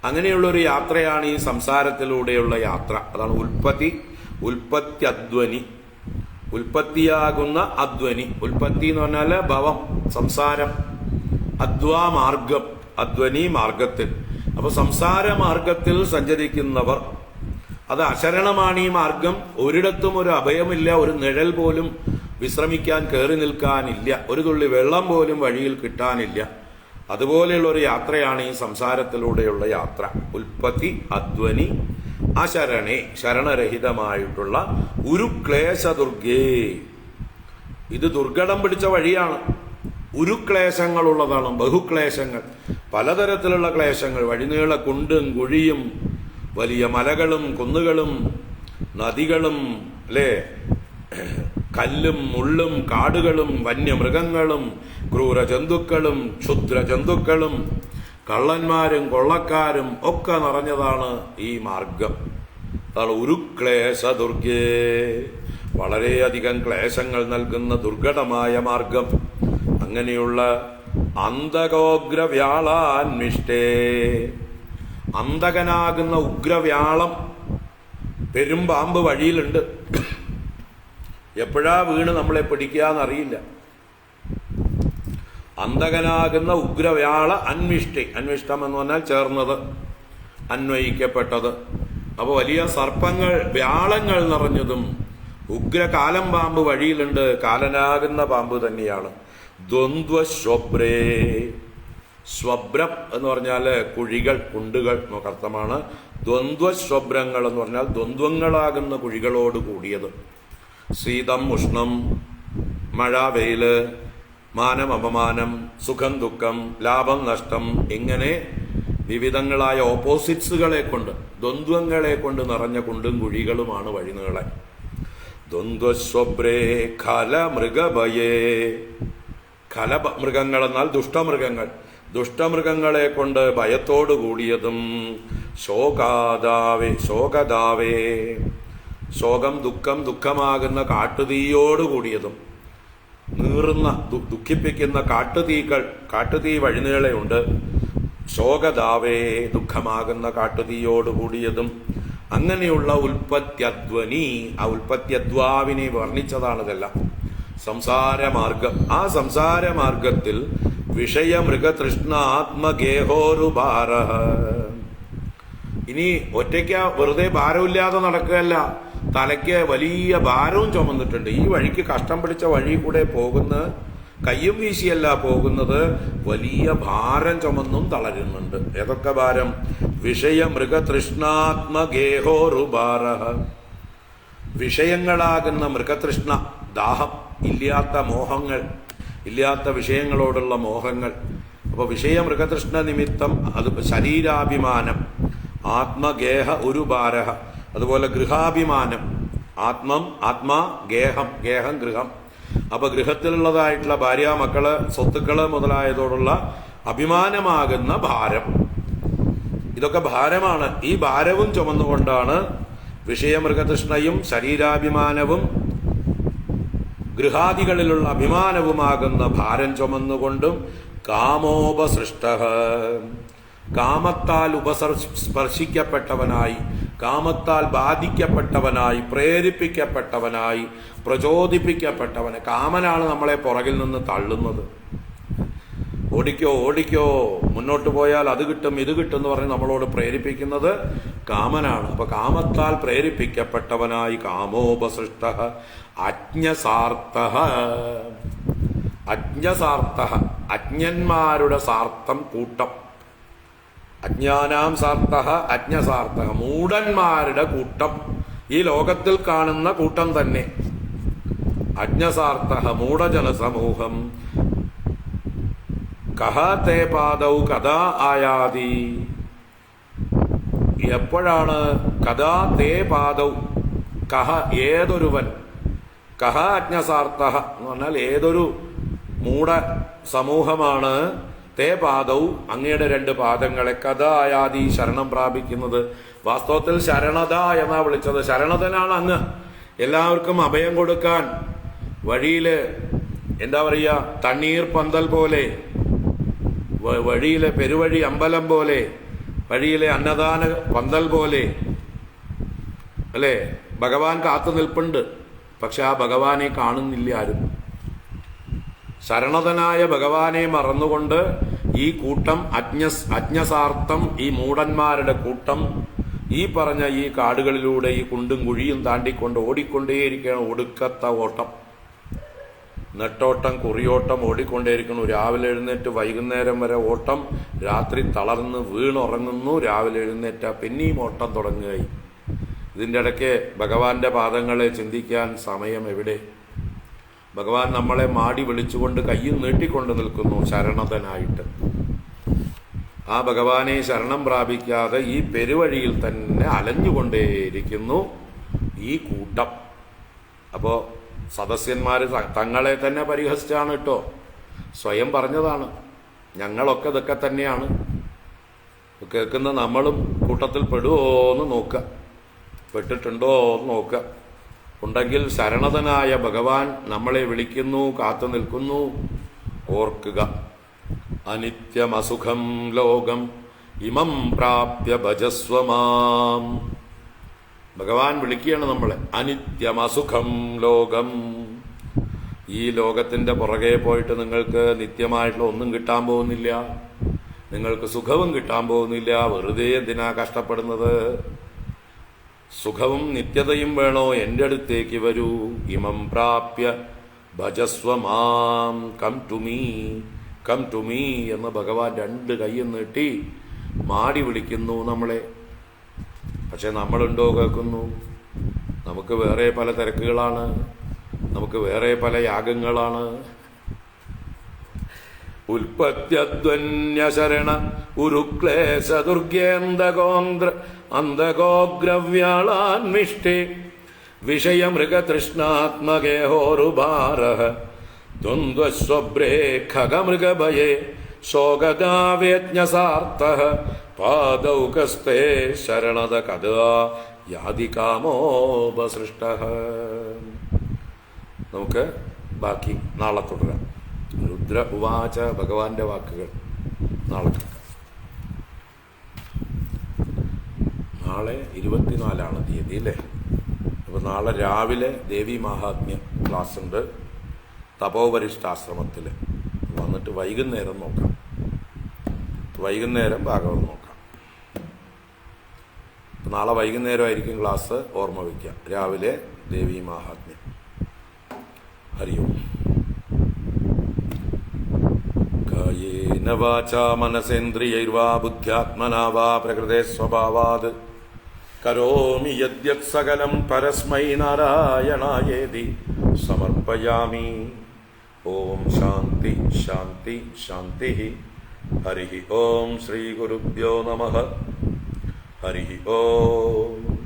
A: അങ്ങനെയുള്ളൊരു യാത്രയാണ് ഈ സംസാരത്തിലൂടെയുള്ള യാത്ര. അതാണ് ഉൽപ്പത്തി അധ്വനി, ഉൽപ്പത്തിയാകുന്ന അധ്വനി. ഉൽപ്പത്തി എന്ന് പറഞ്ഞാൽ ഭവം, സംസാരം. അധ്വാ മാർഗം, അധ്വനി മാർഗത്തിൽ. അപ്പൊ സംസാര മാർഗത്തിൽ സഞ്ചരിക്കുന്നവർ, അത് അശരണമാണ് ഈ മാർഗം. ഒരിടത്തും ഒരു അഭയമില്ല, ഒരു നിഴൽ പോലും വിശ്രമിക്കാൻ കയറി നിൽക്കാനില്ല, ഒരു തുള്ളി വെള്ളം പോലും വഴിയിൽ കിട്ടാനില്ല. അതുപോലെയുള്ള ഒരു യാത്രയാണ് ഈ സംസാരത്തിലൂടെയുള്ള യാത്ര. ഉൽപ്പത്തി അധ്വനി അശരണേ, ശരണരഹിതമായിട്ടുള്ള ഉരുക്ലേശ ദുർഗേ. ഇത് ദുർഘടം പിടിച്ച വഴിയാണ്. ഉരുക്ലേശങ്ങളുള്ളതാണ്, ബഹുക്ലേശങ്ങൾ, പലതരത്തിലുള്ള ക്ലേശങ്ങൾ. വഴിനീള കുണ്ടും കുഴിയും വലിയ മലകളും കുന്നുകളും നദികളും, അല്ലേ, കല്ലും മുള്ളും കാടുകളും വന്യമൃഗങ്ങളും ക്രൂരജന്തുക്കളും ക്ഷുദ്രജന്തുക്കളും കള്ളന്മാരും കൊള്ളക്കാരും ഒക്കെ നിറഞ്ഞതാണ് ഈ മാർഗം. അതാണ് ഉരുക്ലേശ ദുർഗേ, വളരെയധികം ക്ലേശങ്ങൾ നൽകുന്ന ദുർഘടമായ മാർഗം. അങ്ങനെയുള്ള അന്തകോഗ്രവ്യാളാന്വിഷ്ടേ, അന്തകനാകുന്ന ഉഗ്രവ്യാളം, പെരുമ്പാമ്പ് വഴിയിലുണ്ട്. എപ്പോഴാ വീണ് നമ്മളെ പിടിക്കാന്നറിയില്ല. അന്തകനാകുന്ന ഉഗ്രവ്യാള അന്വിഷ്ടേ, അന്വിഷ്ടം എന്ന് പറഞ്ഞാൽ ചേർന്നത്, അന്വയിക്കപ്പെട്ടത്. അപ്പൊ വലിയ സർപ്പങ്ങൾ, വ്യാളങ്ങൾ നിറഞ്ഞതും ഉഗ്രകാലം പാമ്പ് വഴിയിലുണ്ട്. കാലനാകുന്ന പാമ്പ് തന്നെയാണ്. ദ്വന്ദ്വശ്വബ്രേ, സ്വബ്രം എന്ന് പറഞ്ഞാല് കുഴികൾ, കുണ്ടുകൾ എന്നൊക്കെ അർത്ഥമാണ്. ദ്വന്ദ്വശ്വബ്രങ്ങൾ എന്ന് പറഞ്ഞാൽ ദ്വന്ദ്വങ്ങളാകുന്ന കുഴികളോട് കൂടിയത്. ശീതം ഉഷ്ണം, മഴ വെയില്, മാനം അപമാനം, സുഖം ദുഃഖം, ലാഭം നഷ്ടം, ഇങ്ങനെ വിവിധങ്ങളായ ഓപ്പോസിറ്റ്സുകളെ കൊണ്ട്, ദ്വന്ദ്വങ്ങളെ കൊണ്ട് നിറഞ്ഞ കുണ്ടും കുഴികളുമാണ് വഴിനീളെ. ദ്വന്ദ്വശ്വബ്രേ ഖല മൃഗഭയേ, ഖല മൃഗങ്ങൾ എന്നാൽ ദുഷ്ടമൃഗങ്ങൾ, ദുഷ്ടമൃഗങ്ങളെ കൊണ്ട് ഭയത്തോടു കൂടിയതും. ശോകദാവേ, ശോകം ദുഃഖമാകുന്ന കാട്ടുതീയോടുകൂടിയതും നീറുന്ന ദുഃഖിപ്പിക്കുന്ന കാട്ടുതീ വഴിനീളയുണ്ട്. ശോകദാവേ ദുഃഖമാകുന്ന കാട്ടുതീയോടുകൂടിയതും അങ്ങനെയുള്ള ഉൽപ്പത്യധ്വനി, ആ ഉൽപ്പത്യദ്വാവിനെ വർണ്ണിച്ചതാണ് ഇതെല്ലാം. സംസാരമാർഗം, ആ സംസാരമാർഗത്തിൽ വിഷയമൃഗതൃഷ്ണ ആത്മഗേഹോരുഭാര. ഇനി ഒറ്റയ്ക്ക വെറുതെ ഭാരമില്ലാതെ നടക്കുകയല്ല, തലയ്ക്ക് വലിയ ഭാരവും ചുമന്നിട്ടുണ്ട്. ഈ വഴിക്ക് കഷ്ടം പിടിച്ച വഴി കൂടെ പോകുന്ന കയ്യും വീശിയല്ല പോകുന്നത്, വലിയ ഭാരം ചുമന്നും തളരുന്നുണ്ട്. ഏതൊക്കെ ഭാരം? വിഷയമൃഗതൃഷ്ണാത്മഗേഹോരുഭാര. വിഷയങ്ങളാകുന്ന മൃഗതൃഷ്ണ, ദാഹം, ഇല്ലാത്ത മോഹങ്ങൾ, ഇല്ലാത്ത വിഷയങ്ങളോടുള്ള മോഹങ്ങൾ. അപ്പൊ വിഷയമൃഗതൃഷ്ണ നിമിത്തം അത് ശരീരാഭിമാനം, ആത്മഗേഹ ഉരുഭാര. അതുപോലെ ഗൃഹാഭിമാനം, ആത്മാ ഗേഹം ഗൃഹം. അപ്പൊ ഗൃഹത്തിലുള്ളതായിട്ടുള്ള ഭാര്യ, മക്കള്, സ്വത്തുക്കള് മുതലായതോടുള്ള അഭിമാനമാകുന്ന ഭാരം. ഇതൊക്കെ ഭാരമാണ്. ഈ ഭാരവും ചുമന്നുകൊണ്ടാണ് വിഷയമൃഗതൃഷ്ണയും ശരീരാഭിമാനവും ഗൃഹാദികളിലുള്ള അഭിമാനവുമാകുന്ന ഭാരം ചുമന്നുകൊണ്ടും കാമോപസൃഷ്ട, കാമത്താൽ സ്പർശിക്കപ്പെട്ടവനായി, കാമത്താൽ ബാധിക്കപ്പെട്ടവനായി, പ്രേരിപ്പിക്കപ്പെട്ടവനായി, പ്രചോദിപ്പിക്കപ്പെട്ടവന്. കാമനാണ് നമ്മളെ പുറകിൽ നിന്ന് തള്ളുന്നത്. ഓടിക്കോ ഓടിക്കോ, മുന്നോട്ട് പോയാൽ അത് കിട്ടും ഇത് കിട്ടും എന്ന് പറഞ്ഞ് നമ്മളോട് പ്രേരിപ്പിക്കുന്നത് കാമനാണ്. അപ്പൊ കാമത്താൽ പ്രേരിപ്പിക്കപ്പെട്ടവനായി കാമോപസൃഷ്ട അജ്ഞസാർത്ഥ. അജ്ഞസാർത്ഥ, അജ്ഞന്മാരുടെ സാർത്ഥം കൂട്ടം. അജ്ഞാനാം സാർത്ഥ അജ്ഞസാർത്ഥ, മൂഢന്മാരുടെ കൂട്ടം. ഈ ലോകത്തിൽ കാണുന്ന കൂട്ടം തന്നെ. അജ്ഞസാർത്ഥ മൂഢജനസമൂഹം. കഹ തേ പാദൗ കഥാ ആയാതി. എപ്പോഴാണ്? കഥാ തേ പാദൗ, കഹ ഏതൊരുവൻ, കഹ അജ്ഞസാർത്ഥ എന്ന് പറഞ്ഞാൽ ഏതൊരു മൂഢ സമൂഹമാണ് തേ പാദൗ അങ്ങയുടെ രണ്ട് പാദങ്ങളെ കഥാ ആയാതി ശരണം പ്രാപിക്കുന്നത്. വാസ്തവത്തിൽ ശരണത എന്നാ വിളിച്ചത്. ശരണതനാണ് അങ്ങ്. എല്ലാവർക്കും അഭയം കൊടുക്കാൻ വഴിയില് എന്താ പറയുക, തണ്ണീർ പന്തൽ പോലെ, വഴിയിലെ പെരുവഴി അമ്പലം പോലെ, വഴിയിലെ അന്നദാന പന്തൽ പോലെ അല്ലേ ഭഗവാൻ കാത്തു നിൽപ്പുണ്ട്. പക്ഷെ ആ ഭഗവാനെ കാണുന്നില്ല ആരും. ശരണതനായ ഭഗവാനെ മറന്നുകൊണ്ട് ഈ കൂട്ടം അജ്ഞസാർത്ഥം, ഈ മൂഢന്മാരുടെ കൂട്ടം ഈ പറഞ്ഞ ഈ കാടുകളിലൂടെ ഈ കുണ്ടും കുഴിയും താണ്ടിക്കൊണ്ട് ഓടിക്കൊണ്ടേയിരിക്കണം. ഒടുക്കത്ത ഓട്ടം, നെട്ടോട്ടം, കുറിയോട്ടം ഓടിക്കൊണ്ടേയിരിക്കുന്നു. രാവിലെ എഴുന്നേറ്റ് വൈകുന്നേരം വരെ ഓട്ടം. രാത്രി തളർന്ന് വീണുറങ്ങുന്നു. രാവിലെ എഴുന്നേറ്റ പിന്നെയും ഓട്ടം തുടങ്ങുകയായി. ഇതിൻ്റെ ഇടയ്ക്ക് ഭഗവാന്റെ പാദങ്ങളെ ചിന്തിക്കാൻ സമയം എവിടെ? ഭഗവാൻ നമ്മളെ മാടി വിളിച്ചുകൊണ്ട് കയ്യും നീട്ടിക്കൊണ്ട് നിൽക്കുന്നു ശരണതനായിട്ട്. ആ ഭഗവാനെ ശരണം പ്രാപിക്കാതെ ഈ പെരുവഴിയിൽ തന്നെ അലഞ്ഞുകൊണ്ടേയിരിക്കുന്നു ഈ കൂട്ടം. അപ്പോ സദസ്യന്മാർ തങ്ങളെ തന്നെ പരിഹസിച്ചാണ് കേട്ടോ. സ്വയം പറഞ്ഞതാണ്, ഞങ്ങളൊക്കെ ഇതൊക്കെ തന്നെയാണ്. കേൾക്കുന്ന നമ്മളും കൂട്ടത്തിൽ പെടുവോ എന്ന് നോക്കുക, പെട്ടിട്ടുണ്ടോ എന്ന് നോക്കുക. ഉണ്ടെങ്കിൽ ശരണതനായ ഭഗവാൻ നമ്മളെ വിളിക്കുന്നു, കാത്തു നിൽക്കുന്നു. ഓർക്കുക, അനിത്യമസുഖം ലോകം ഇമം പ്രാപ്യ ഭജസ്വമാം. ഭഗവാൻ വിളിക്കുകയാണ് നമ്മളെ. അനിത്യമസുഖം ലോകം. ഈ ലോകത്തിന്റെ പുറകെ പോയിട്ട് നിങ്ങൾക്ക് നിത്യമായിട്ടുള്ള ഒന്നും കിട്ടാൻ പോകുന്നില്ല. നിങ്ങൾക്ക് സുഖവും കിട്ടാൻ പോകുന്നില്ല. വെറുതെ എന്തിനാ കഷ്ടപ്പെടുന്നത്? സുഖവും നിത്യതയും വേണോ? എൻ്റെ അടുത്തേക്ക് വരൂ. ഇമം പ്രാപ്യ ഭജസ്വമാം. Come to me, come to me എന്ന് ഭഗവാൻ രണ്ട് കൈയും നീട്ടി മാടി വിളിക്കുന്നു നമ്മളെ. പക്ഷെ നമ്മളുണ്ടോ കേൾക്കുന്നു? നമുക്ക് വേറെ പല തിരക്കുകളാണ്, നമുക്ക് വേറെ പല യാഗങ്ങളാണ്. ഉൽപ്പത്യധ്വന്യശരണ ഉരുക്ലേശ ദുർഗേന്ദഗോന്ദ്ര അന്ധഗോഗ്രവ്യാളാൻമിഷ്ടേ വിഷയമൃഗതൃഷ്ണാത്മഗേഹോരുഭാര ദ്വന്ദ്വസ്വഭ്രേ ഖഗമൃഗഭയേ ശോകദാവേജ്ഞസാർത്ഥ പാദൗകസ്തേ ശരണത കഥാ യാതി കാമോപസൃഷ്ട. നമുക്ക് ബാക്കി നാളെ തുടരാം. രുദ്ര ഉവാച, ഭഗവാന്റെ വാക്കുകൾ നാളെ കേൾക്കാം. നാളെ 24 തീയതി അല്ലേ? അപ്പോൾ നാളെ രാവിലെ ദേവി മഹാത്മ്യം ക്ലാസ് ഉണ്ട് തപോവരിഷ്ഠാശ്രമത്തിൽ. വന്നിട്ട് വൈകുന്നേരം നോക്കാം. വൈകുന്നേരം ഭാഗവതം നോക്കാം. നാളെ വൈകുന്നേരമായിരിക്കും ക്ലാസ്, ഓർമ്മ വയ്ക്കുക. രാവിലെ ദേവി മഹാത്മ്യം. ഹരി ഓം. കായേന വാചാ മനസേന്ദ്രിയൈർവാ ബുദ്ധ്യാത്മനാ വാ പ്രകൃതേ സ്വഭാവാത് കരോമി യദ്യത് സകലം പരസ്മൈ നാരായണായേതി സമർപ്പയാമി. ഓം ശാന്തി ശാന്തി ശാന്തി. ഹരി ഓം. ശ്രീ ഗുരുഭ്യോ നമഃ. ഹരി ഓം.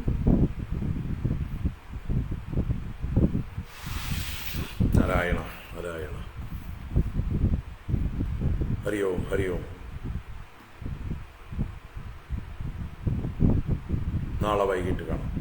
A: നാരായണ നാരായണ. ഹരി ഓം. ഹരി ഓം. നാളെ വൈകിട്ട് കാണാം.